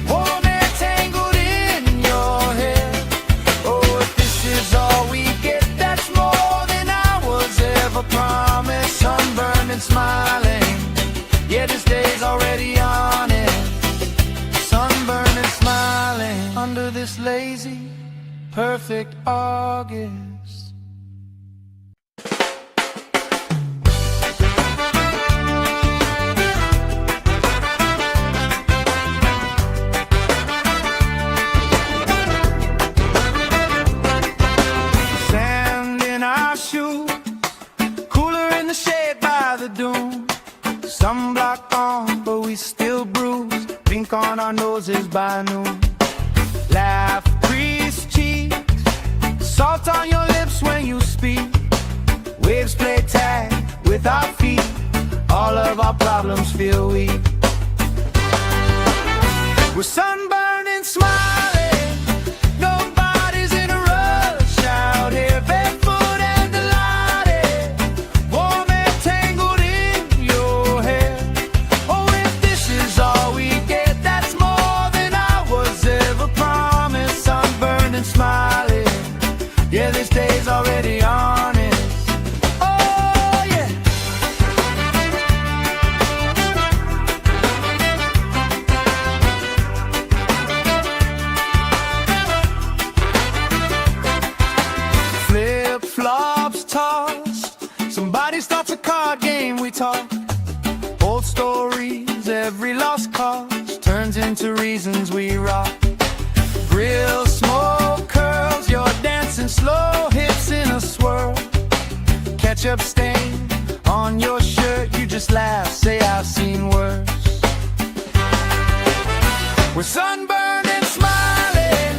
warm and tangled in your hair. Oh, if this is all we get, that's more than I was ever promised. Sunburned and smiling, yeah, this day's already on it. Sunburned and smiling under this lazy, perfect August. Sand in our shoes, cooler in the shade by the dune. Sunblock on, but we still bruise. Pink on our nose. noses by noon. Laugh, grease cheeks, salt on your lips when you speak. Waves play tag with our feet, all of our problems feel weak. We're sunburned and smiling, nobody's in a rush out here, barefoot and delighted, warm and tangled in your hair. Oh, if this is all we get, that's more than I was ever promised. Sunburned and smiling, yeah, this day's already on it. Flops tossed, somebody starts a card game, we talk. Old stories, every lost cause turns into reasons we rock. Grill, smoke, curls, you're dancing slow, hips in a swirl. Ketchup stain on your shirt, you just laugh, say I've seen worse. We're sunburned and smiling,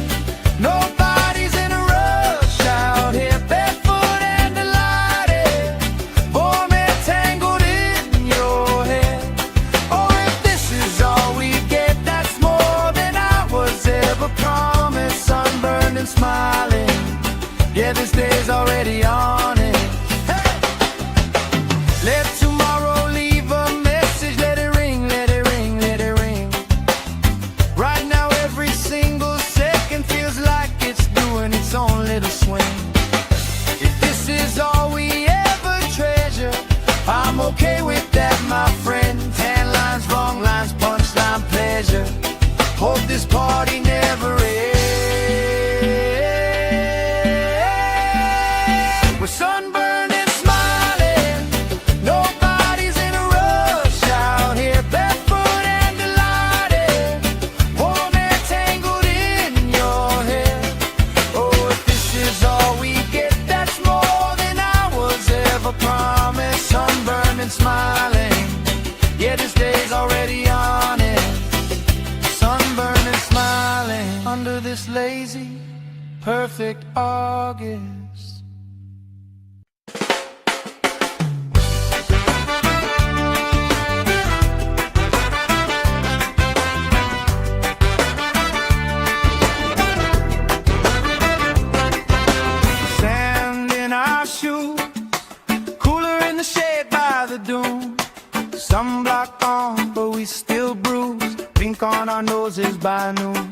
nobody's in a rush out here. Smiling, yeah, this day's already on it. Hey! Let tomorrow leave a message, let it ring, let it ring, let it ring. Right now every single second feels like it's doing its own little swing. If this is all we ever treasure, I'm okay with that, my friend. Tan lines, wrong lines, punchline, pleasure. Hope this party never ends. We're sunburned and smiling, nobody's in a rush out here, barefoot and delighted, warm and tangled in your hair. Oh, if this is all we get, that's more than I was ever promised. Sunburned and smiling, yeah, this day's already on it. Sunburned and smiling under this lazy, perfect August. Sunblock on, but we still bruise. Pink on our noses by noon.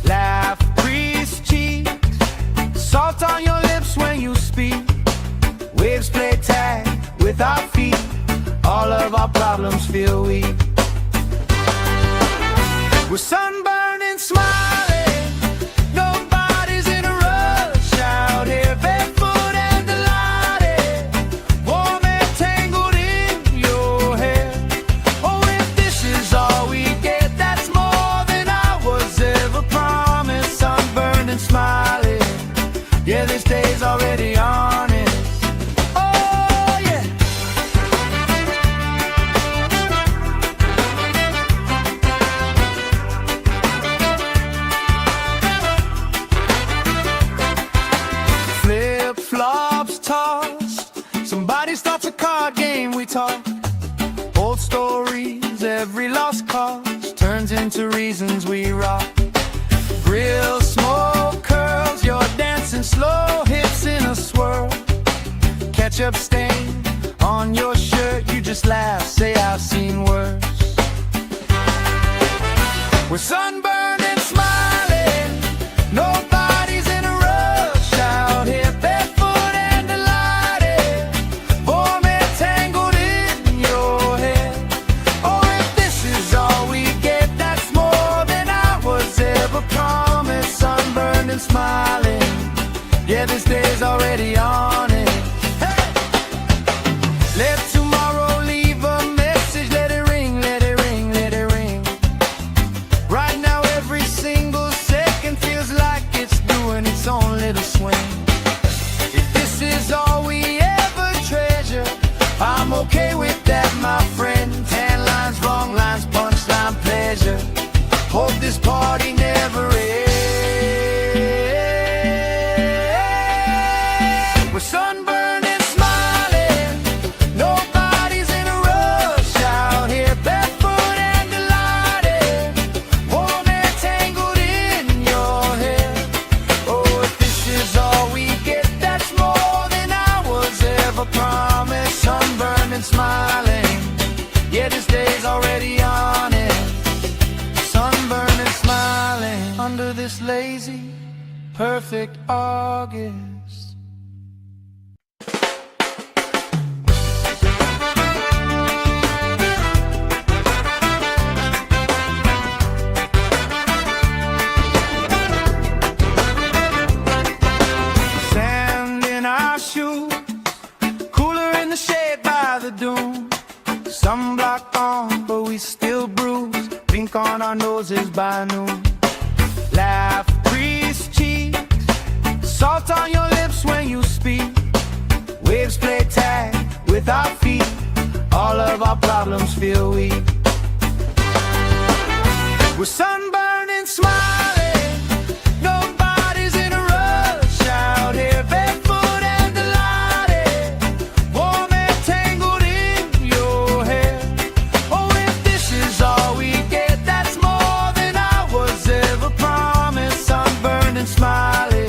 Laugh, grease cheeks, salt on your lips when you speak. Waves play tag with our feet, all of our problems feel weak. We're sunburned and smiling, nobody's in a rush out here, barefoot and delighted, warm and tangled in your hair. Oh, if this is all we get, that's more than I was ever promised. Sunburned and smiling, yeah, this day's already on it. Oh, yeah. Flip-flops tossed, somebody starts a card game, we talk. Old stories, every lost cause turns into reasons we rock. Grill, smoke, curls, you're dancing slow, hips in a swirl. Ketchup stain on your shirt, you just laugh, say I've seen worse. We're sunburned and smiling, nobody's in a rush out here, barefoot and delighted, warm and tangled in your hair. Oh, if this is all we get, that's more than I was ever promised. Sunburned and smiling, yeah, this day's already on it. Hey! Let tomorrow leave a message, let it ring, let it ring, let it ring. Right now every single second feels like it's doing its own little swing. If this is all we ever treasure, I'm okay with that, my friend. Tan lines, wrong lines, punchline, pleasure. Hope this party never ends. We're sunburned and smiling, nobody's in a rush out here, barefoot and delighted, warm and tangled in your hair. Oh, if this is all we get, that's more than I was ever promised. Sunburned and smiling, yeah, this day's already on it. Sunburned and smiling under this lazy, perfect August. Sand in our shoes, cooler in the shade by the dune. Sunblock on, but we still bruise. Pink on our noses by noon. Laugh, grease cheeks, salt on your lips when you speak. Waves play tag with our feet. All of our problems feel weak. We're sunburned and smiling, nobody's in a rush out here, barefoot and delighted, warm and tangled in your hair. Oh, if this is all we get, that's more than I was ever promised. Sunburned and smiling,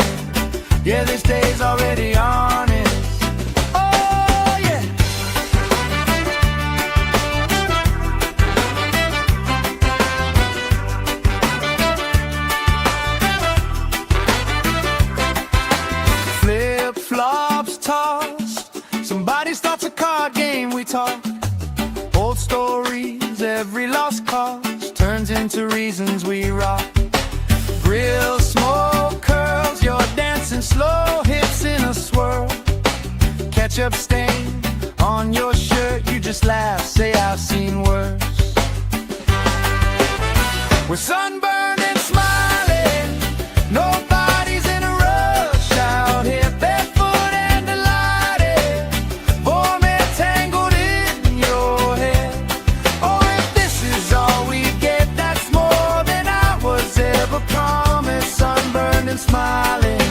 yeah, this day's already on it. Oh, yeah. Flip-flops tossed, somebody starts a card game, we talk. Old stories, every lost cause turns into reasons we rock. Grill smoke curls, you're dancing slow, hips in a swirl. Ketchup stain on your shirt, you just laugh, say I've seen worse. We're sunburned and smiling, nobody's in a rush out here, barefoot and delighted, warm and tangled in your hair. Oh, if this is all we get, that's more than I was ever promised. Sunburned and smiling,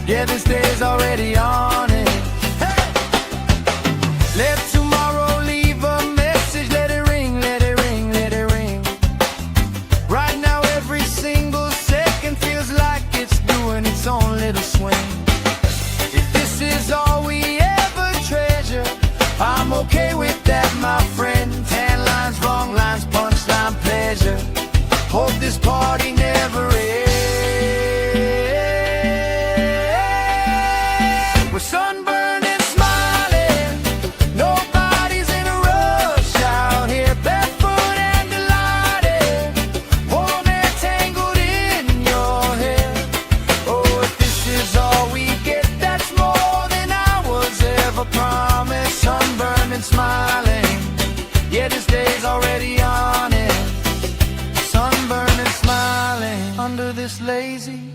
yeah, this day's already on it. Hey! Let tomorrow leave a message, let it ring, let it ring, let it ring. Right now every single second feels like it's doing its own little swing. If this is all we ever treasure, I'm okay with that, my friend. Tan lines, wrong lines, punchline, pleasure. Hope this party never ends. We're sunburned and smiling, nobody's in a rush out here, barefoot and delighted, warm and tangled in your hair. Oh, if this is all we get, that's more than I was ever promised. Sunburned and smiling, yeah, this day's already on it. Sunburned and smiling under this lazy,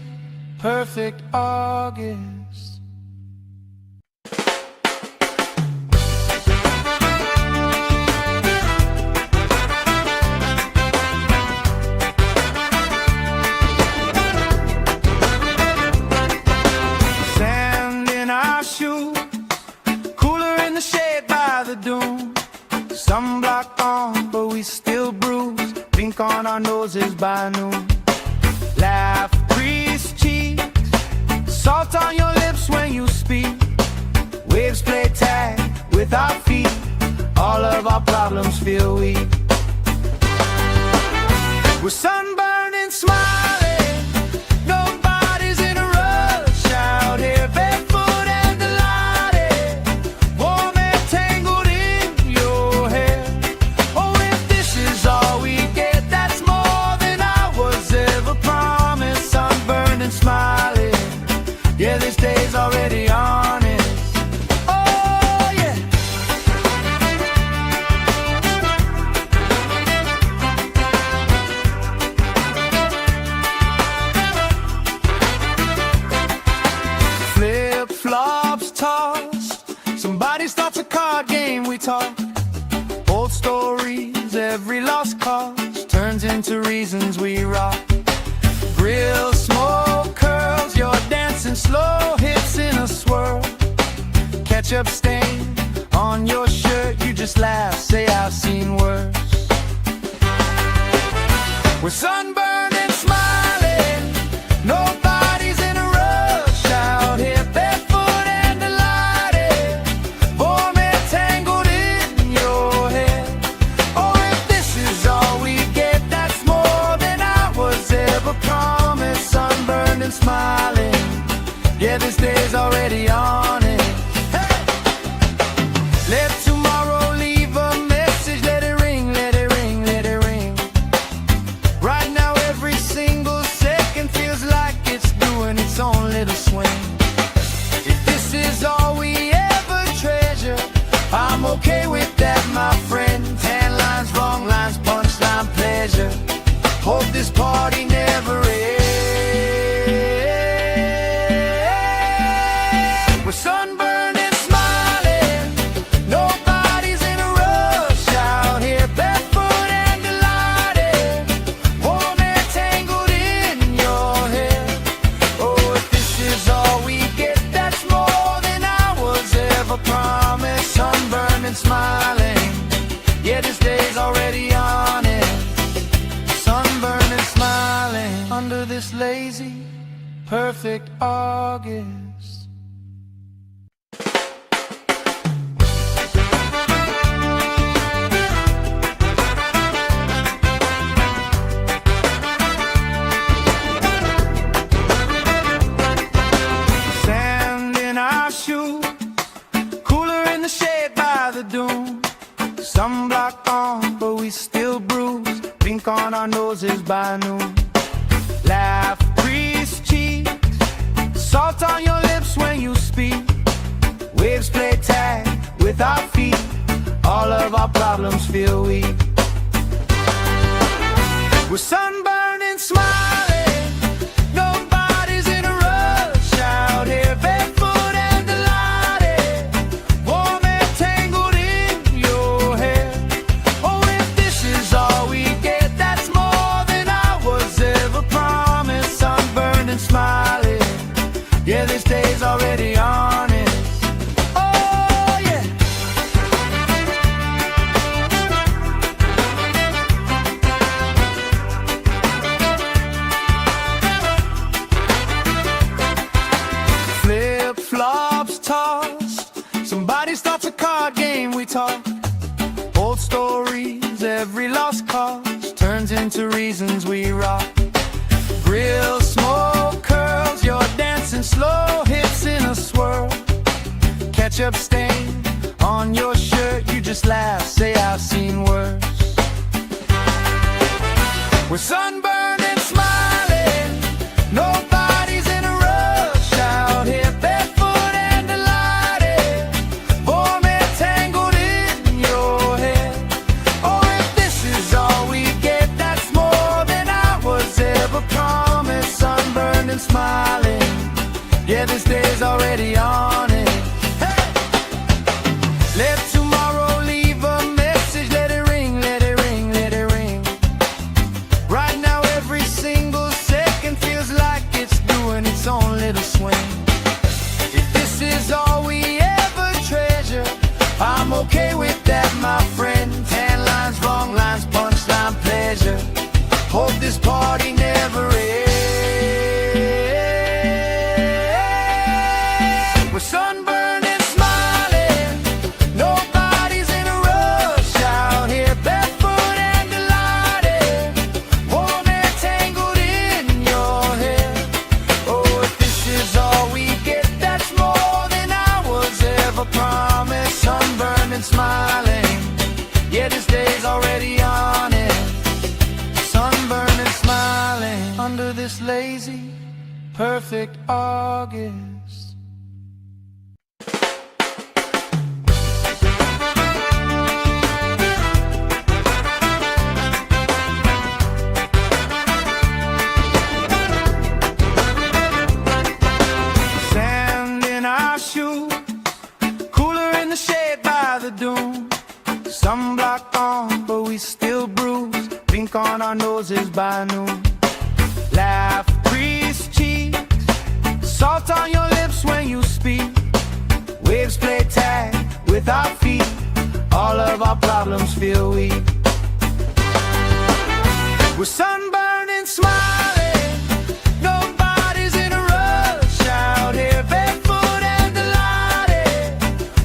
perfect August. Sand in our shoes, cooler in the shade by the dune. Sunblock on, but we still bruise. Pink on our noses by noon. Laugh, grease cheeks, salt on your lips when you speak. Waves play tag with our feet. All of our problems feel weak. We're sunburned and smiling, nobody's in a rush out here, barefoot and delighted, warm and tangled in your hair. Oh, if this is all we get, that's more than I was ever promised. Sunburned and smiling, yeah, this day's already on it. Oh, yeah. Flip-flops tossed, somebody starts a card game, we talk. Old stories, every lost cause turns into reasons we rock. ketchup stain on your shirt, you just laugh, say I've seen worse. We're sunburned and smiling, nobody's in a rush out here, barefoot and delighted, warm and tangled in your hair. Oh, if this is all we get, that's more than I was ever promised. Sunburned and smiling, yeah, this day's already on it. Hey! Let tomorrow leave a message, let it ring, let it ring, let it ring. Right now every single second feels like it's doing its own little swing. If this is all we ever treasure, I'm okay with that, my friend. Tan lines, wrong lines, punchline, pleasure. Hope this party never ends. We're sunburned and smiling, nobody's in a rush out here, barefoot and delighted, warm and tangled in your hair. Oh, if this is all we get, that's more than I was ever promised. Sunburned and smiling, yeah, this day's already on it. Sunburned and smiling under this lazy, perfect August. Sunblock on, but we still bruise. Pink on our noses by noon. Laugh, grease cheeks, salt on your lips when you speak. Waves play tag with our feet. All of our problems feel weak. We're sunburned and smiling, nobody's in a rush out here, barefoot and delighted, warm and tangled in your hair. Oh, if this is all we get, that's more than I was ever promised. Sunburned and smiling, yeah, this day's already on it. Oh, yeah. Flip-flops tossed, somebody starts a card game, we talk. Old stories, every lost cause turns into reasons we rock. Grill smoke curls, you're dancing slow, hips in a swirl. Ketchup stain on your shirt, you just laugh, say I've seen worse. We're sunburned and smiling, nobody's in a rush out here, barefoot and delighted, warm and tangled in your hair. Oh, if this is all we get, that's more than I was ever promised. Sunburned and smiling, yeah, this day's already on it. Hey! Let tomorrow leave a message, let it ring, let it ring, let it ring. Right now every single second feels like it's doing its own little swing. If this is all we ever treasure, I'm okay with that, my friend. Tan lines, wrong lines, punchline, pleasure. Hope this party never ends. We're sunburned and smiling, nobody's in a rush out here, barefoot and delighted, warm and tangled in your hair. Oh, if this is all we get, that's more than I was ever promised. Sunburned and smiling, yeah, this day's already on it. Sunburned and smiling under this lazy, perfect August. Sand in our shoes, cooler in the shade by the dune. Sunblock on, but we still bruise. Pink on our noses by noon. Laugh, grease cheeks, salt on your lips when you speak. Waves play tag problems feel weak. We're sunburned and smiling, nobody's in a rush out here, barefoot and delighted,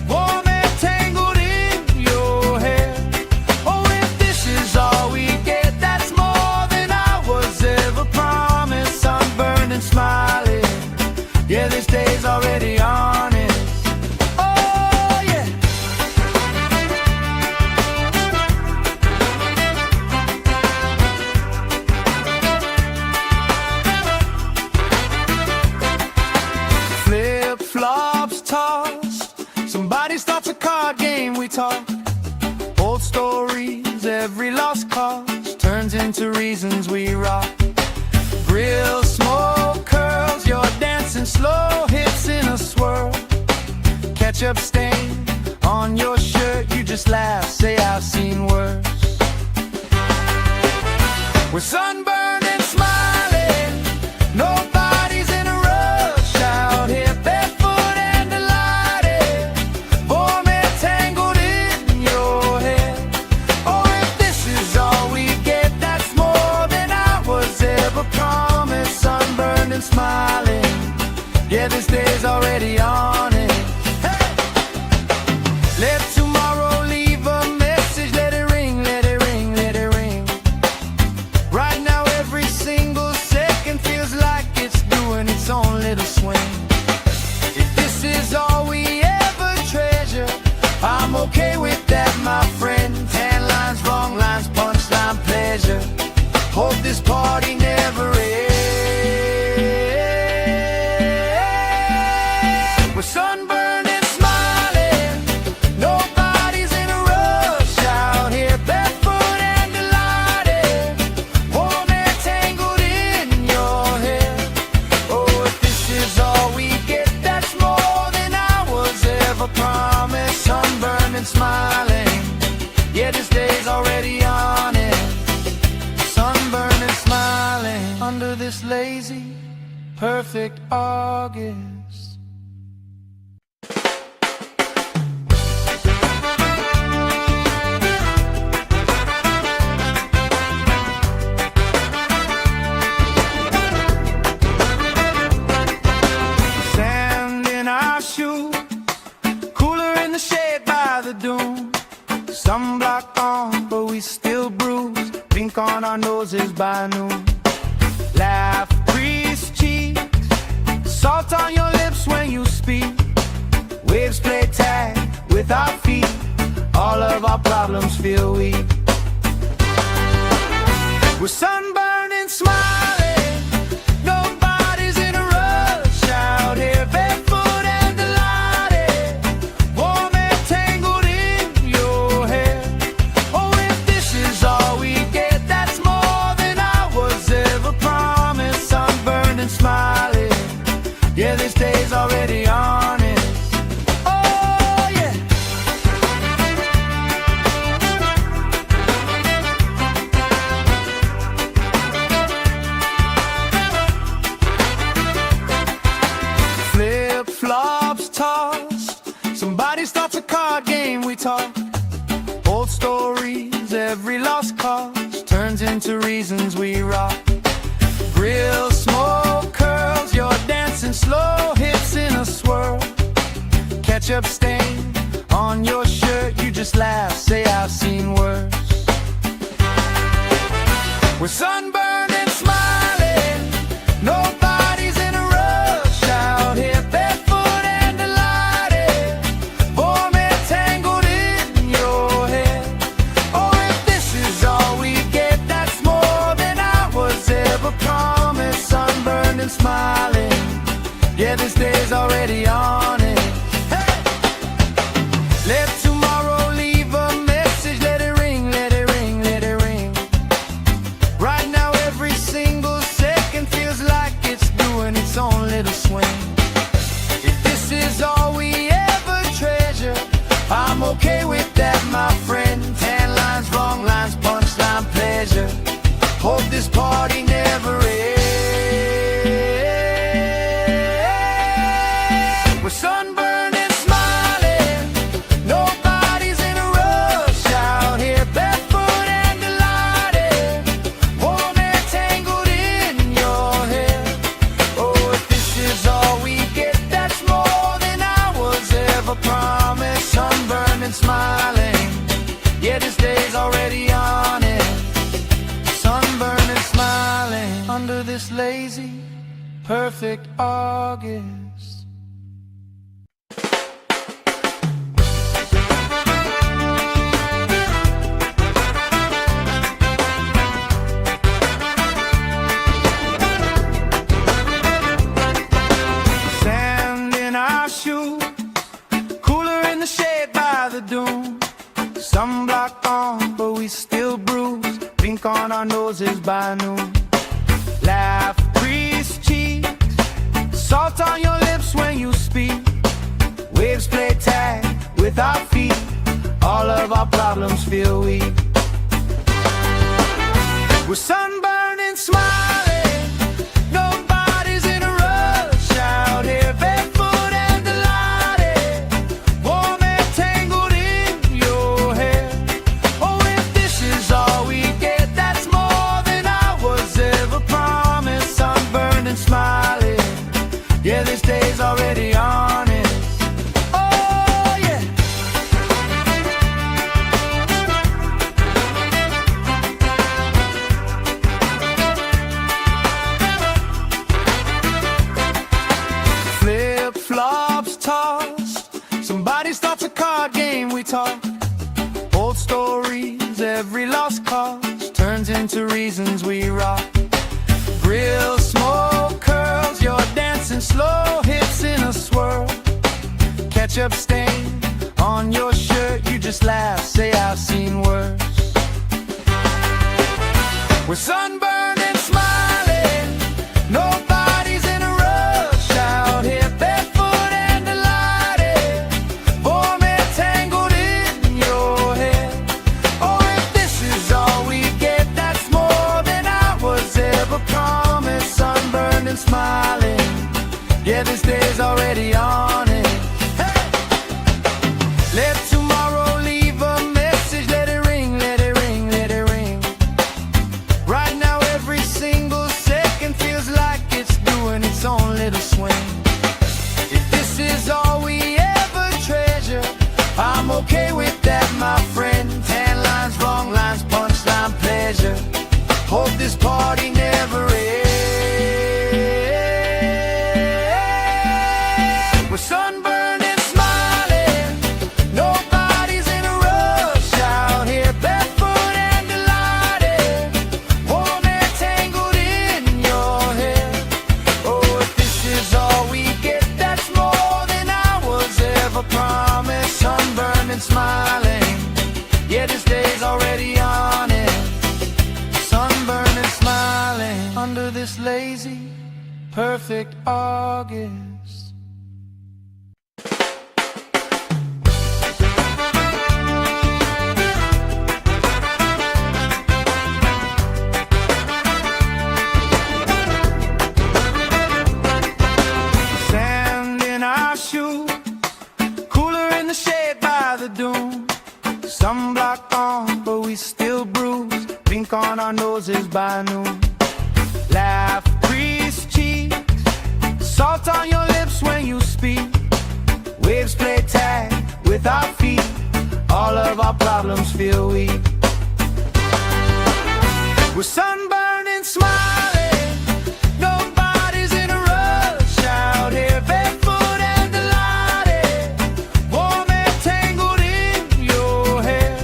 warm and tangled in your hair. Oh, if this is all we get, that's more than I was ever promised. Sunburned and smiling, yeah, this day's already honest. Oh yeah. Flip-flops tossed, somebody starts a card game, we talk old stories, every lost cause turns into reasons we rock. Grill smoke curls, you're dancing slow, hips in a swirl. Ketchup stain on your shirt, you just laugh, say I've seen worse. We're sunburned and smiling, nobody's in a rush out here, barefoot and delighted, warm and tangled in your hair. Oh, if this is all we get, that's more than I was ever promised. Sunburned and smiling, yeah, this day's already on it. Hey! Let tomorrow leave a message, let it ring, let it ring, let it ring. Right now every single second feels like it's doing its own little swing. If this is all we ever treasure, I'm okay with that, my friend. Tan lines, wrong lines, punchline, pleasure. Hope this party never ends. We're sunburned and smiling, nobody's in a rush out here, barefoot and delighted, warm and tangled in your hair. Oh, if this is all we get, that's more than I was ever promised. Sunburned and smiling, yeah, this day's already on it. Sunburned and smiling under this lazy, perfect August. Sand in our shoes, cooler in the shade by the dune. Sunblock on, but we still bruise. Pink on our noses by noon. Laugh, crease cheeks, salt on your lips when you speak. Waves play tag with our feet. All of our problems feel weak. We're sunburned and smiling, nobody's in a rush out here, barefoot and delighted, warm and tangled in your hair. Oh, if this is all we get, that's more than I was ever promised. Sunburned and smiling, yeah, this day's already honest. Oh yeah. Flip-flops tossed, somebody starts a card game, we talk old stories, every lost cause turns into reasons we rock. Grill smoke curls, you're dancing slow, hips in a swirl. Ketchup stain on your shirt, you just laugh, say I've seen worse. We're sunburned and smiling, nobody's in a rush out here, barefoot and delighted, warm and tangled in your hair. Oh, if this is all we get, that's more than I was ever promised. Sunburned and smiling, yeah, this day's already on it. Hey! Let tomorrow leave a message, let it ring, let it ring, let it ring. Right now every single second feels like it's doing its own little swing. If this is all we ever treasure, I'm okay with that, my friend. Tan lines, wrong lines, punchline, pleasure. Hope this party never ends. We're so lazy, perfect August. Sand in our shoes, cooler in the shade by the dune. Sunblock on, but we still bruise. Pink on our noses by noon. Laugh, grease cheeks, salt on your lips when you speak. Waves play tag with our feet. All of our problems feel weak. We're sunburned and smiling. Nobody's in a rush out here, barefoot and delighted. Warm and tangled in your hair. Oh, if this is all we get, that's more than I was ever promised. Sunburned and smiling. Yeah, this day's already honest. Oh, yeah. Flip-flops tossed. Somebody starts a card game, we talk. Old stories, every lost cause turns into reasons we rock. Grill smoke curls, you're dancing slow hips in a swirl. Ketchup stain on your shirt, you just laugh, say I've seen worse. We're sunburned and smiling. Nobody's in a rush out here, barefoot and delighted. Warm and tangled in your hair. Oh, if this is all we get, that's more than I was ever promised. Sunburned and smiling. Yeah, this day's already on it. Hey! Let tomorrow leave a message. Let it ring, let it ring, let it ring. Right now every single second feels like it's doing its own little swing. If this is all we ever treasure, I'm okay with that, my friend. Tan lines, wrong lines, punchline, pleasure. Hope this party never ends. We're sunburned and smiling. Nobody's in a rush out here, barefoot and delighted. Warm and tangled in your hair. Oh, if this is all we get, that's more than I was ever promised. Sunburned and smiling. Yeah, this day's already on it. Sunburned and smiling under this lazy, perfect August. Sand in our shoes, cooler in the shade by the dune. Sunblock on, but we still bruise. Pink on our noses by noon. Laugh, grease cheeks, salt on your lips when you speak. Waves play tag with our feet. All of our problems feel weak. We're sunburned and smiling. Nobody's in a rush out here, barefoot and delighted. Warm and tangled in your hair.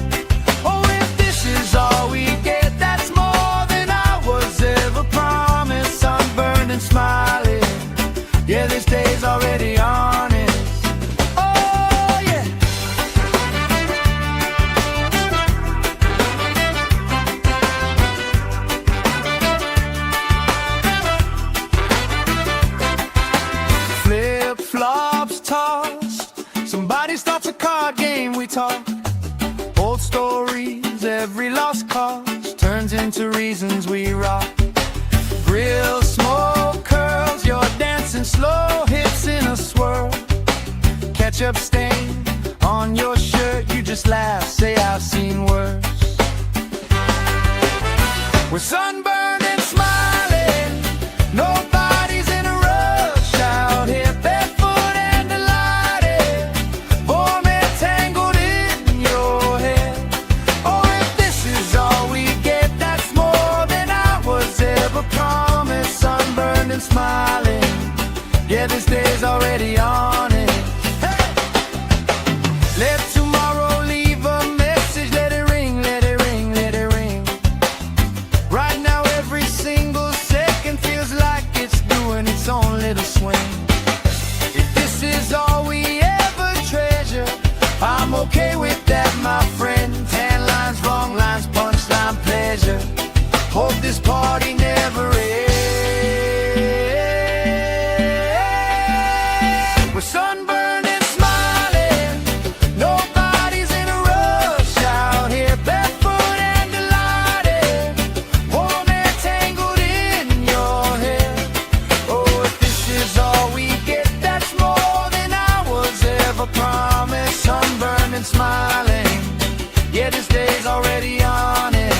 Oh, if this is all we get, that's more than I was ever promised. Sunburned and smiling. Yeah, this day's already honest. Oh, yeah. Flip-flops tossed. Somebody starts a card game, we talk. Old stories, every lost cause turns into reasons we rock. Grill smoke curls, you're dancing slow hips in a swirl. Ketchup stain on your shirt, you just laugh, say I've seen worse. We're sunburned and smiling. Nobody's in a rush out here, barefoot and delighted. Warm and tangled in your hair. Oh, if this is all we get, that's more than I was ever promised. Sunburned sunburned and smiling. Yeah, this day's already on it. Hey! Let tomorrow leave a message. Let it ring, let it ring, let it ring. Right now every single second feels like it's doing its own little swing. If this is all we ever treasure, I'm okay with that, my friend. Tan lines, wrong lines, punchline, pleasure. Hope this party never ends. We're sunburned and smiling. Nobody's in a rush out here, barefoot and delighted. Warm air tangled in your hair. Oh, if this is all we get, that's more than I was ever promised. Sunburned and smiling. Yeah, this day's already on it.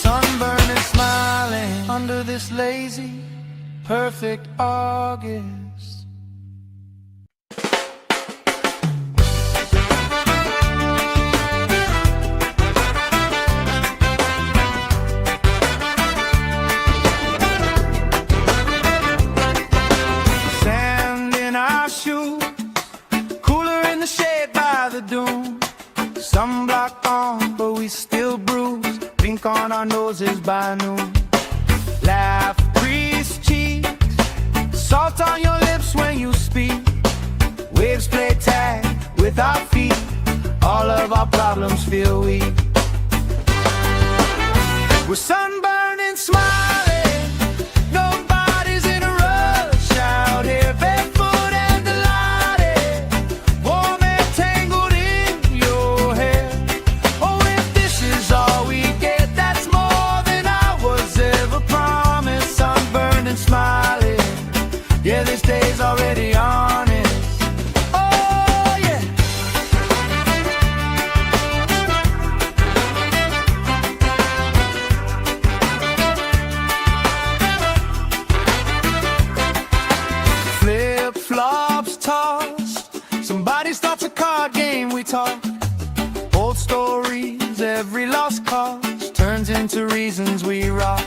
Sunburned and smiling under this lazy, perfect August. Sand in our shoes, cooler in the shade by the dune. Sunblock on, but we still bruise. Pink on our noses by noon. Laugh, crease cheeks, salt on your lips when you speak. Waves play tag with our feet. All of our problems feel weak. We're sunburned and smiling. Nobody's in a rush out here, barefoot and delighted. Warm air tangled in your hair. Oh, if this is all we get, that's more than I was ever promised. Sunburned and smiling. Yeah, this day's already on it. Oh, yeah. Flip-flops tossed. Somebody starts a card game, we talk. Old stories, every lost cause turns into reasons we rock.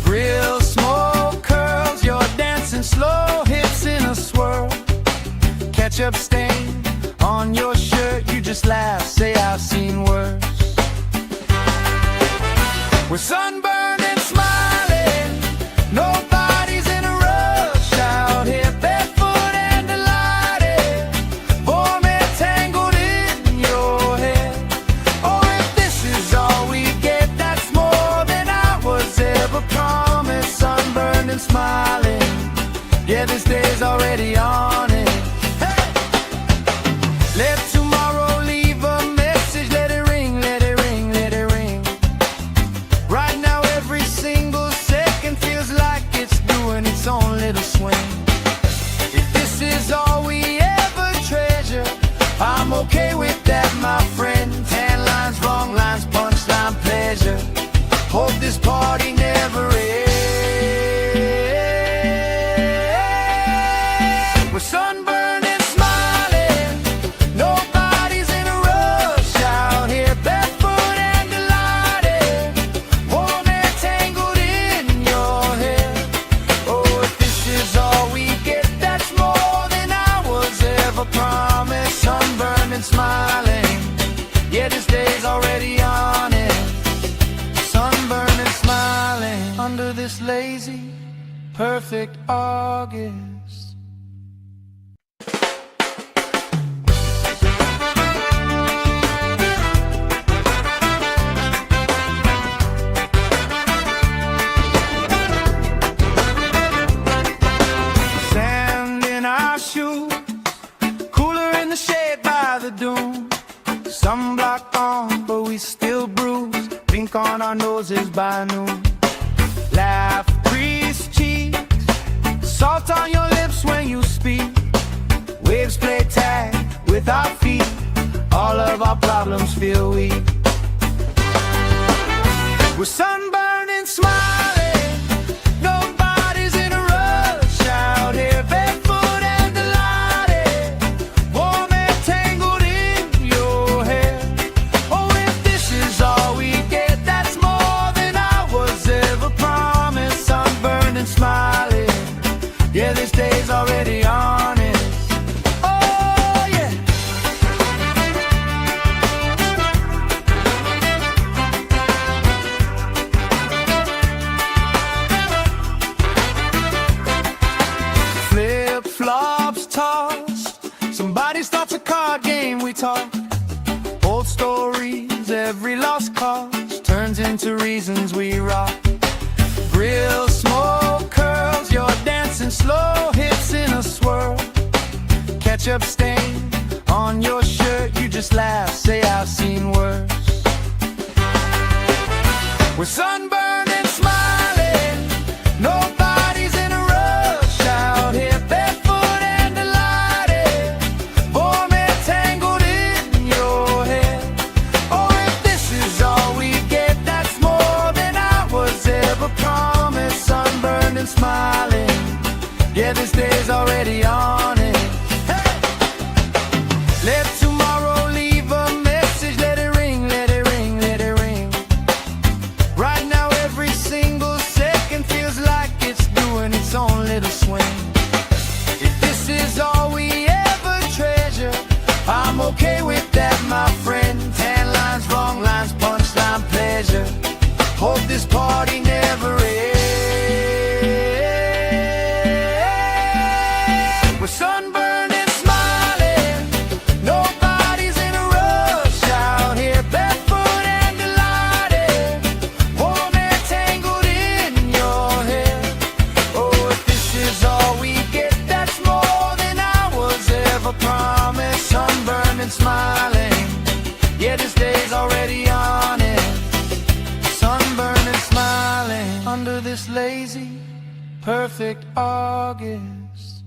Grill smoke curls, you're dancing slow, hips in a swirl. Ketchup stain on your shirt, you just laugh, say I've seen worse. We're sunburned and smiling. Nobody's in a rush out here, barefoot and delighted. Warm air tangled in your hair. Oh, if this is all we get, that's more than I was ever promised. Sunburned and smiling. Yeah, this day's already on it. Hey! Let tomorrow leave a message. Let it ring, let it ring, let it ring. Right now every single second feels like it's doing its own little swing. If this is all we ever treasure, I'm okay with that, my friend. Tan lines, wrong lines, punchline, pleasure. Hope this party never ends. We're sunburned and smiling. Nobody's in a rush out here, barefoot and delighted. Warm air tangled in your hair. Oh, if this is all we get, that's more than I was ever promised. Sunburned and smiling. Yeah, this day's already on it. Sunburned and smiling under this lazy, perfect August. Sand in our shoes, cooler in the shade by the dune. Sunblock on, but we still bruise. Pink on our noses by noon. Laugh, crease cheeks, salt on your lips when you speak. Waves play tag with our feet. All of our problems feel weak. We're sunburned and smiling. Nobody's in a rush out here, barefoot and delighted. Warm air tangled in your hair. Oh, if this is all we get, that's more than I was ever promised. Sunburned and smiling. Yeah, this day's already honest. Oh yeah. Flip-flops tossed, somebody starts a card game, we talk. Old stories, every lost cause turns into reasons we rock. Grill smoke curls, you're dancing slow, hips in a swirl. Ketchup stain on your shirt, you just laugh, say I've seen worse. We're sunburned and smiling, nobody's in a rush out here, barefoot and delighted, warm and tangled in your hair. Oh, if this is all we get, that's more than I was ever promised. Sunburned and smiling, yeah, this day's already on it. Hey! Let tomorrow leave a message, let it ring, let it ring, let it ring. Right now every single second feels like it's doing its own little swing. If this is all we ever treasure, I'm okay with that, my friend. Tan lines, wrong lines, punchline, pleasure. Hope this party never ends. We're sunburned and smiling, nobody's in a rush out here, barefoot and delighted, warm and tangled in your hair. Oh, if this is all we get, that's more than I was ever promised. Sunburned and smiling, yeah, this day's already on it. Sunburned and smiling under this lazy, perfect August.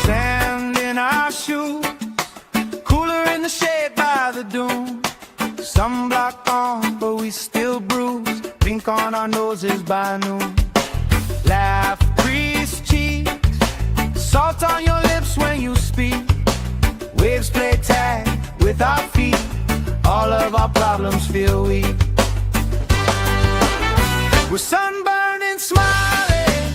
Sand in our shoes, cooler in the shade by the dune. Sunblock on, but we still bruise. Pink on our noses by noon. Laugh, grease cheeks, salt on your lips when you speak. Waves play tag with our feet. All of our problems feel weak. We're sunburned and smiling,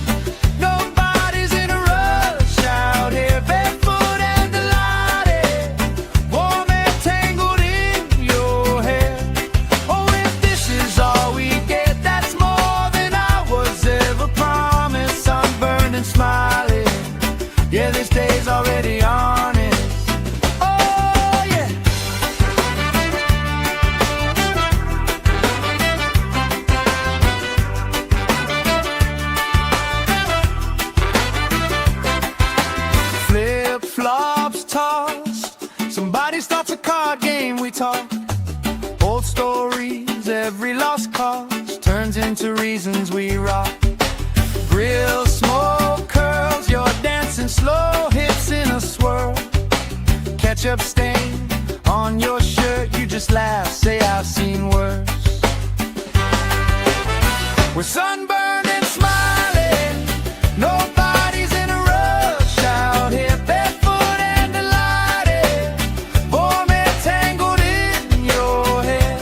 nobody's in a rush out here, barefoot and delighted, warm and tangled in your hair. Oh, if this is all we get, that's more than I was ever promised. Sunburned and smiling, yeah, this day's already on it. Oh yeah. Flip-flops tossed, somebody starts a card game, we talk. Old stories, every lost cause turns into reasons we rock. Grill smoke curls, you're dancing slow, hips in a swirl. Ketchup stain on your shirt, you just laugh, say I've seen worse. We're sunburned and smiling, nobody's in a rush out here, barefoot and delighted, warm and tangled in your hair.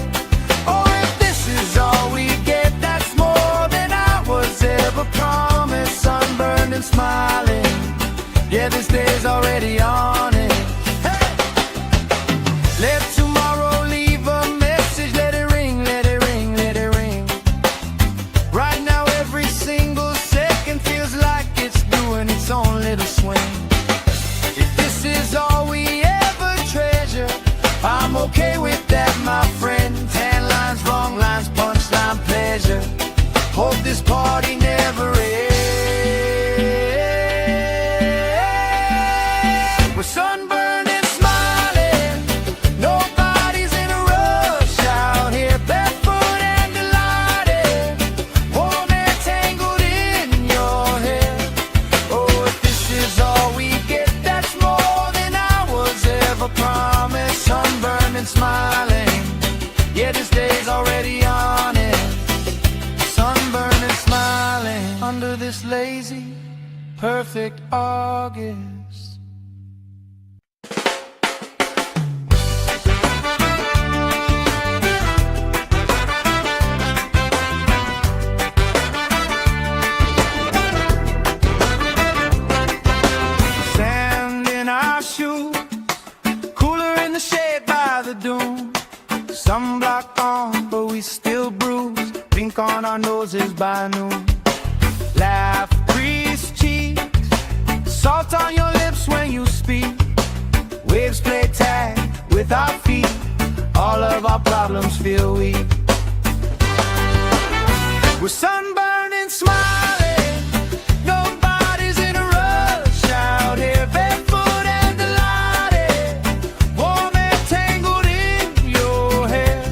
Oh, if this is all we get, that's more than I was ever promised. Sunburned and smiling, yeah, this day's already on it. Hey! Let tomorrow leave a message, let it ring, let it ring, let it ring. Right now every single second feels like it's doing its own little swing. If this is all we ever treasure, I'm okay with that, my friend. Tan lines, wrong lines, punchline, pleasure. Hope this party never ends. We're sunburned and smiling, nobody's in a rush out here, barefoot and delighted, warm and tangled in your hair. Oh, if this is all we get, that's more than I was ever promised. Sunburned and smiling, yeah, this day's already on it. Sunburned and smiling under this lazy, perfect August. Sand in our shoes, cooler in the shade by the dune. Sunblock on, but we still bruise. Pink on our noses by noon. Laugh, grease cheeks, salt on your lips when you speak. Waves play tag with our feet. All of our problems feel weak. We're sunburned and smiling. Nobody's in a rush out here, barefoot and delighted. Warm and tangled in your hair.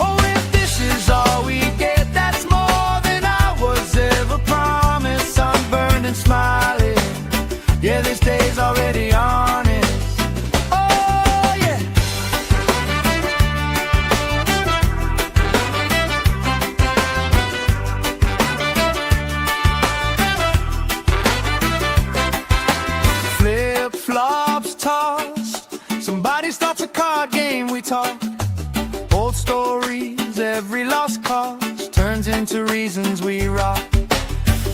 Oh, if this is all we get, that's more than I was ever promised. Sunburned and smiling. Yeah, this day's already honest. Oh, yeah. Flip-flops tossed. Somebody starts a card game, we talk. Old stories, every lost cause turns into reasons we rock.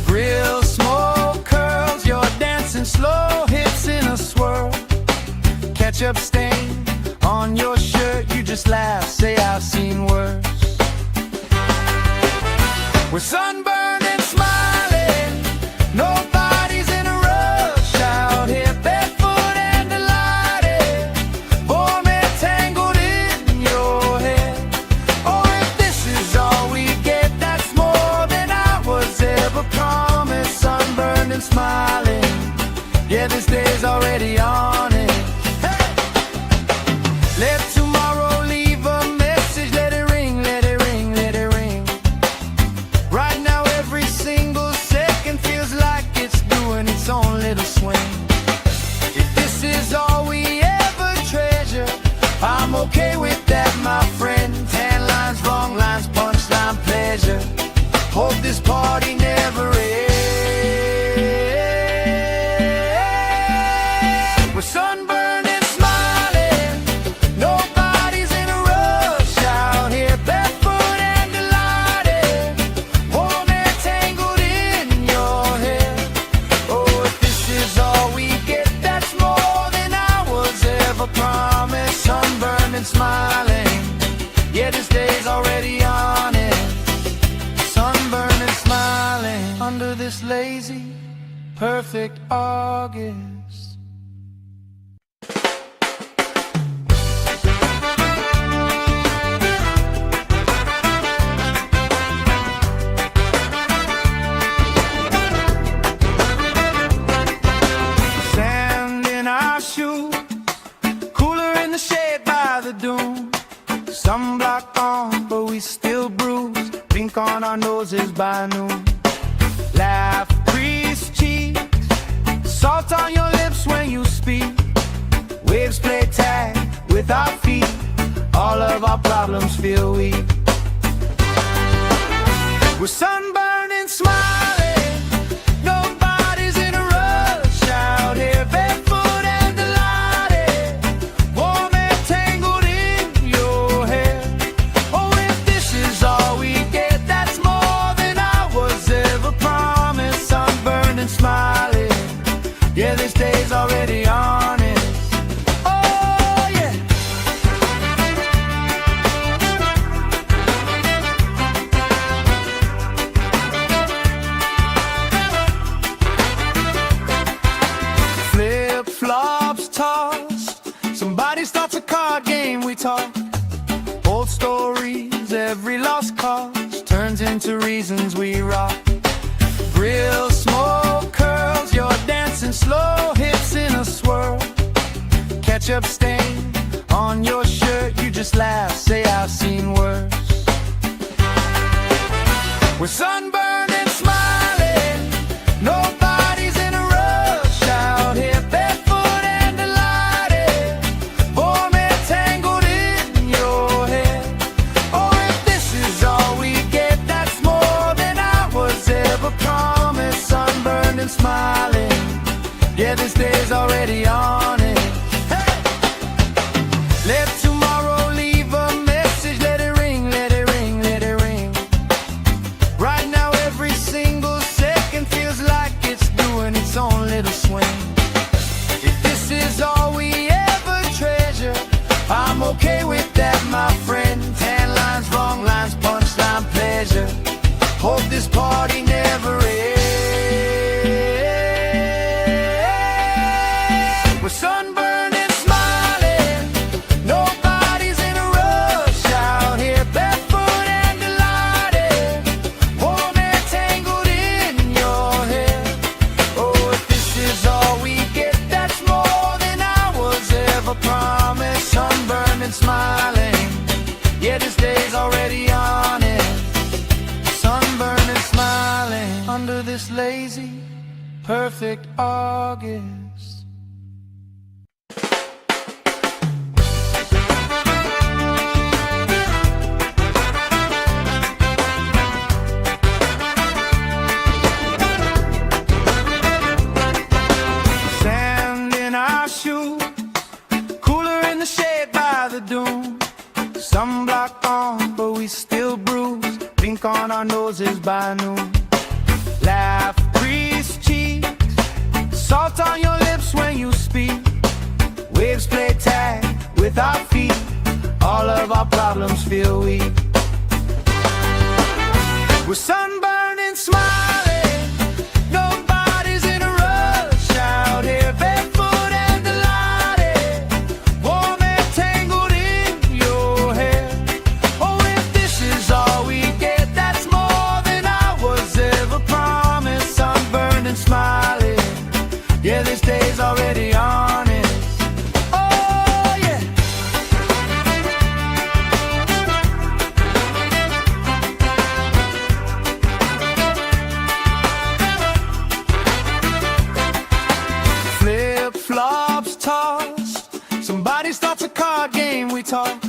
Grill smoke curls, you're dancing slow, hips in a swirl. Ketchup stain on your shirt, you just laugh, say I've seen worse. We're sunburned and smiling. Nobody's in a rush out here, barefoot and delighted. Warm and tangled in your hair. Oh, if this is all we get, that's more than I was ever promised. Sunburned and smiling. Yeah, this day's already on it. Hey! Let tomorrow leave a message. Let it ring, let it ring, let it ring. Right now every single second feels like it's doing its own little swing. If this is all we ever treasure, I'm okay with that, my friend. Tan lines, wrong lines, punchline, pleasure. Hope this party never ends. We're sunburned and smiling. Nobody's in a rush out here, barefoot and delighted. Warm and tangled in your hair. Oh, if this is all we get, that's more than I was ever promised. Sunburned and smiling. Yeah, this day's already on it. Sunburned and smiling under this lazy, perfect August. Sand in our shoes, cooler in the shade by the dune. Sunblock on, but we still bruise. Pink on our noses by noon. Laugh, grease cheeks, salt on your lips when you speak. Waves play tag with our feet. All of our problems feel weak. We're sunburned and smiling. Nobody's in a rush out here, barefoot and delighted. Warm and tangled in your hair. Oh, if this is all we get, that's more than I was ever promised. Sunburned and smiling. Yeah, this day's already honest. Oh, yeah. Flip-flops tossed. Somebody starts a card game, we talk. Old stories, every lost cause turns into reasons we rock. Grill smoke curls, you're dancing slow, hips in a swirl. Ketchup stain on your shirt, you just laugh, say I've seen worse. We're sunburned and smiling. Nobody's in a rush out here, barefoot and delighted. Warm and tangled in your hair. Oh, if this is all we get, that's more than I was ever promised. Sunburned and smiling. Yeah, this day's already on it. Hey! Let tomorrow leave a message. Let it ring, let it ring, let it ring. Right now every single second feels like it's doing its own little swing. If this is all we ever treasure, I'm okay with that, my friend. Tan lines, wrong lines, punchline, pleasure. Hope this party never ends. We're sunburned and smiling. Nobody's in a rush out here, barefoot and delighted. Warm and tangled in your hair. Oh, if this is all we get, that's more than I was ever promised. Sunburned and smiling. Yeah, this day's already on it. Sunburned and smiling under this lazy, perfect August. Sand in our shoes, cooler in the shade by the dune. Sunblock on, but we still bruise. Pink on our noses by noon. Laugh, crease cheeks, salt on your lips when you speak. Waves play tag with our feet. All of our problems feel weak. We're sunburned and smiling. Nobody's in a rush out here, barefoot and delighted. Warm and tangled in your hair. Oh, if this is all we get, that's more than I was ever promised. Sunburned and smiling. Yeah, this day's already honest. Oh, yeah. Flip-flops tossed. Somebody starts a card game, we talk.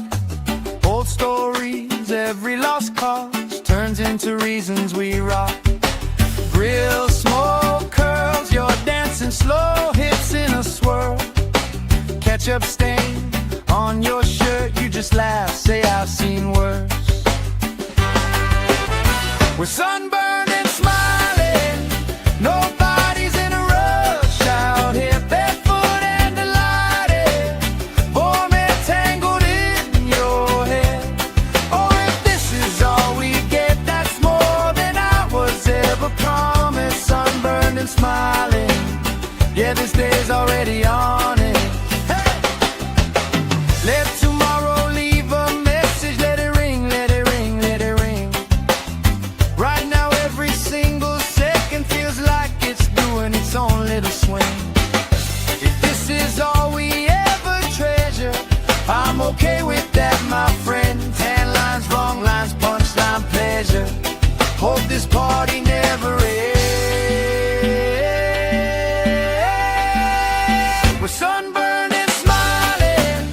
Old stories, every lost cause turns into reasons we rock. Grill, smoke, curls, you're dancing slow, hips in a swirl. Ketchup stain on your shirt, you just laugh, say I've seen worse. We're sunburned and smiling. Nobody's in a rush out here, barefoot and delighted. Warm and tangled in your hair. Oh, if this is all we get, that's more than I was ever promised. Sunburned and smiling. Yeah, this day's already on it. Hey! Let tomorrow leave a message. Let it ring, let it ring, let it ring. Right now every single second feels like it's doing its own little swing. If this is all we ever treasure, I'm okay with that, my friend. Tan lines, wrong lines, punchline, pleasure. Hope this party never ends. We're sunburned and smiling.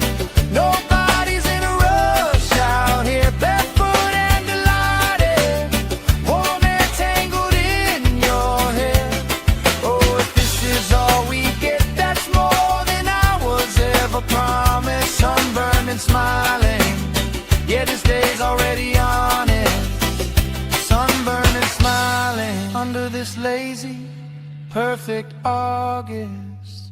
Nobody's in a rush out here, barefoot and delighted. Warm and tangled in your hair. Oh, if this is all we get, that's more than I was ever promised. Sunburned and smiling. Yeah, this day's already on it. Sunburned and smiling under this lazy, perfect August.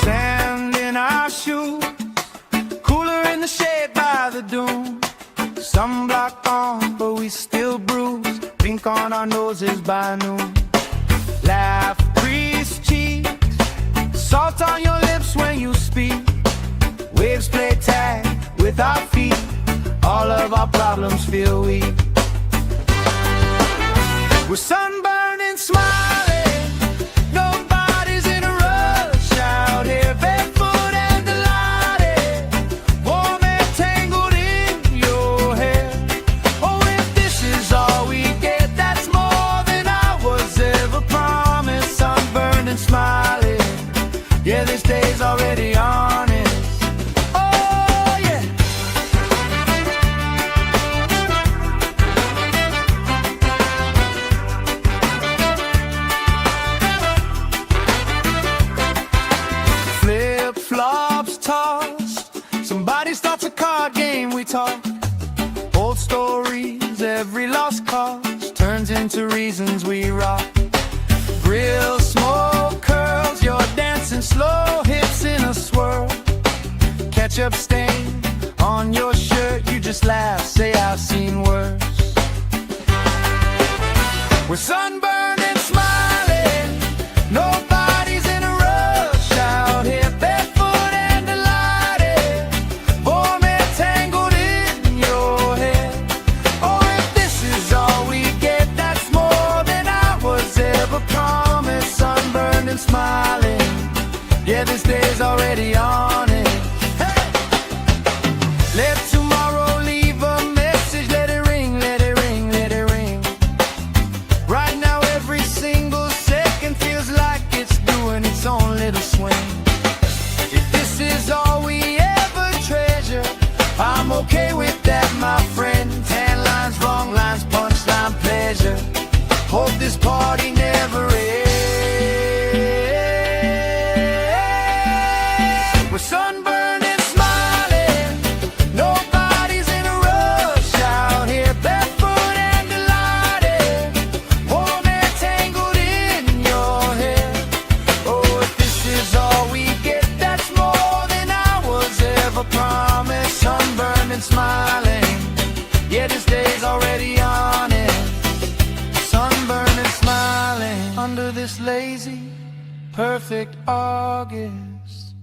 Sand in our shoes, cooler in the shade by the dune. Sunblock on, but we still bruise. Pink on our noses by noon. Laugh, crease cheeks, salt on your lips when you speak. Waves play tag with our feet. All of our problems feel weak. We're sunburned and smiling. Nobody's in a rush out here, barefoot and delighted. Warm and tangled in your hair. Oh, if this is all we get, that's more than I was ever promised. Sunburned and smiling. Yeah, this day's already honest. Oh yeah. Flip-flops tossed, somebody starts a card game, we talk. Old stories, every lost cause turns into reasons we rock. Grill smoke curls, you're dancing slow, hips in a swirl. Ketchup stain on your shirt, you just laugh, say I've seen worse. We're sunburned and smiling, nobody's in a rush out here, barefoot and delighted, warm and tangled in your hair. Oh, if this is all we get, that's more than I was ever promised. Sunburned and smiling, yeah, this day's already on it. Hey! Let tomorrow leave a message, let it ring, let it ring, let it ring. Right now every single second feels like it's doing its own little swing. If this is all we ever treasure, I'm okay with that, my friend. Tan lines, wrong lines, punchline, pleasure. Hope this party never ends. We're sunburned and smiling, nobody's in a rush out here, barefoot and delighted, warm and tangled in your hair. Oh, if this is all we get, that's more than I was ever promised. Sunburned and smiling, yeah, this day's already on it. Sunburned and smiling under this lazy, perfect August.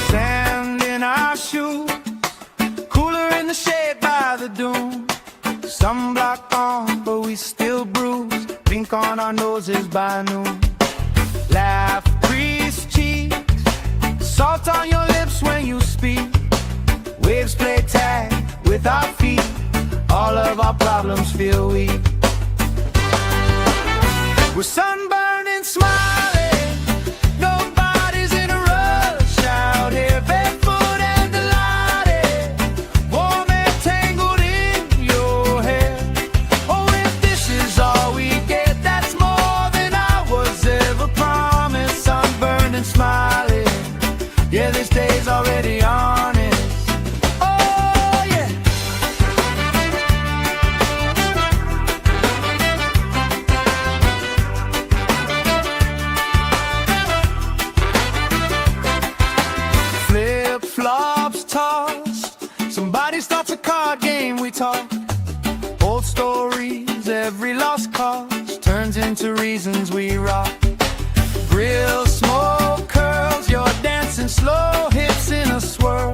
Sand in our shoes, cooler in the shade by the dune. Sunblock on, but we still bruise. Pink on our noses by noon. Laugh, crease cheeks, salt on your lips when you speak. Waves play tag with our feet. All of our problems feel weak. We're sunburned and smiling, nobody's in a rush out here, barefoot and delighted, warm and tangled in your hair. Oh, if this is all we get, that's more than I was ever promised. Sunburned and smiling, yeah, this day's already on it. Oh yeah. Flip-flops tossed, somebody starts a card game, we talk. Old stories, every lost cause turns into reasons we rock. Grill smoke curls, you're dancing slow, hips in a swirl.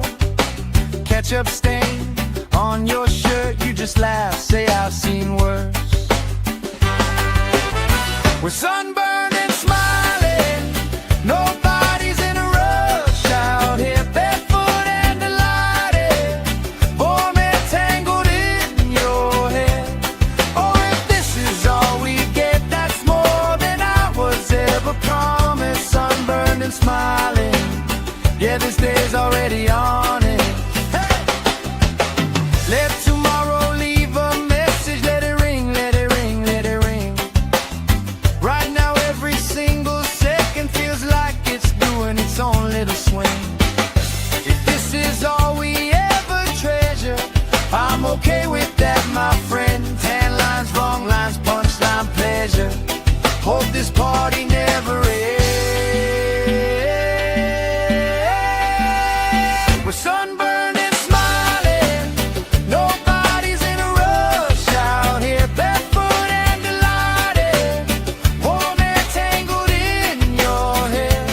Ketchup stain on your shirt, you just laugh, say I've seen worse. We're sunburned and smiling, nobody's in a rush out here, barefoot and delighted, warm and tangled in your hair. Oh, if this is all we get, that's more than I was ever promised. Sunburned and smiling, yeah, this day's already on it. Hey! Let tomorrow leave a message, let it ring, let it ring, let it ring. Right now every single second feels like it's doing its own little swing. If this is all we ever treasure, I'm okay with that, my friend. Tan lines, wrong lines, punchline, pleasure. Hope this party never ends. We're sunburned and smiling, nobody's in a rush out here, barefoot and delighted, warm and tangled in your hair.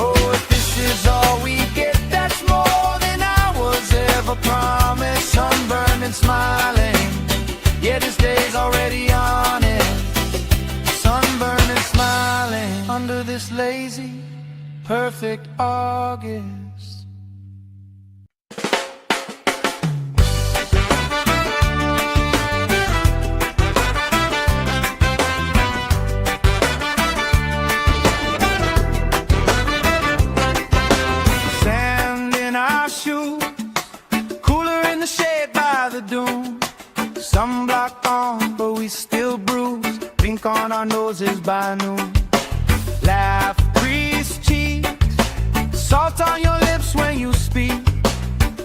Oh, if this is all we get, that's more than I was ever promised. Sunburned and smiling, yeah, this day's already on it. Sunburned and smiling under this lazy, perfect August. our noses by noon. Laugh, grease cheeks, salt on your lips when you speak.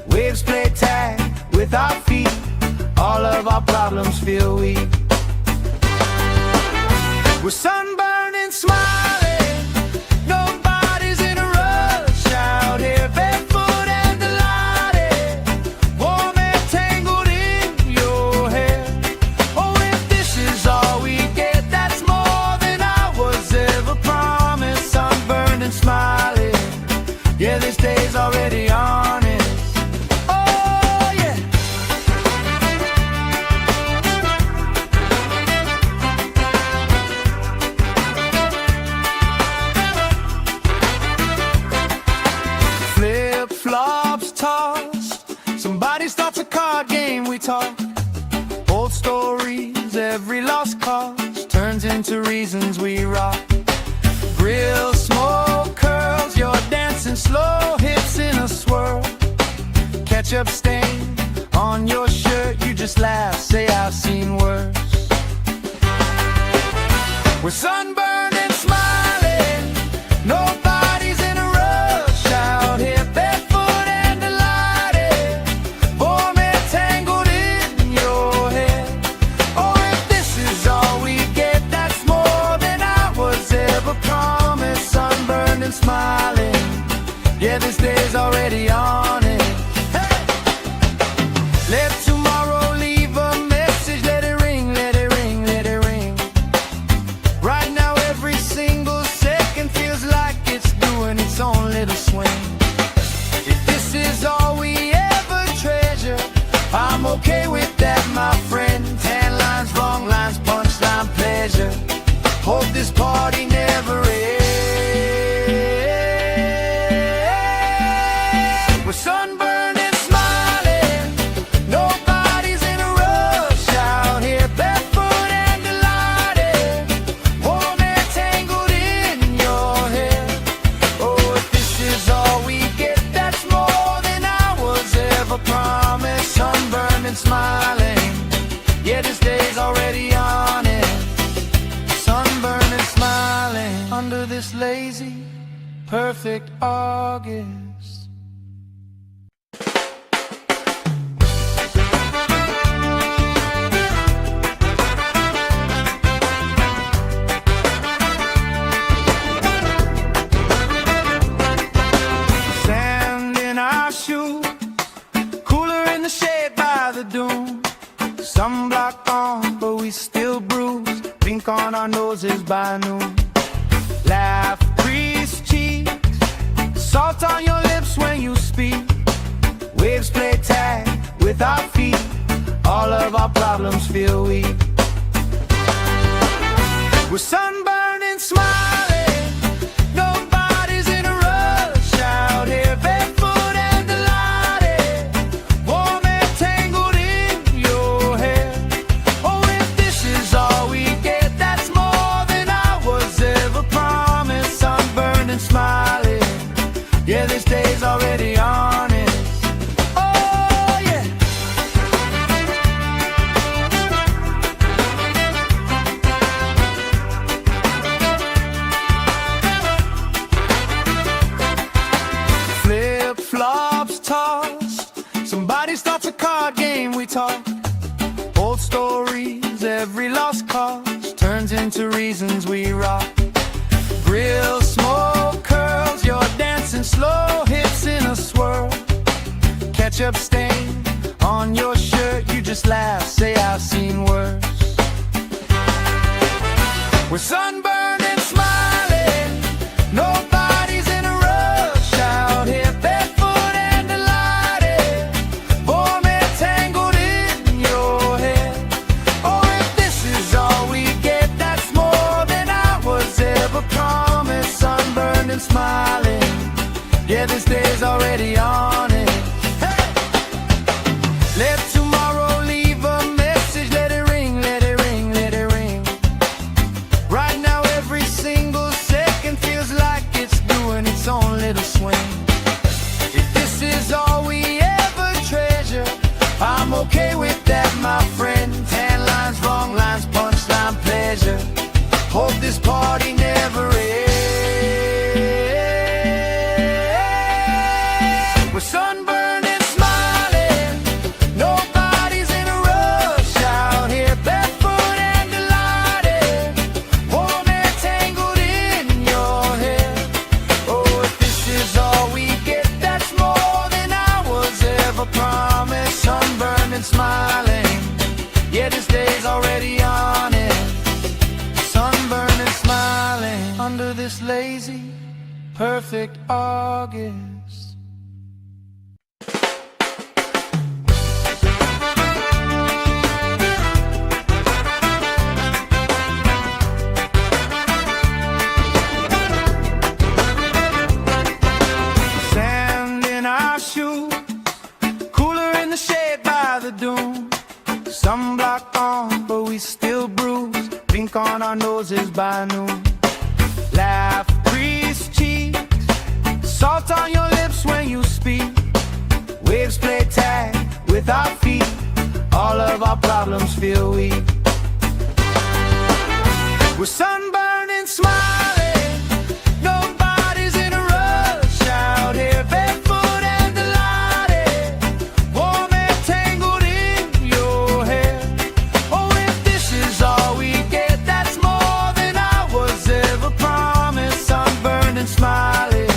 Waves play tag with our feet, all of our problems feel weak. We're sunburned and smiling, nobody's in a rush out here, barefoot and delighted, warm and tangled in your hair. Oh, if this is all we get, that's more than I was ever promised. Sunburned and smiling, yeah, this day's already honest. Oh, yeah. Flip-flops tossed, somebody starts a card game, we talk. Old stories, every lost cause turns into reasons we rock. Grill smoke curls, you're dancing slow, hips in a swirl. Ketchup stain on your shirt, you just laugh, say I've seen worse. We're sunburned and smiling, nobody's in a rush out here, barefoot and delighted, warm and tangled in your hair. Oh, if this is all we get, that's more than I was ever promised. Sunburned and smiling, yeah, this day's already on it. Hey! Let tomorrow leave a message, let it ring, let it ring, let it ring. Right now every single second feels like it's doing its own little swing. If this is all we ever treasure, I'm okay with that, my friend. Tan lines, wrong lines, punchline, pleasure. Hope this party never ends. We're sunburned and smiling, nobody's in a rush out here, barefoot and delighted, warm and tangled in your hair. Oh, if this is all we get, that's more than I was ever promised. Sunburned and smiling, yeah, this day's already on it. Sunburned and smiling under this lazy, perfect August. Sand in our shoes, cooler in the shade by the dune. Sunblock on, but we still bruise. Pink on our noses by noon. Laugh, grease cheeks, salt on your lips when you speak. Waves play tag with our feet, all of our problems feel weak. We're sunburned and smiling, nobody's in a rush out here, barefoot and delighted, warm and tangled in your hair. Oh, if this is all we get, that's more than I was ever promised. Sunburned and smiling, yeah, this day's already honest. Oh, yeah. Flip-flops tossed, somebody starts a card game, we talk. Old stories, every lost cause turns into reasons we rock. Grill smoke curls, you're dancing slow, hips in a swirl. Ketchup stain on your shirt, you just laugh, say I've seen worse. We're sunburned and smiling, nobody's in a rush out here, barefoot and delighted, warm and tangled in your hair. Oh, if this is all we get, that's more than I was ever promised. Sunburned and smiling, yeah, this day's already on it. Hey! Let tomorrow leave a message, let it ring, let it ring, let it ring. Right now We're sunburned and smiling. Nobody's in a rush out here, barefoot and delighted. Warm and tangled in your hair. Oh, if this is all we get, that's more than I was ever promised. Sunburned and smiling. Yeah, this day's already on it. Sunburned and smiling under this lazy, perfect August. Sand in our shoes, cooler in the shade by the dune. Sunblock on, but we still bruise. Pink on our noses by noon. Laugh, grease cheeks, salt on your lips when you speak. Waves play tag with our feet. All of our problems feel weak. We're sunburned and smiling. Nobody's in a rush out here, barefoot and delighted. Warm and tangled in your hair. Oh, if this is all we get, that's more than I was ever promised. Sunburned and smiling.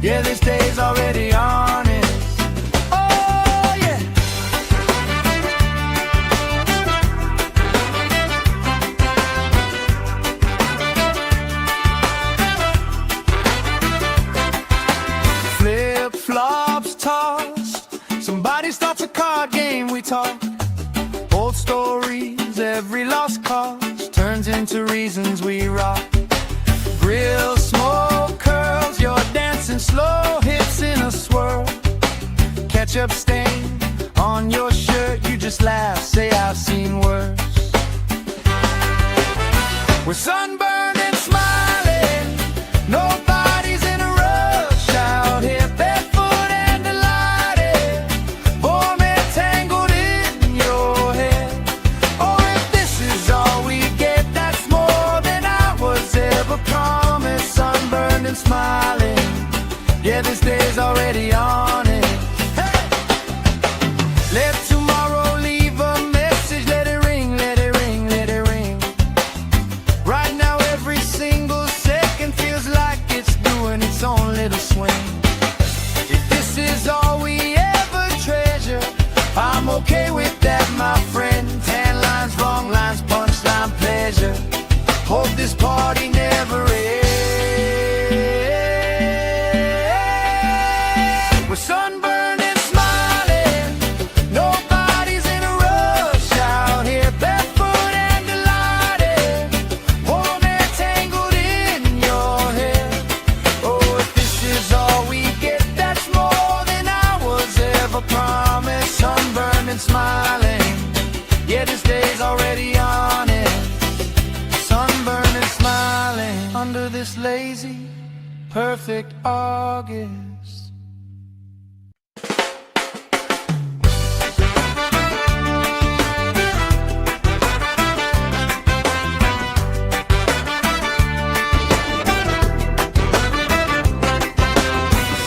Yeah, this day's already on it. Oh, yeah. Flip-flops tossed. Somebody starts a card game, we talk. Old stories, every lost cause turns into reasons we rock. Grill smoke curls, you're dancing slow hits in a swirl. Ketchup stain on your shirt, you just laugh, say I've seen worse. We're sunburned and smiling. Nobody's in a rush out here, barefoot and delighted. Warm and tangled in your hair. Oh, if this is all we get, that's more than I was ever promised. Sunburned and smiling. Yeah, this day's already on it. Hey! Let tomorrow leave a message. Let it ring, let it ring, let it ring. Right now every single second feels like it's doing its own little swing. If this is all we ever treasure, I'm okay with that, my friend. Tan lines, wrong lines, punchline, pleasure. Hope this party never ends. We're sunburned and smiling. Nobody's in a rush out here, barefoot and delighted. Warm and tangled in your hair. Oh, if this is all we get, that's more than I was ever promised. Sunburned and smiling. Yeah, this day's already on it. Sunburned and smiling under this lazy, perfect August.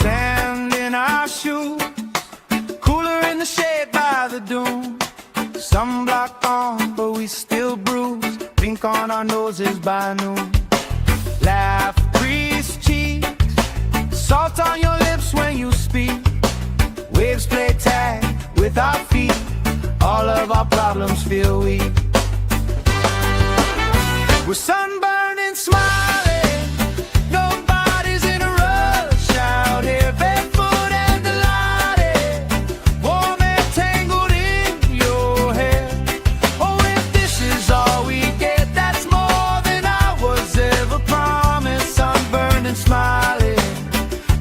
Sand in our shoes, cooler in the shade by the dune. Sunblock on, but we still bruise. Pink on our noses by noon. Laugh, grease cheeks, salt on your lips when you speak. Waves play tag with our feet. All of our problems feel weak. We're sunburned and smiling. Nobody's in a rush out here, barefoot and delighted. Warm and tangled in your hair. Oh, if this is all we get, that's more than I was ever promised. Sunburned and smiling.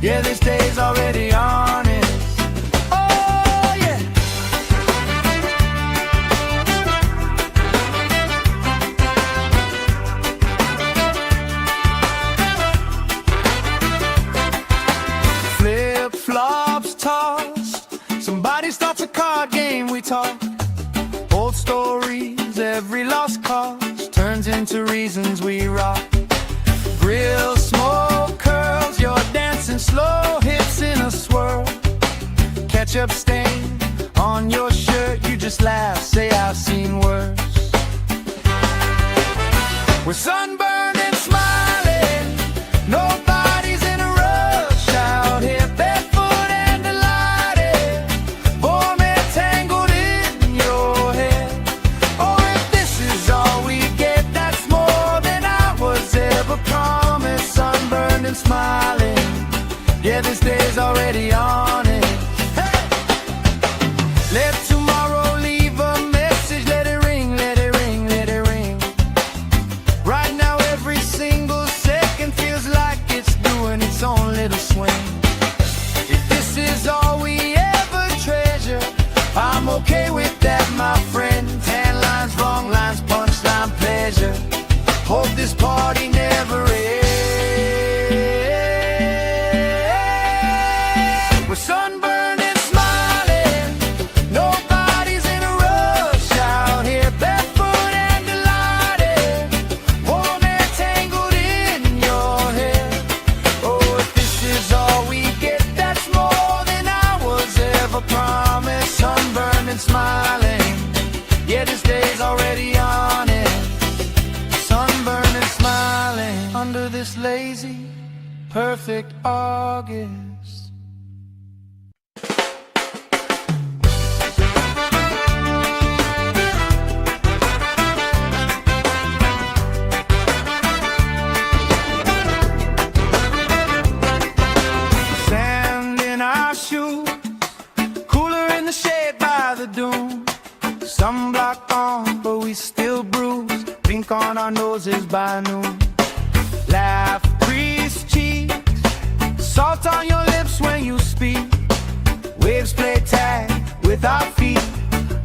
Yeah, this day's already on it. Oh, yeah. Flip-flops tossed. Somebody starts a card game, we talk. Old stories, every lost cause turns into reasons we rock. Grill smoke curls, you're dancing slow hips in a swirl. ketchup stain on your shirt, you just laugh, say I've seen worse. We're sunburned and smiling, nobody's in a rush out here, barefoot and delighted, warm and tangled in your hair. Oh, if this is all we get, that's more than I was ever promised. Sunburned and smiling, yeah, this day's already on it. Hey! Let tomorrow leave a message, let it ring, let it ring, let it ring. Right now every single second feels like it's doing its own little swing. If this is all we ever treasure, I'm okay with that, my friend. Tan lines, wrong lines, punchline, pleasure. Hope this party never ends. We're sunburned and smiling, nobody's in a rush out here, barefoot and delighted, warm and tangled in your hair. Oh, if this is all we get, that's more than I was ever promised. Sunburned and smiling, yeah, this day's already on it. Sunburned and smiling under this lazy, perfect August. Sand in our shoes, cooler in the shade by the dune. Sunblock on, but we still bruise. Pink on our noses by noon. Laugh, grease cheeks, salt on your lips when you speak. Waves play tag with our feet.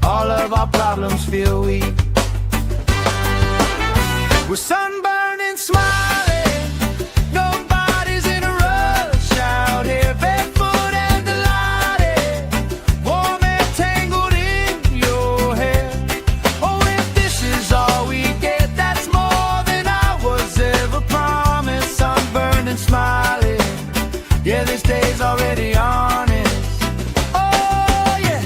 All of our problems feel weak. We're sunburned and smiling, nobody's in a rush out here, barefoot and delighted, warm and tangled in your hair. Oh, if this is all we get, that's more than I was ever promised. Sunburned and smiling, yeah, this day's already on it. Oh, yeah.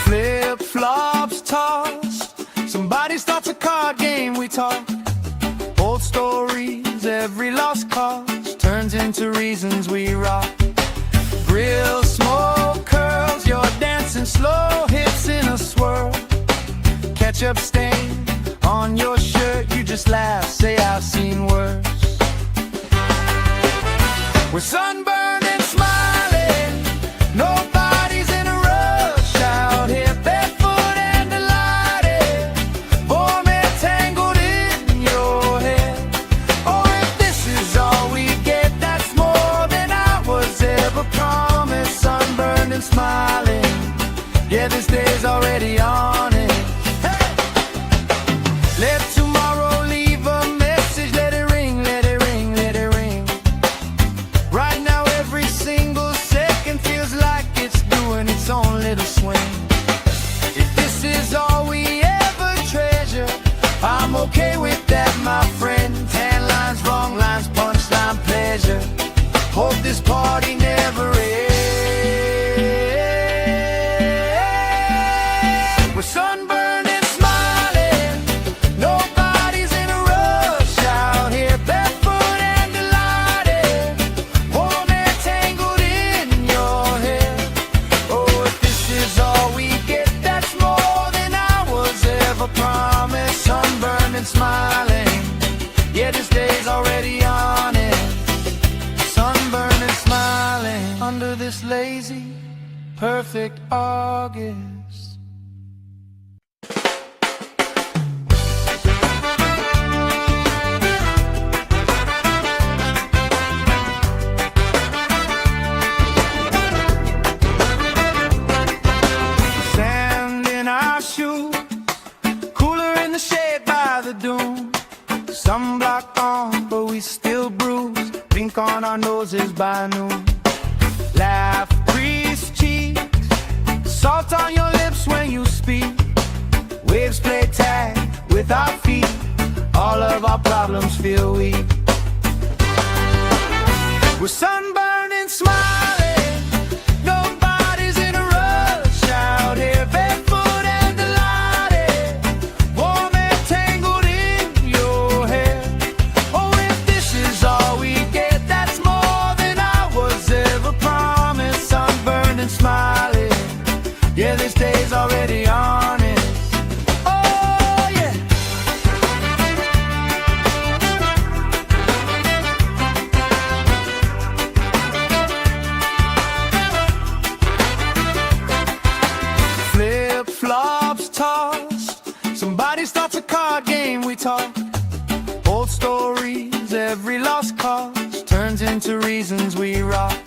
Flip-flops tossed, somebody starts a card game, we talk. Old stories, every lost cause turns into reasons we rock. Grill smoke curls, you're dancing slow, hips in a swirl. Ketchup stain on your shirt, you just laugh, say I've seen worse. We're sunburned and smiling, nobody's in a rush out here, barefoot and delighted, warm and tangled in your hair. Oh, if this is all we get, that's more than I was ever promised. Sunburned and smiling, yeah, this day's already on it. Hey! Let tomorrow leave a message, let it ring, let it ring, let it ring. Right now every single second feels like it's doing its own little swing. If this is all we ever treasure, I'm okay with that, my friend. Tan lines, wrong lines, punchline, pleasure. Hope this party never ends. We're sunburned and smiling, nobody's in a rush out here, barefoot and delighted, warm and tangled in your hair. Oh, if this is all we get, that's more than I was ever promised. Sunburned and smiling, yeah, this day's already on it. Sunburned and smiling under this lazy, perfect August. Sand in our shoes, cooler in the shade by the dune. Sunblock on, but we still bruise. Pink on our noses by noon. Laugh, grease cheeks, salt on your lips when you speak. Waves play tag with our feet. All of our problems feel weak. We're sunburned and smiling. Nobody's in a rush out here, barefoot and delighted, warm and tangled in your hair. Oh, if this is all we get, that's more than I was ever promised. Sunburned and smiling, yeah, this day's already honest. Oh, yeah. Flip-flops tossed, somebody starts a card game, we talk. Old stories, every lost cause turns into reasons we rock.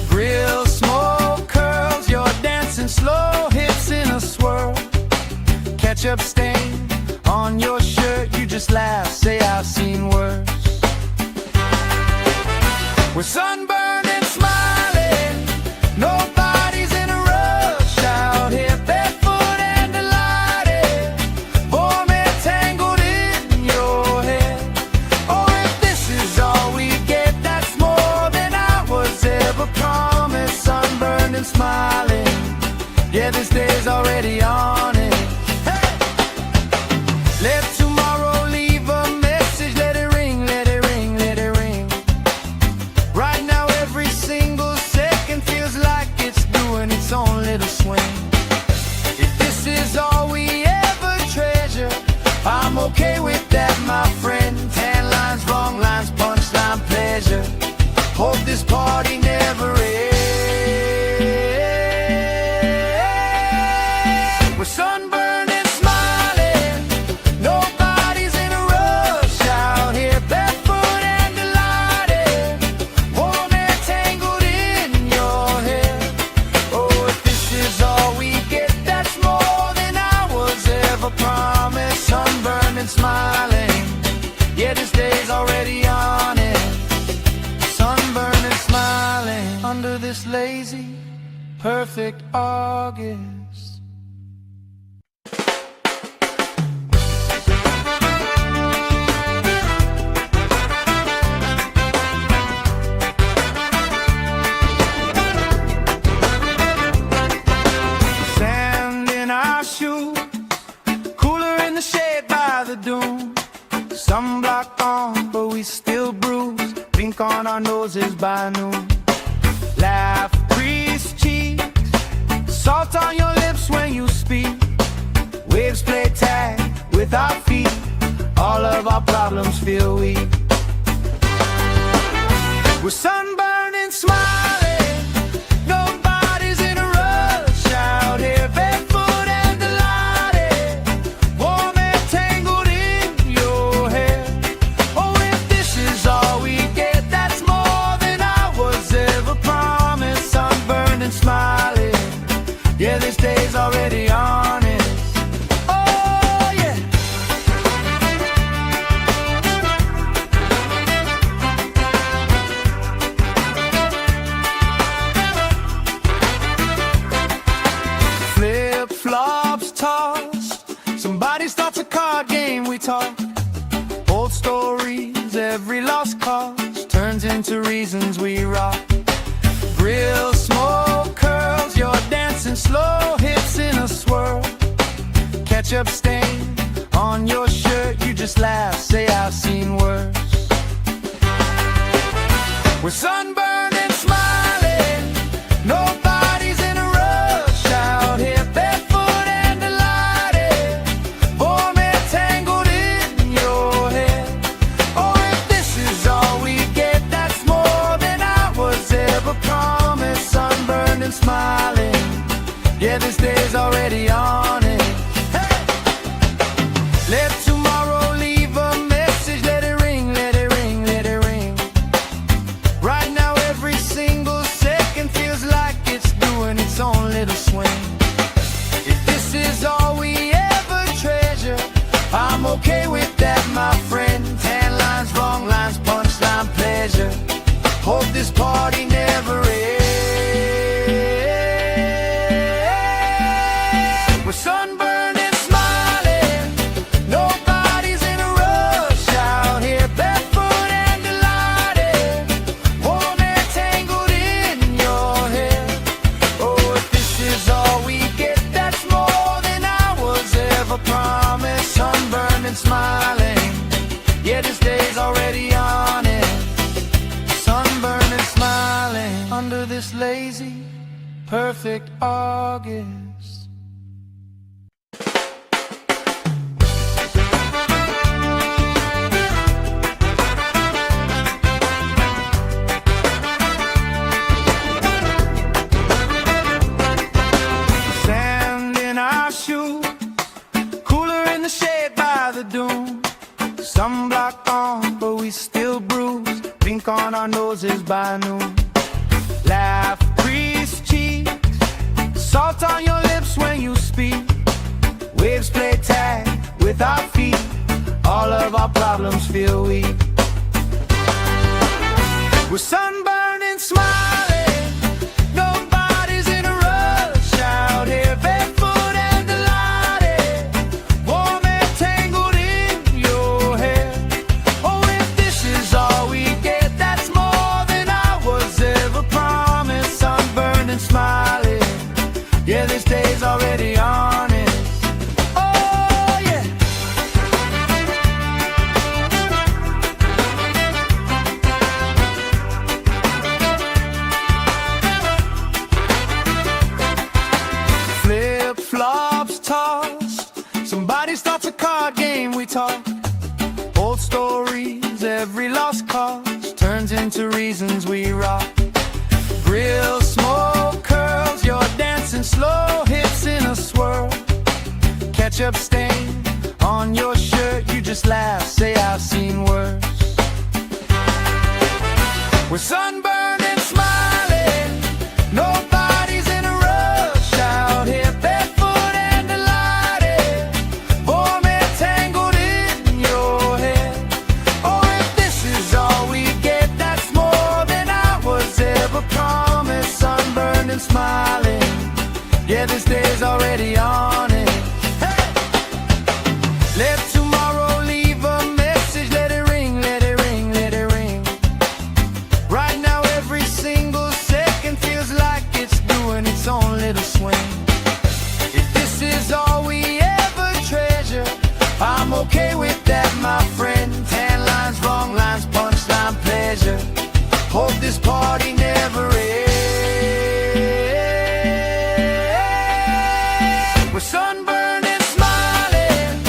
Grill smoke curls, you're dancing slow, hips in a swirl. Ketchup stain on your shirt, you just laugh, say I've seen worse. We're sunburned and smiling, nobody's in a rush out here, barefoot and delighted, warm and tangled in your hair. Oh, if this is all we get, that's more than I was ever promised. Sunburned and smiling, yeah, this day's already on it. Hey! Let tomorrow leave a message, let it ring, let it ring, let it ring. Right now every single second feels like it's doing its own little swing. If this is all we ever treasure, I'm okay with that, my friend. Tan lines, wrong lines, punchline, pleasure. Hope this party never ends. We're sunburned and smiling, nobody's in a rush out here, barefoot and delighted, warm and tangled in your hair. Oh, if this is all we get, that's more than I was ever promised. Sunburned and smiling, yeah, this day's already on it. Sunburned and smiling under this lazy, perfect August. Sand in our shoes, cooler in the shade by the dune. Sunblock on, but we still bruise. Pink on our noses by noon. Laugh, crease cheeks, salt on your lips when you speak. Waves play tag with our feet. All of our problems feel weak. We're sunburned and smiling, nobody's in a rush out here, barefoot and delighted, warm and tangled in your hair. Oh, if this is all we get, that's more than I was ever promised. Sunburned and smiling, yeah, this day's already honest. Oh, yeah. Flip-flops tossed, somebody starts a card game, we talk. Old stories, every lost cause turns into reasons we rock. Grill smoke curls, you're dancing slow, hips in a swirl. Ketchup stain on your shirt, you just laugh, say I've seen worse. We're sunburned and smiling, nobody's in a rush out here, barefoot and delighted, warm and tangled in your hair. Oh, if this is all we get, that's more than I was ever promised. Sunburned and smiling, yeah, this day's already on it. Hey! Let tomorrow leave a message, let it ring, let it ring, let it ring. Right now every single second feels like it's doing its own little swing. If this is all we ever treasure, I'm okay with that, my friend. Tan lines, wrong lines, punchline, pleasure. Hope this party never ends. We're sunburned and smiling, no perfect August. Sand in our shoes, cooler in the shade by the dune. Sunblock on, but we still bruise. Pink on our noses by noon. Laugh, crease cheeks, salt on your lips when you speak. Waves play tag with our feet. All of our problems feel weak. We're sunburned and smiling. Nobody's in a rush out here, barefoot and delighted. Warm and tangled in your hair. Oh, if this is all we get, that's more than I was ever promised. Sunburned and smiling. Yeah, this day's already honest. Oh, yeah. Flip-flops tossed. Somebody starts a card game, we talk. Old stories, every lost cause turns into reasons we rock. Grill smoke curls, you're dancing slow hips in a swirl. Ketchup stain on your shirt, you just laugh, say I've seen worse. We're sunburned and smiling. Nobody's in a rush out here, barefoot and delighted. Warm and tangled in your hair. Oh, if this is all we get, that's more than I was ever promised. Sunburned and smiling. Yeah, this day's already on it. Hey! Let tomorrow leave a message. Let it ring, let it ring, let it ring. Right now every single second feels like it's doing its own little swing. If this is all we ever treasure, I'm okay with that, my friend. Tan lines, wrong lines, punchline, pleasure. Hope this party never ends. We're sunburned and smiling.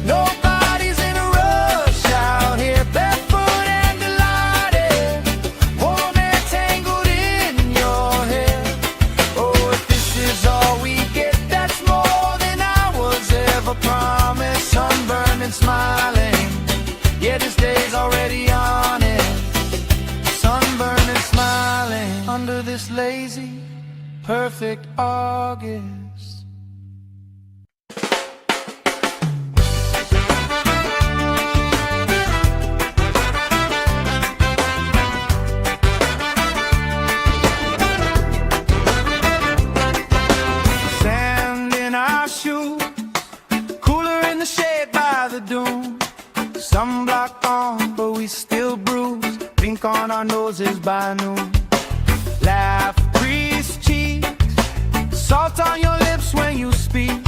Nobody's in a rush out here, barefoot and delighted. Warm and tangled in your hair. Oh, if this is all we get, that's more than I was ever promised. Sunburned and smiling. Yeah, this day's already on it. Sunburned and smiling under this lazy, perfect August. Sand in our shoes, cooler in the shade by the dune. Sunblock on, but we still bruise. Pink on our noses by noon. Laugh, crease cheeks, salt on your lips when you speak.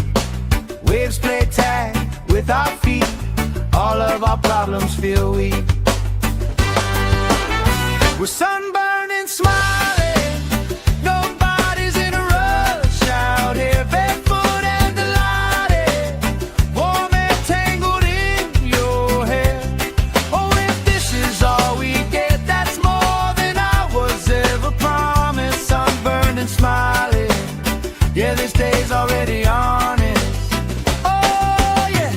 Waves play tag with our feet. All of our problems feel weak. We're sunburned and smiling. Nobody's in a rush out here, barefoot and delighted. Warm and tangled in your hair. Oh, if this is all we get, that's more than I was ever promised. Sunburned and smiling. Yeah, this day's already honest. Oh, yeah.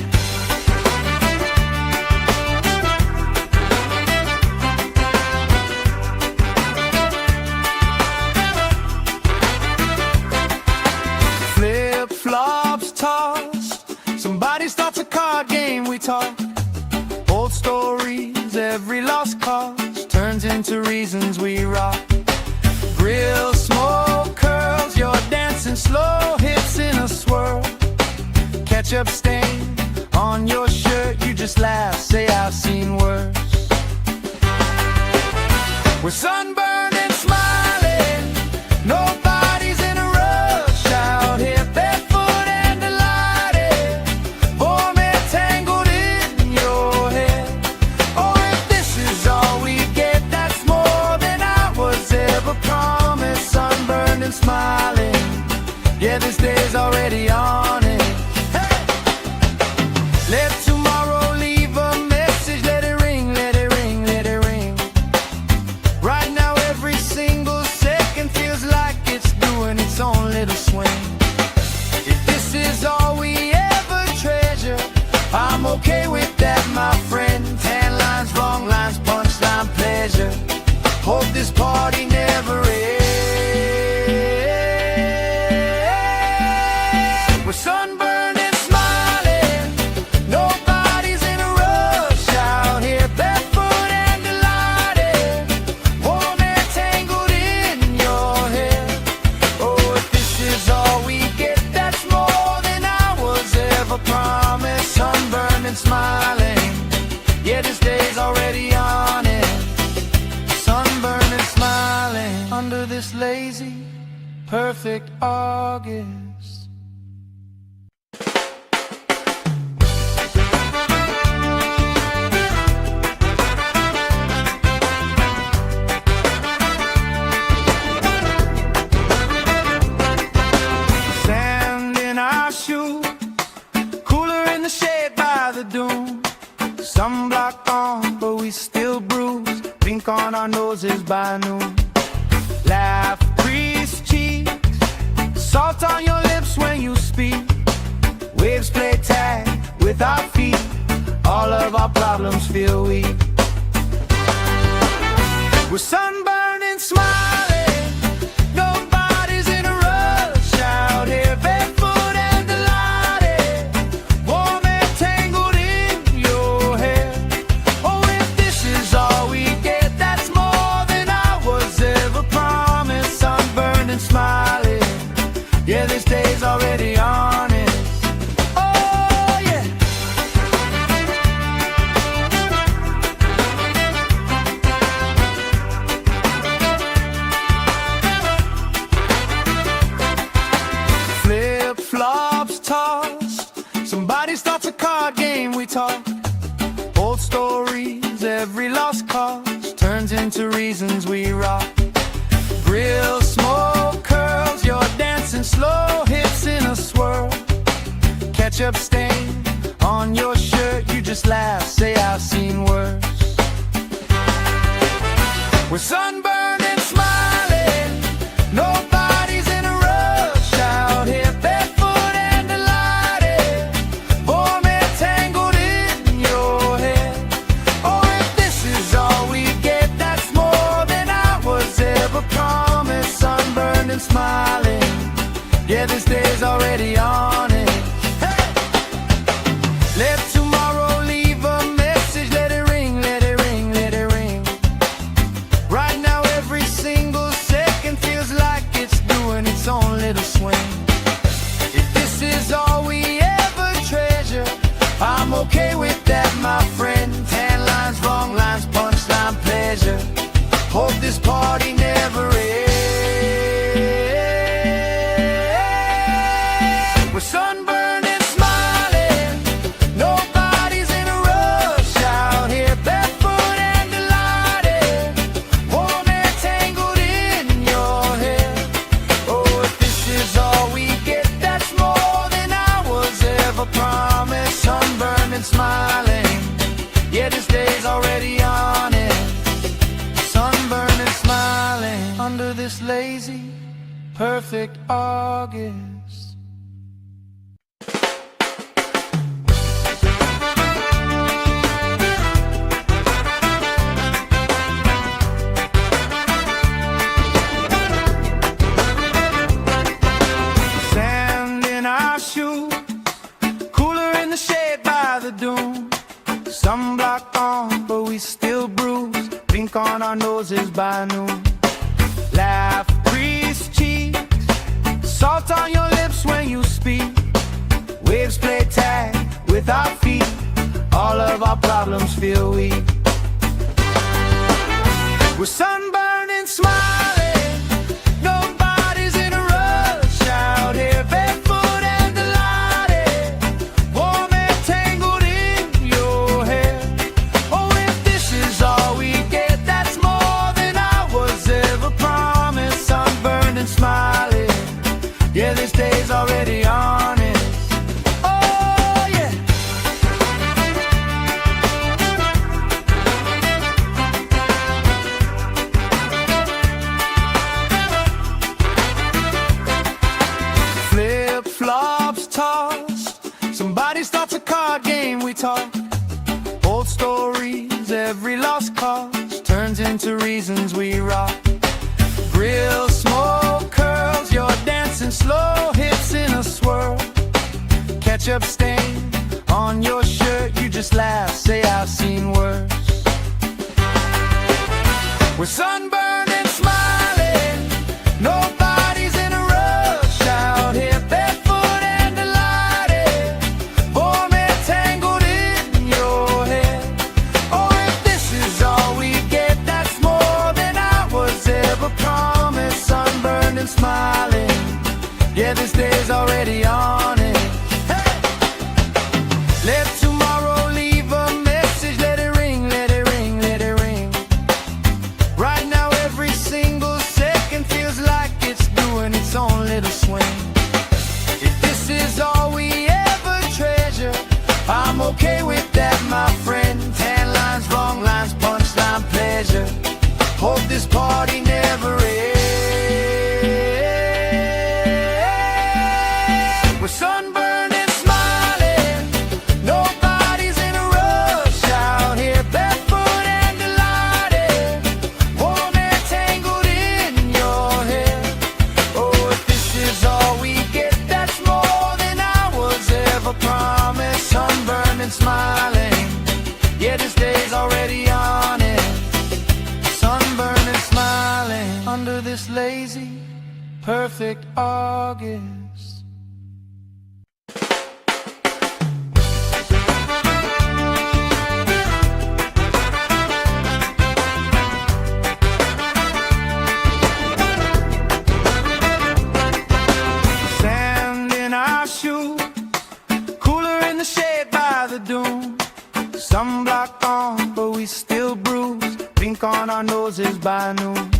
Flip-flops tossed. Somebody starts a card game, we talk. Old stories, every lost cause turns into reasons we rock. Grill smoke curls, you're dancing slow hips in a swirl. Ketchup stain on your shirt, you just laugh, say I've seen worse. We're sunburned and smiling. Nobody's in a rush out here, barefoot and delighted. Warm and tangled in your hair. Oh, if this is all we get, that's more than I was ever promised. Sunburned and smiling. and smiling. Yeah, this day's already on it. Sunburned and smiling under this lazy, perfect August. Sand in our shoes, cooler in the shade by the dune. Sunblock on, but we still bruise. Pink on our noses by noon. Laugh, crease cheeks, salt on your lips when you speak. Waves play tag with our feet. All of our problems feel weak. We're sunburned and smiling. Nobody's in a rush out here. Barefoot and delighted, warm and tangled in your hair. Oh, if this is all we get, that's more than I was ever promised. Sunburned and smiling. Yeah, this day's already on it. Oh, yeah. Flip-flops tossed. Somebody starts a card game, we talk. Old stories, every lost cause turns into reasons we rock. Grill smoke curls, you're dancing slow hits in a swirl. Ketchup stain on your shirt, you just laugh, say I've seen worse. We're sunburned and smiling. Nobody's in a rush out here. Barefoot and delighted, warm and tangled in your hair. Oh, if this is all we get, that's more than I was ever promised. Sunburned and smiling. Yeah, this day's already on it. Hey! Let tomorrow leave a message. Let it ring, let it ring, let it ring. Right now every single second feels like it's doing its own little swing. If this is all we ever treasure, I'm okay with that, my friend. Tan lines, wrong lines, punchline, pleasure. Hope this party never ends. We're sunburned and smiling. Nobody's in a rush out here. Barefoot and delighted, warm and tangled in your hair. Oh, if this is all we get, that's more than I was ever promised. Sunburned and smiling. Yeah, this day's already on it. Sunburned and smiling under this lazy, perfect August. Sand in our shoes, cooler in the shade by the dune. Sunblock on, but we still bruise. Pink on our noses by noon. Laugh, crease cheeks, salt on your lips when you speak. Waves play tag with our feet. All of our problems feel weak. We're sunburned and smiling. Nobody's in a rush out here. Barefoot and delighted, warm and tangled in your hair. Oh, if this is all we get, that's more than I was ever promised. Sunburned and smiling. Yeah, this day's already on it. Oh, yeah. Flip-flops tossed. Somebody starts a card game, we talk. Old stories, every lost cause turns into reasons we rock. Grill smoke curls, you're dancing slow hits in a swirl. Ketchup stain on your shirt, you just laugh, say I've seen worse. We're sunburned and smiling. Nobody's in a rush out here. Barefoot and delighted, warm and tangled in smiling. Yeah, this day's already on it. Hey! Let tomorrow leave a message. Let it ring, let it ring, let it ring. Right now every single second feels like it's doing its own little swing. If this is all we ever treasure, I'm okay with that, my friend. Tan lines, wrong lines, punchline, pleasure. Hope this party never ends. We're sunburned and smiling. Nobody's in a rush out here, barefoot and delighted. Warm air tangled in your hair. Oh, if this is all we get, that's more than I was ever promised. Sunburned and smiling. Yeah, this day's already on it. Sunburned and smiling under this lazy, perfect August. Sand in our shoes, cooler in the shade by the dune. Sunblock on, but we still bruise. Pink on our noses by noon.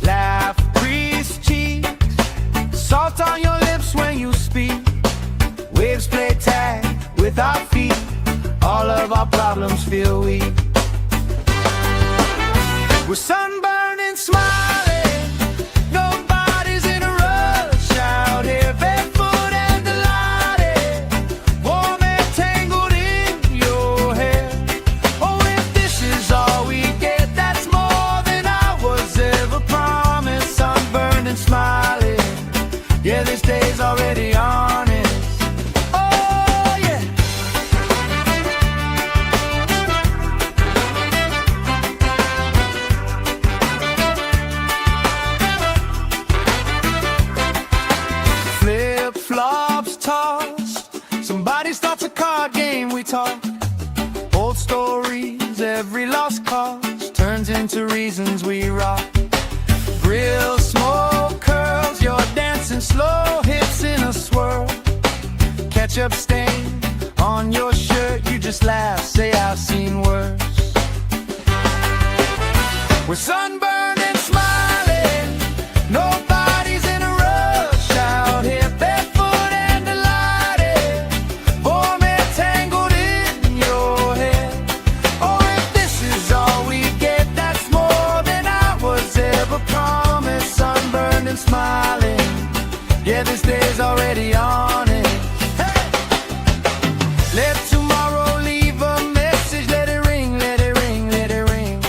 Laugh, crease cheeks, salt on your lips when you speak. Waves play tag with our feet. All of our problems feel weak. We're sunburned and smiling. Nobody's in a rush out here, barefoot and delighted. Warm air tangled in your hair. Oh, if this is all we get, that's more than I was ever promised. Sunburned and smiling. Yeah, this day's already on it. Oh, yeah. Flip-flops tossed. Somebody starts a card game, we talk. Old stories, every lost cause turns into reasons we rock. Grill smoke curls, you're dancing slow hips in a swirl. Ketchup stain on your shirt, you just laugh, say I've seen worse. We're sunburned and smiling. Nobody's in a rush out here, barefoot and delighted. Warm air tangled in your hair. Oh, if this is all we get, that's more than I was ever promised. Sunburned and smiling. Yeah, this day's already on it. Hey! Let tomorrow leave a message. Let it ring, let it ring, let it ring.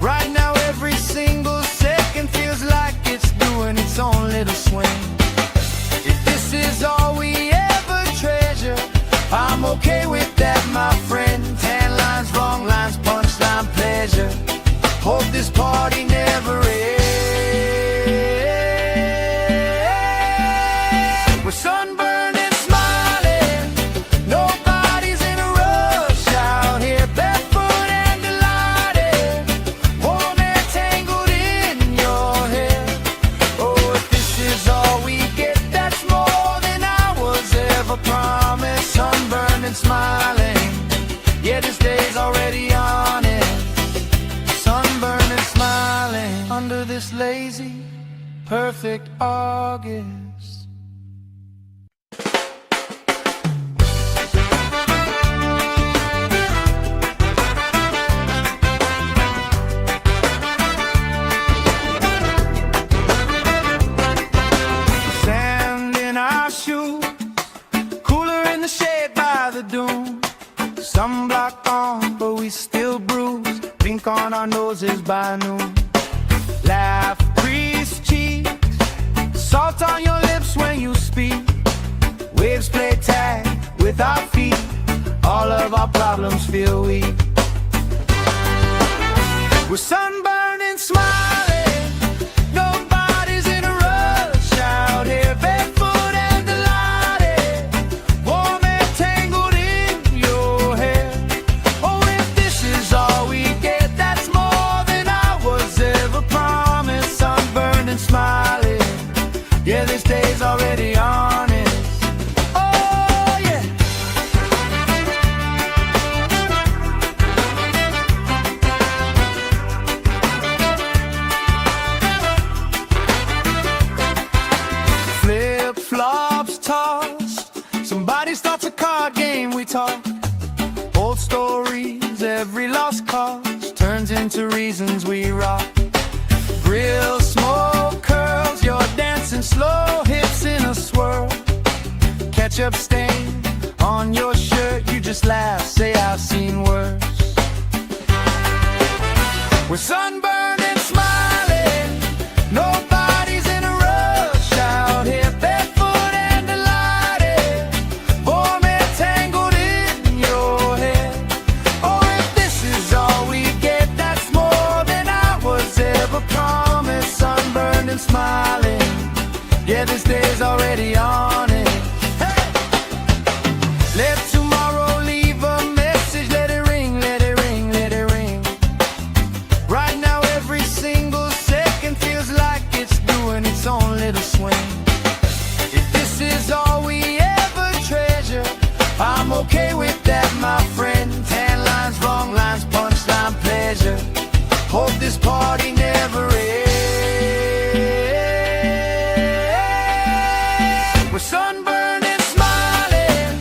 Right now every single second feels like it's doing its own little swing. If this is all we ever treasure, I'm okay with that, my friend. Tan lines, wrong lines, punchline, pleasure. Hope this party never ends. We're sunburned and smiling. Nobody's in a rush out here, barefoot and delighted. Warm air tangled in your hair. Oh, if this is all we get, that's more than I was ever promised. Sunburned and smiling. Yeah, this day's already on it. Sunburned and smiling under this lazy, perfect August. Sand in our shoes, cooler in the shade by the dune. Sunblock on, but we still bruise. Pink on our noses by noon. Laugh, crease cheeks, salt on your lips when you speak. Waves play tag with our feet. All of our problems feel weak. We're sunburned and smiling. Nobody's in a rush out here, barefoot and delighted. Warm air tangled in your hair. Oh, if this is all we get, that's more than I was ever promised. Sunburned and smiling. talk. Old stories, every lost cause turns into reasons we rock. Grill, smoke, curls, you're dancing slow, hips in a swirl. Ketchup stain on your shirt, you just laugh, say I've seen worse. We're sunburned and smiling, nobody's in a rush out here, barefoot and delighted, warm and tangled in your hair. Oh, if this is all we get, that's more than I was ever promised. Sunburned and smiling, yeah, this day's already on it. Hey! Let tomorrow leave a message, let it ring, let it ring, let it ring. Right now every single second feels like it's doing its own little swing. If this is all we ever treasure, I'm okay with that, my friend. Tan lines, wrong lines, punchline, pleasure. Hope this party never ends. We're sunburned and smiling,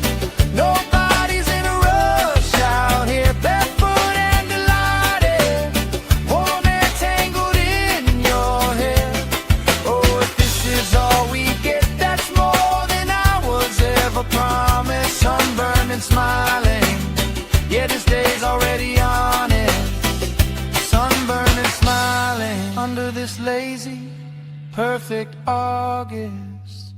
nobody's in a rush out here, barefoot and delighted, warm and tangled in your hair. Oh, if this is all we get, that's more than I was ever promised. Sunburned and smiling, yeah, this day's already on it. Sunburned and smiling under this lazy, perfect August.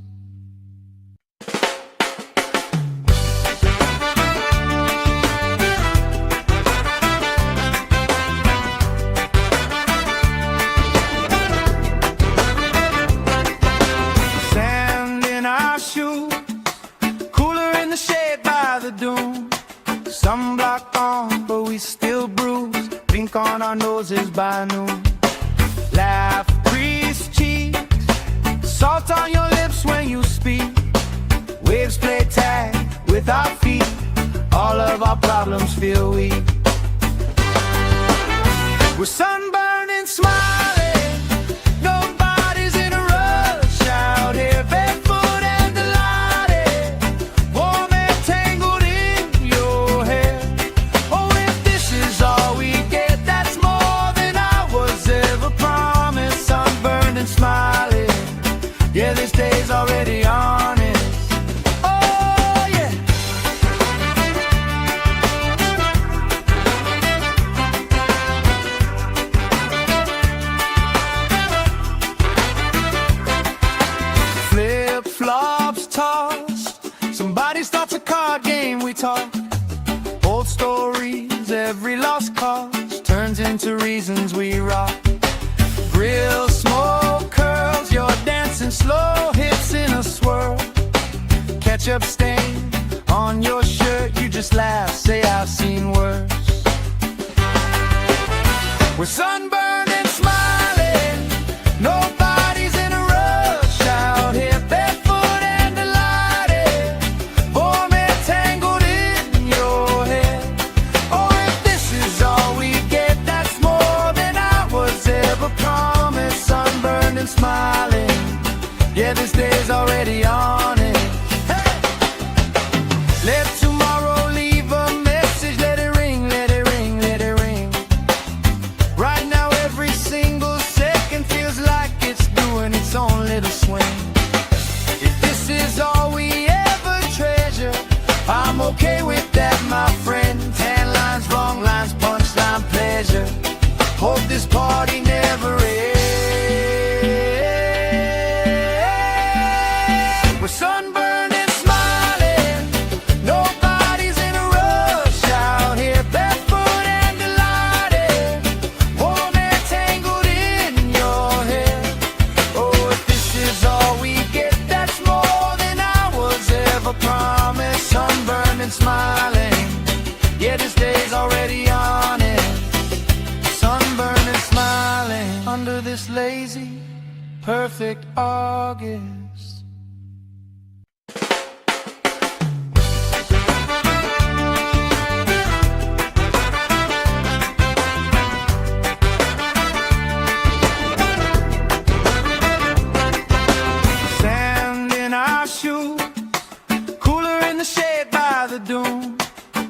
Sand in our shoes, cooler in the shade by the dune. Sunblock on, but we still bruise. Pink on our noses by noon. Laugh, grease cheeks, salt on your lips when you speak. Waves play tag with our feet. All of our problems feel weak. We're sunburned and smiling, nobody's in a rush out here, barefoot and delighted, warm and tangled in your hair. Oh, if this is all we get, that's more than I was ever promised. Sunburned and smiling, yeah, this day's already on it. Oh, yeah. Flip-flops tossed, somebody starts a card game, we talk. Old stories, every lost cause turns into reasons we rock. Grill, smoke, curls, you're dancing slow, hips in a swirl. Ketchup stain on your shirt, you just laugh, say I've seen worse. We're sunburned and smiling, nobody's in a rush out here, barefoot and delighted, warm and tangled in your hair. Oh, if this is all we get, that's more than I was ever promised. Sunburned and smiling, yeah, this day's already on it. Hey! Let tomorrow leave a message, let it ring, let it ring, let it ring. Right now every single second feels like it's doing its own little swing. If this is all we ever treasure, I'm okay with that, my friend. Tan lines, wrong lines, punchline, pleasure. Hope this party never ends. We're sunburned and smiling, nobody's in a rush out here, barefoot and delighted, warm and tangled in your hair. Oh, if this is all we get, that's more than I was ever promised. Sunburned and smiling, yeah, this day's already on it. Sunburned and smiling under this lazy, perfect August. Sand in our shoes, cooler in the shade by the dune.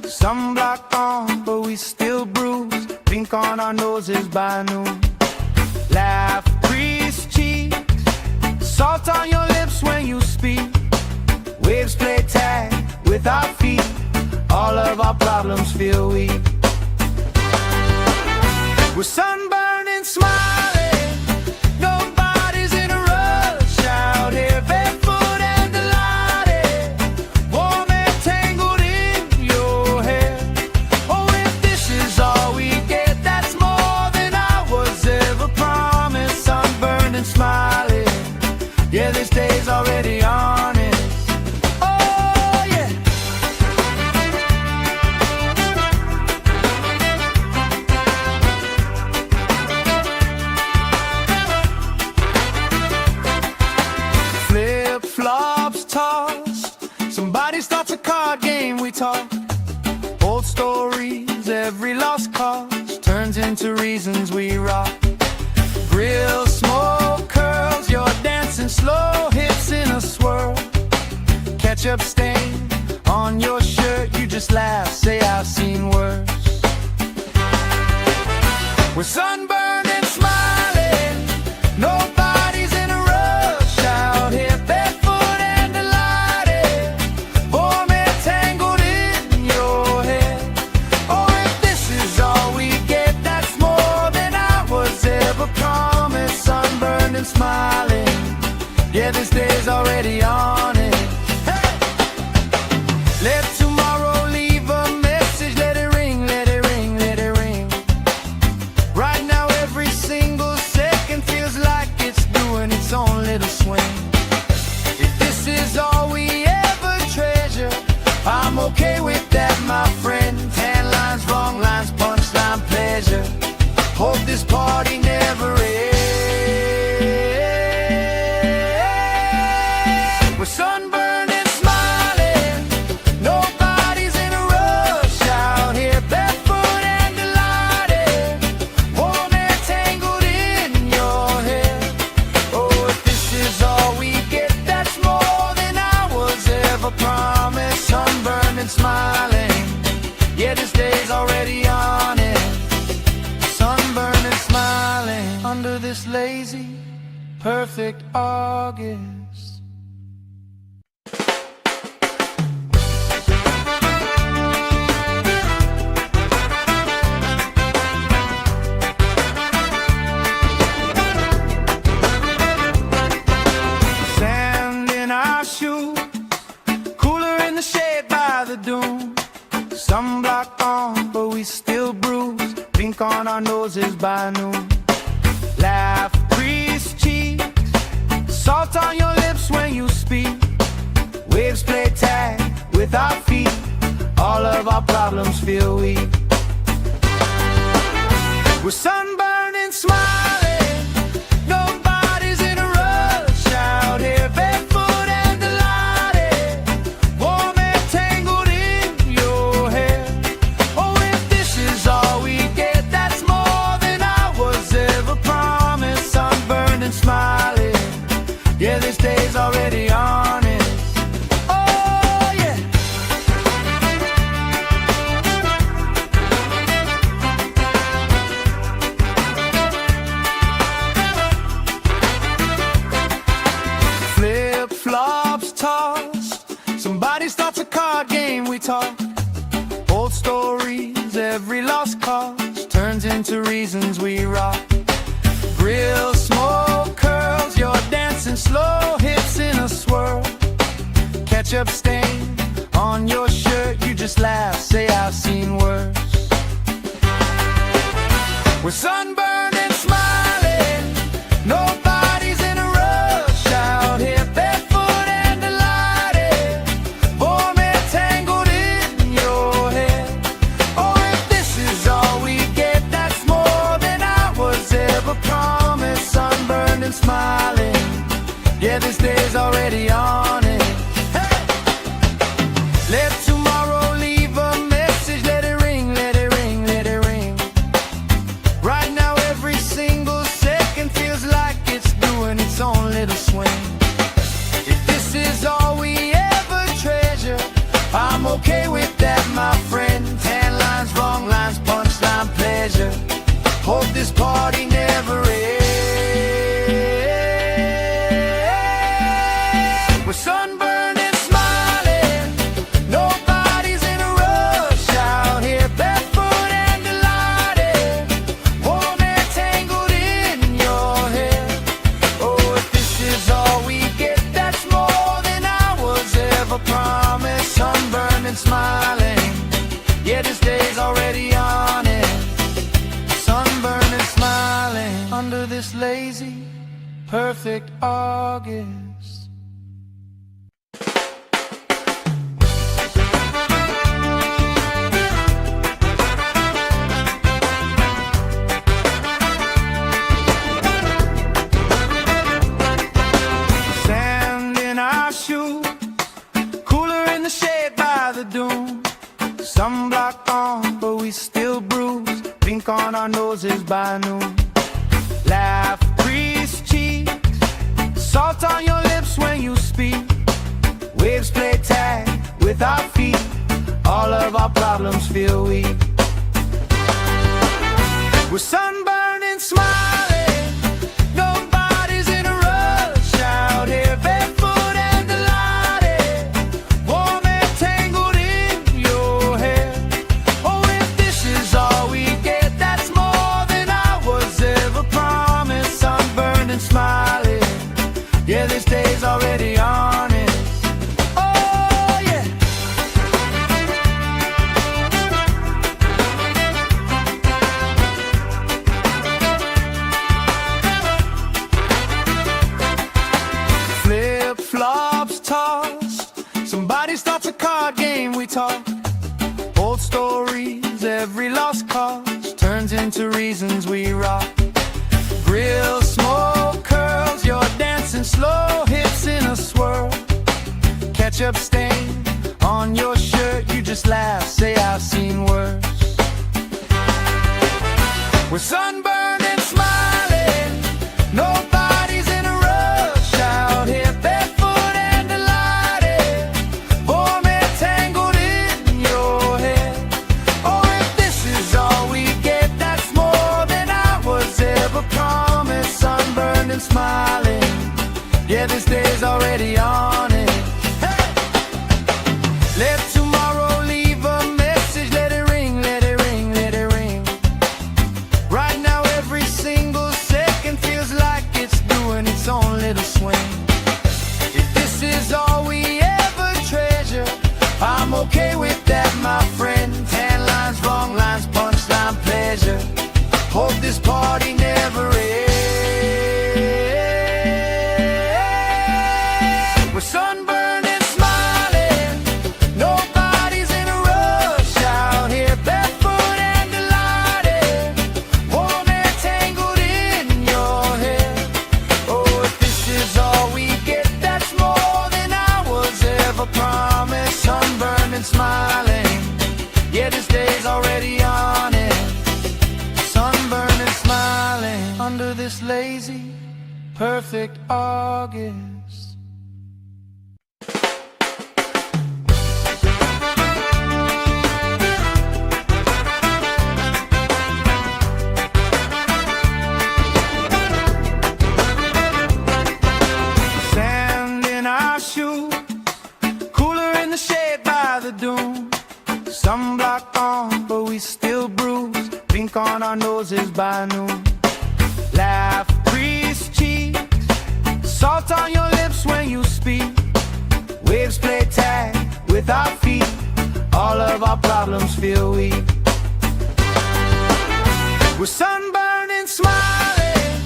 Sunblock on, but we still bruise. Pink on our noses by noon. Laugh, grease cheeks. Salt on your lips when you speak. Waves play tag with our feet. All of our problems feel weak. We're sunburned and smiling. Nobody's in a rush out here. Barefoot and delighted. Warm and tangled in your hair. Oh, if this is all we get, that's more than I was ever promised. Sunburned and smiling. Yeah, this day's already honest. Oh, yeah. Flip-flops tossed. Somebody starts a card game, we talk. Old stories, every lost cause turns into reasons we rock. Grill smoke curls, you're dancing slow, hips in a swirl. Ketchup stain on your shirt, you just laugh, say I've seen worse. We're sunburned and smiling. Nobody's in a rush out here. Barefoot and delighted. Warm and tangled in your hair. Oh, if this is all we get, that's more than I was ever promised. Sunburned and smiling. Yeah, this day's already on it. Hey! Let tomorrow leave a message. Let it ring, let it ring, let it ring. Right now every single second feels like it's doing its own little swing. If this is all we ever treasure, I'm okay with that, my friend. Tan lines, wrong lines, punchline, pleasure. Hope this party never ends. We're sunburned and smiling. Nobody's in a rush out here. Barefoot and delighted. Warm and tangled in your hair. Oh, if this is all we get, that's more than I was ever promised. Sunburned and smiling. Yeah, this day's already on it. Sunburned and smiling under this lazy, perfect August. Sand in our shoes, cooler in the shade by the dune. Sunblock on, but we still bruise. Pink on our noses by noon. Laugh, grease cheeks. Salt on your lips when you speak. Waves play tag with our feet. All of our problems feel weak. We're sunburned and smiling. Nobody's in a rush out here. Barefoot and delighted. Warm and tangled in your hair. Oh, if this is all we get, that's more than I was ever promised. Sunburned and smiling. Yeah, this day's already honest. Oh, yeah. Flip-flops tossed. Somebody starts a card game, we talk. Old stories, every lost cause turns into reasons we rock. Grill smoke curls, you're dancing slow, hips in a swirl. Ketchup stain on your shirt, you just laugh, say I've seen worse. We're sunburned and smiling. Nobody's in a rush out here. Barefoot and delighted. Warm and tangled in your hair. Oh, if this is all we get, that's more than I was ever promised. Sunburned and smiling. Yeah, this day's already on it. Hey! Let tomorrow leave a with that, my friend. Tan lines, wrong lines, punchline, pleasure. Hope this party never ends. We're sunburned and smiling. Nobody's in a rush out here, barefoot and delighted. Warm air tangled in your hair. Oh, if this is all we get, that's more than I was ever promised. Sunburned and smiling. Yeah, this day's already on it. Sunburned and smiling under this lazy, perfect August. Sand in our shoes, cooler in the shade by the dune. Sunblock on, but we still bruise. Pink on our noses by noon. Laugh, grease cheeks, salt on your lips when you speak. Waves play tag with our feet. All of our problems feel weak. We're sunburned and smiling. Nobody's in a rush out here, barefoot and delighted. Warm air tangled in your hair. Oh, if this is all we get, that's more than I was ever promised. Sunburned and smiling. Yeah, this day's already on it. Oh, yeah. Flip-flops tossed. Somebody starts a card game, we talk. Old stories, every lost cause turns into reasons we rock. Grill, smoke, curls, you're dancing slow, hips in a swirl. Ketchup stain on your shirt, you just laugh, say I've seen worse. We're sunburned and smiling. Nobody's in a rush out here, barefoot and delighted. Warm air tangled in your hair. Oh, if this is all we get, that's more than I was ever promised. Sunburned and smiling. Yeah, this day's already on it. Hey! Let tomorrow leave a message. Let it ring, let it ring, let it ring. Right now every single second feels like it's doing its own little swing. If this is all we ever treasure, I'm okay with that, my friend. Tan lines, wrong lines, punchline, pleasure. Hope this party never ends. We're sunburned and smiling. Nobody's in a rush out here, barefoot and delighted. Warm air tangled in your hair. Oh, if this is all we get, that's more than I was ever promised. Sunburned and smiling. Yeah, this day's already on it. Sunburned and smiling under this lazy, perfect August. Sand in our shoes, cooler in the shade by the dune. Sunblock on, but we still bruise. Pink on our noses by noon. Laugh, grease cheeks, salt on your lips when you speak. Waves play tag with our feet. All of our problems feel weak. We're sunburned and smiling.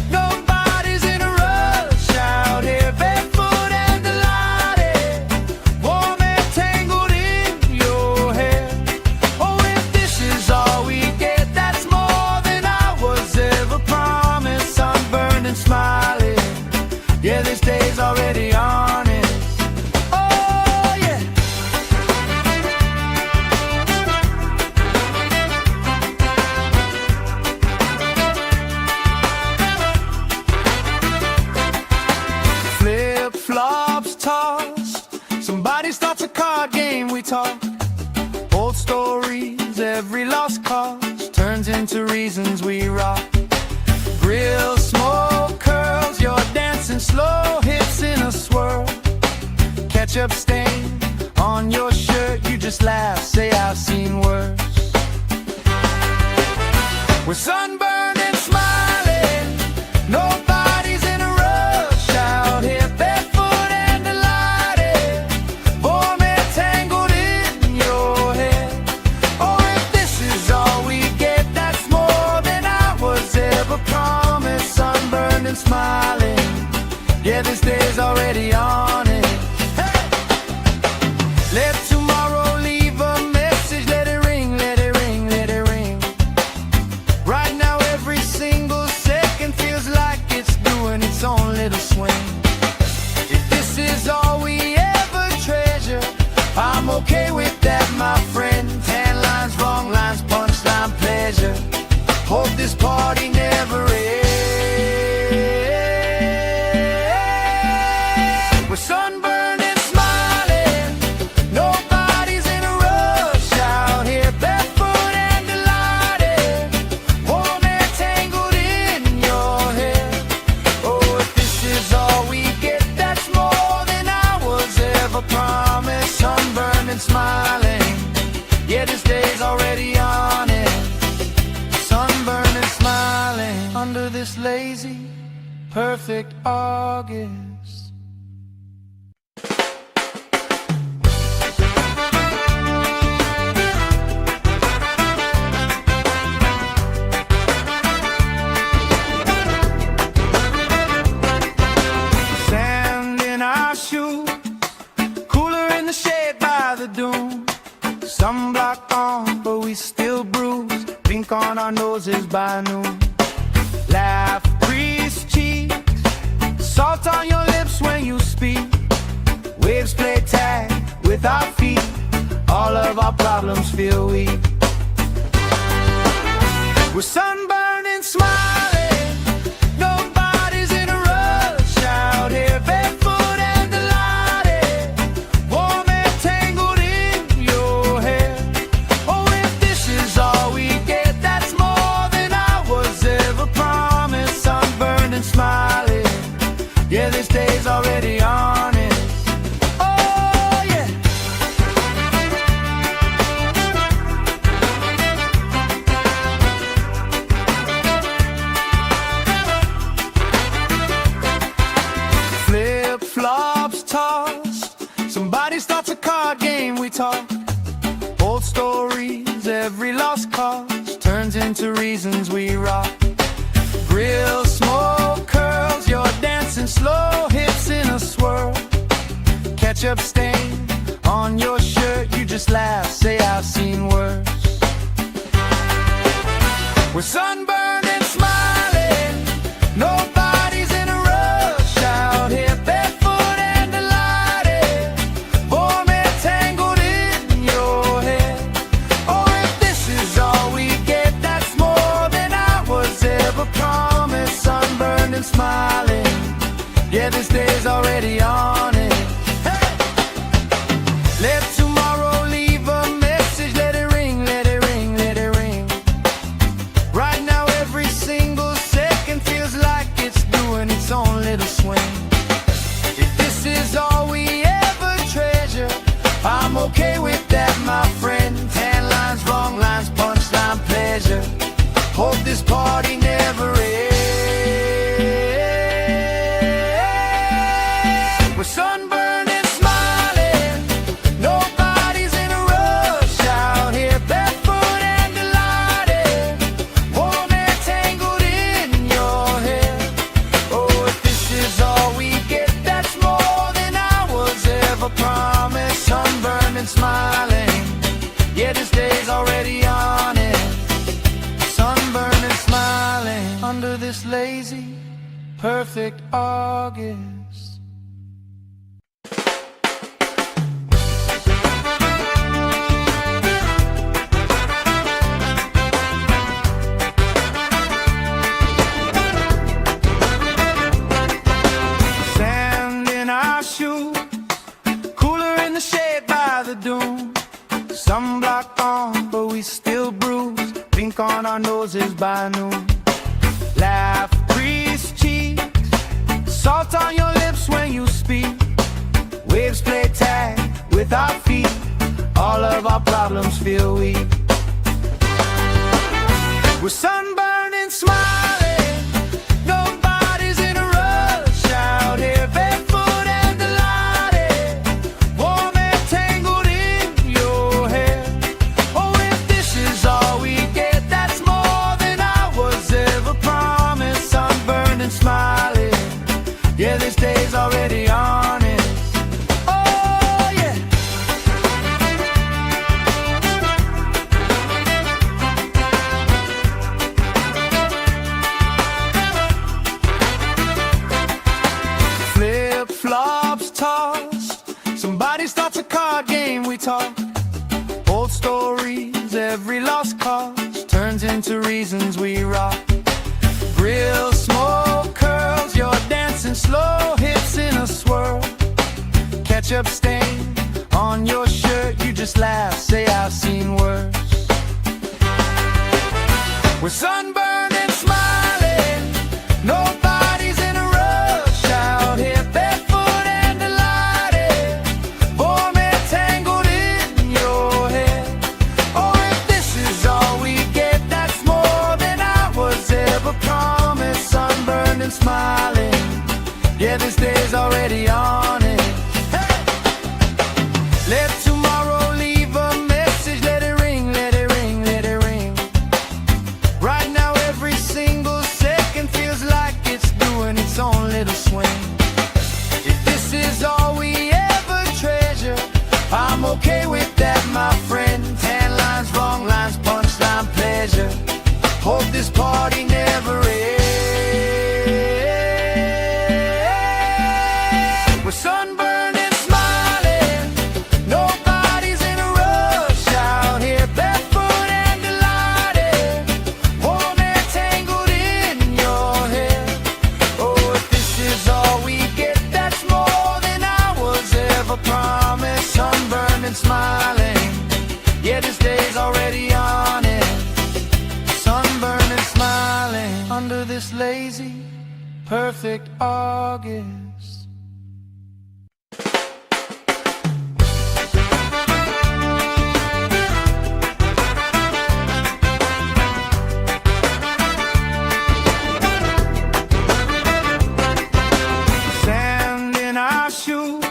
Nobody's in a rush out here, barefoot and delighted. Warm air tangled in your hair. Oh, if this is all we get, that's more than I was ever promised. Sunburned and smiling. Yeah, this day's already on it. Oh, yeah. Old stories, every lost cause turns into reasons we rock. Grill, smoke, curls, you're dancing slow, hips in a swirl. Ketchup stain on your shirt, you just laugh, say I've seen worse. We're sunburned and smiling, nobody's in a rush out here, barefoot and delighted, warm and tangled in your hair. Oh, if this is all we get, that's more than I was ever promised. Sunburned and smiling, yeah, this day's already on it. Hey! Let tomorrow leave a message, let it ring, let it ring, let it ring. Right now every single second feels like it's doing its own little swing. If this is all we ever treasure, I'm okay with that, my friend. Tan lines, wrong lines, punchline, pleasure. Hope this party never ends. We're sunburned and smiling, nobody's in a rush out here, barefoot and delighted, warm and tangled in your hair. Oh, if this is all we get, that's more than I was ever promised. Sunburned and smiling, yeah, this day's already on it. Sunburned and smiling under this lazy, perfect August. Sand in our shoes, cooler in the shade by the dune. Sunblock on, but we still bruise. Pink on our noses by noon. Laugh, crease cheeks, salt on your lips when you speak. Waves play tag with our feet. All of our problems feel weak. We're sunburned and smiling, nobody's in a rush out here, barefoot and delighted, warm and tangled in your hair. Oh, if this is all we get, that's more than I was ever promised. Sunburned and smiling, yeah, this day's already on it. Oh, yeah. Flip-flops tossed, somebody starts a card game, we talk. Old stories, every lost cause turns into reasons we rock. Grill, smoke, curls, you're dancing slow, hips in a swirl. Ketchup stain on your shirt, you just laugh, say I've seen worse. We're sunburned and smiling, nobody's in a rush out here, barefoot and delighted, warm and tangled in your hair. Oh, if this is all we get, that's more than I was ever promised. Sunburned and smiling, yeah, this day's already on it. Hey! Let tomorrow leave a message, let it ring, let it ring, let it ring. Right now every single second feels like it's doing its own little swing. If this is all we ever treasure, I'm okay with that, my friend. Tan lines, wrong lines, punchline, pleasure. Hope this party never ends. We're sunburned and smiling, nobody's in a rush out here, barefoot and delighted, warm and tangled in your hair. Oh, if this is all we get, that's more than I was ever promised. Sunburned and smiling, yeah, this day's already on it. Sunburned and smiling under this lazy, perfect August. Sunblock on, but we still bruise. Pink on our noses by noon. Laugh, grease cheeks, salt on your lips when you speak. Waves play tag with our feet. All of our problems feel weak. We're sunburned and smiling. Nobody's in a rush out here, barefoot and delighted. Warm and tangled in your hair. Oh, if this is all we get, that's more than I was ever promised. Sunburned and smiling. Yeah, this day's already honest. Oh, yeah. Flip-flops tossed. Somebody starts a card game, we talk. Old stories, every lost cause turns into reasons we rock. Grill smoke curls, you're dancing slow, hips in a swirl. Ketchup stain on your shirt, you just laugh, say I've seen worse. We're sunburned and smiling. Nobody's in a rush out here, barefoot and delighted. Warm and tangled in your hair. Oh, if this is all we get, that's more than I was ever promised. Sunburned and smiling. Yeah, this day's already on it. Hey! Let tomorrow leave a message. Let it ring, let it ring, let it ring. Right now every single second feels like it's doing its own little swing. If this is all we ever treasure, I'm okay with that, my friend. Tan lines, wrong lines, punchline, pleasure. Hope this party never ends. We're sunburned and smiling. Nobody's in a rush out here, barefoot and delighted. Warm and tangled in your hair. Oh, if this is all we get, that's more than I was ever promised. Sunburned and smiling. Yeah, this day's already on it. Sunburned and smiling under this lazy, perfect August. Sand in our shoes,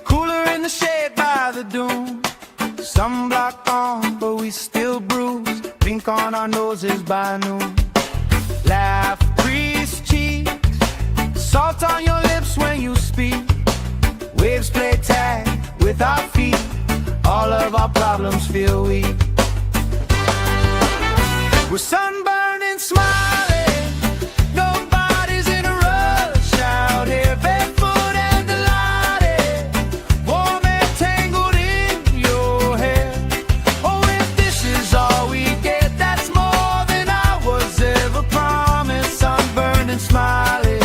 cooler in the shade by the dune. Sunblock on, but we still bruise. Pink on our noses by noon. Laugh, grease cheeks, salt on your lips when you speak. Waves play tag with our feet. All of our problems feel weak. We're sunburned and smiling. Nobody's in a rush out here, barefoot and delighted. Warm and tangled in your hair. Oh, if this is all we get, that's more than I was ever promised. Sunburned and smiling.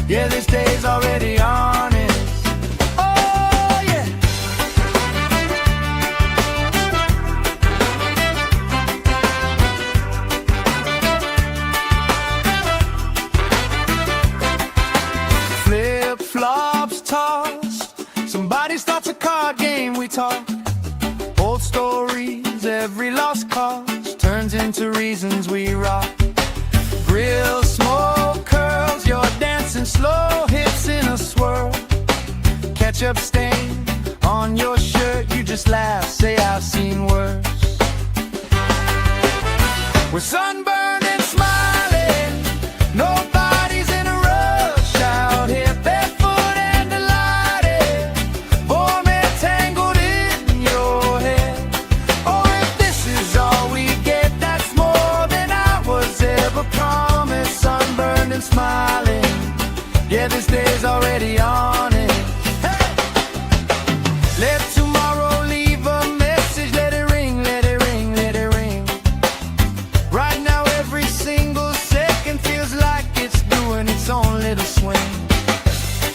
Yeah, this day's already honest. Oh, yeah. Flip-flops tossed. Somebody starts a card game, we talk. Old stories, every lost cause turns into reasons we rock. Grill smoke curls, you're dancing slow, hips in a swirl. Ketchup stain on your shirt, you just laugh, say I've seen worse. We're sunburned and smiling. Nobody's in a rush out here, barefoot and delighted. Warm and tangled in your hair. Oh, if this is all we get, that's more than I was ever promised. Sunburned and smiling. Yeah, this day's already on it. Hey! Let tomorrow leave a message. Let it ring, let it ring, let it ring. Right now every single second feels like it's doing its own little swing.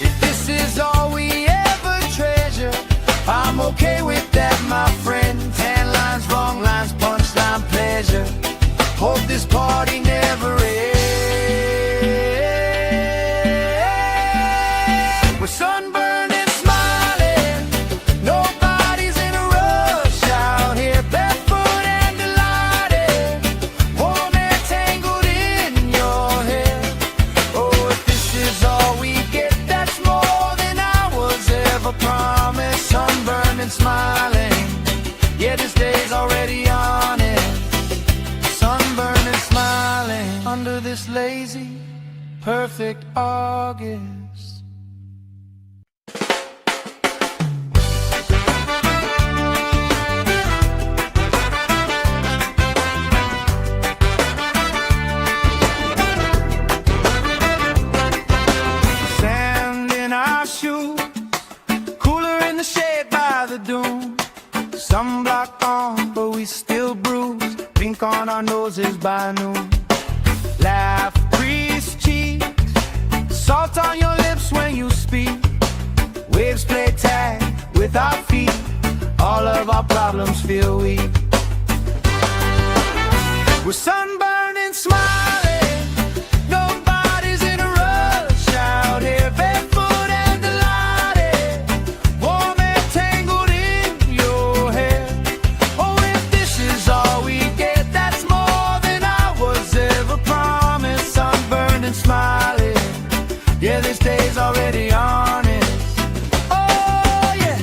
If this is all we ever treasure, I'm okay with that, my friend. already on it. Sunburned and smiling under this lazy, perfect August. Sand in our shoes, cooler in the shade by the dune. Sunblock on, but we still bruise. Pink on our noses by noon. Laugh, grease cheeks, salt on your lips when you speak. Waves play tag with our feet. All of our problems feel weak. We're sunburned and smiling. Nobody's in a rush out here, barefoot and delighted. Warm and tangled in your hair. Oh, if this is all we get, that's more than I was ever promised. Sunburned and smiling, yeah, this day's already honest. Oh, yeah.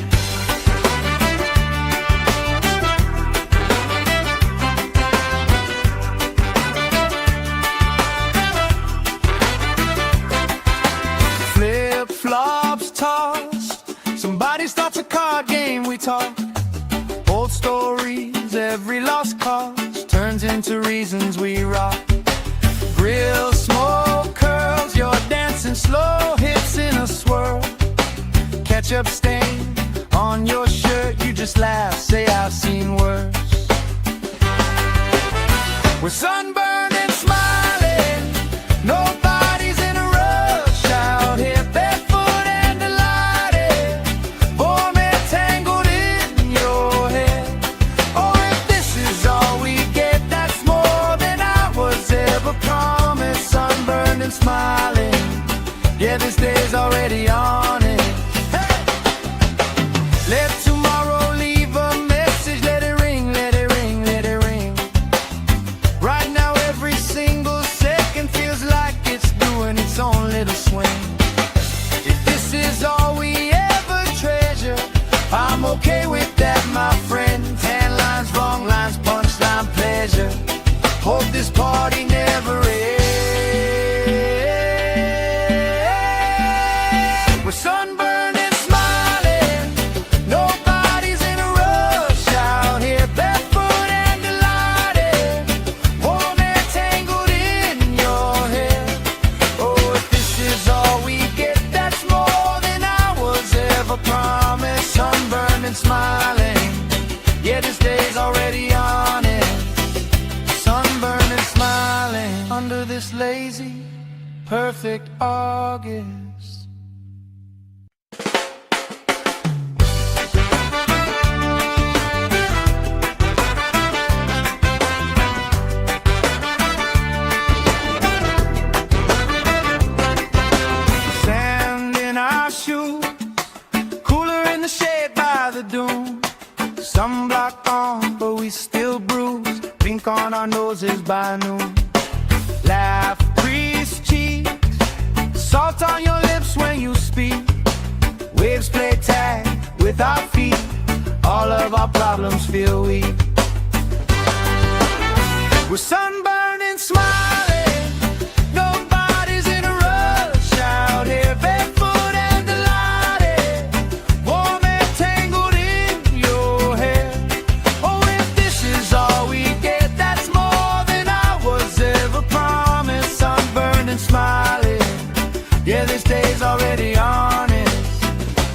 Flip-flops tossed, somebody starts a card game, we talk. Old stories, every lost cause turns into reasons we rock. Grill smoke curls, you're dancing slow, hips in a swirl. Ketchup stain on your shirt, you just laugh, say I've seen worse. We're sunburned and smiling, nobody's in a rush out here, barefoot and delighted. Warm and tangled in your hair. Oh, if this is all we get, that's more than I was ever promised. Sunburned and smiling, yeah, this day's already on it. Hey! Let tomorrow leave a message, let it ring, let it ring, let it ring. Right now every single second feels like it's doing its own little swing. If this is all we ever treasure, I'm okay with that, my friend. Tan lines, wrong lines, punchline, pleasure. Hope this party never ends. We're sunburned and smiling, nobody's in a rush out here, barefoot and delighted. Warm and tangled in your hair. Oh, if this is all we get, that's more than I was ever promised. Sunburned and smiling, yeah, this day's already on it. Sunburned and smiling under this lazy, perfect August. Sand in our shoes, cooler in the shade by the dune. Sunblock on, but we still bruise. Pink on our noses by noon. Laugh, grease cheeks, salt on your lips when you speak. Waves play tag with our feet. All of our problems feel weak. We're sunburned and smiling, nobody's in a rush out here, barefoot and delighted. Warm and tangled in your hair. Oh, if this is all we get, that's more than I was ever promised. Sunburned and smiling, yeah, this day's already honest.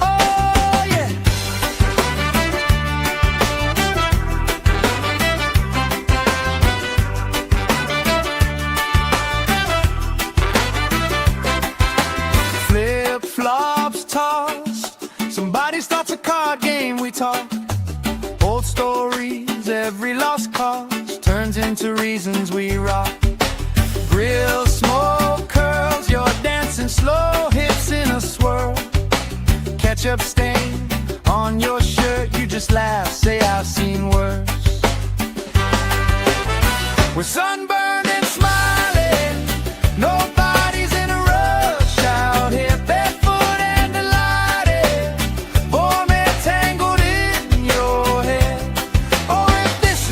Oh, yeah. Flip-flops tossed, somebody starts a card game, we talk. Old stories, every lost cause turns into reasons we rock. Grill smoke curls, you're dancing slow, hips in a swirl. Ketchup stain on your shirt, you just laugh, say I've seen worse. We're sunburned and smiling, nobody's in a rush out here, barefoot and delighted. Warm and tangled in your hair. Oh, if this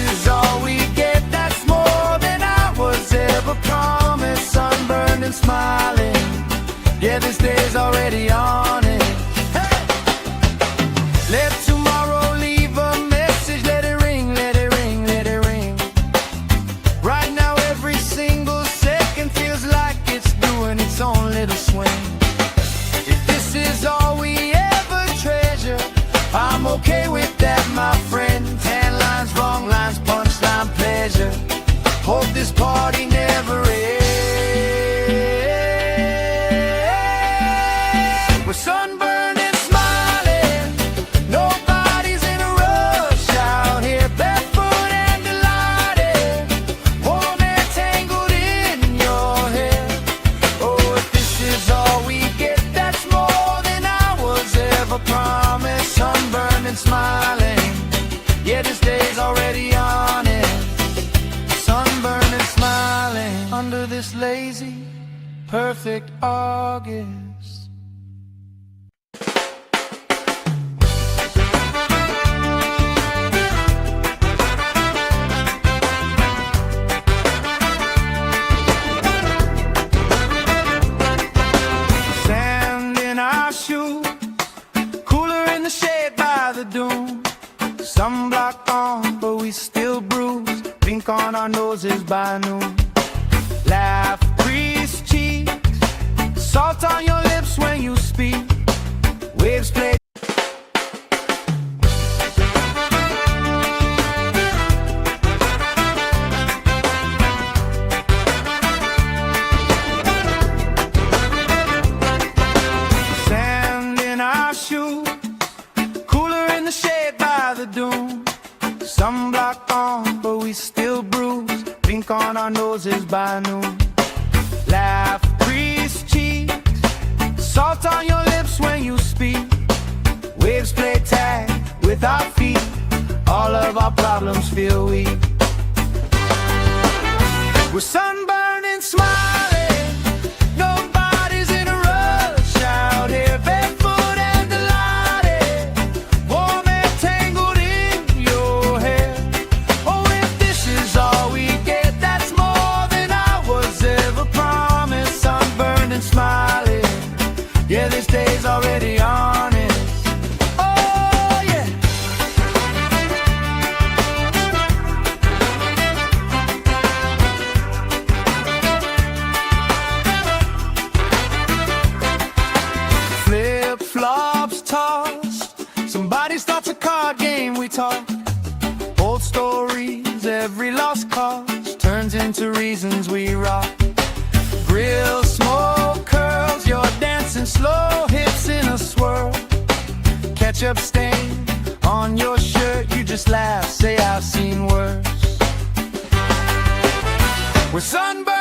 perfect August. Sand in our shoes, cooler in the shade by the dune. Sunblock on, but we still bruise. Pink on our noses by noon. Laugh, grease cheeks, salt on your lips when you speak. Waves play. Sand in our shoes, cooler in the shade by the dune. Sunblock on, but we still bruise. Pink on our noses by noon. Laugh, grease cheeks, salt on your lips when you speak. Waves play tag with our feet. All of our problems feel weak. We're sunburned and smiling. Nobody's in a rush out here. Barefoot and delighted, warm and tangled in your hair. Oh, if this is all we get, that's more than I was ever promised. Sunburned and smiling, yeah, this day's already honest. Oh, yeah. Flip-flops tossed, somebody starts a card game, we talk. Old stories, every lost cause turns into reasons we rock. Grill smoke curls, you're dancing slow, hips in a swirl. Ketchup stain on your shirt, you just laugh, say I've seen worse. We're sunburned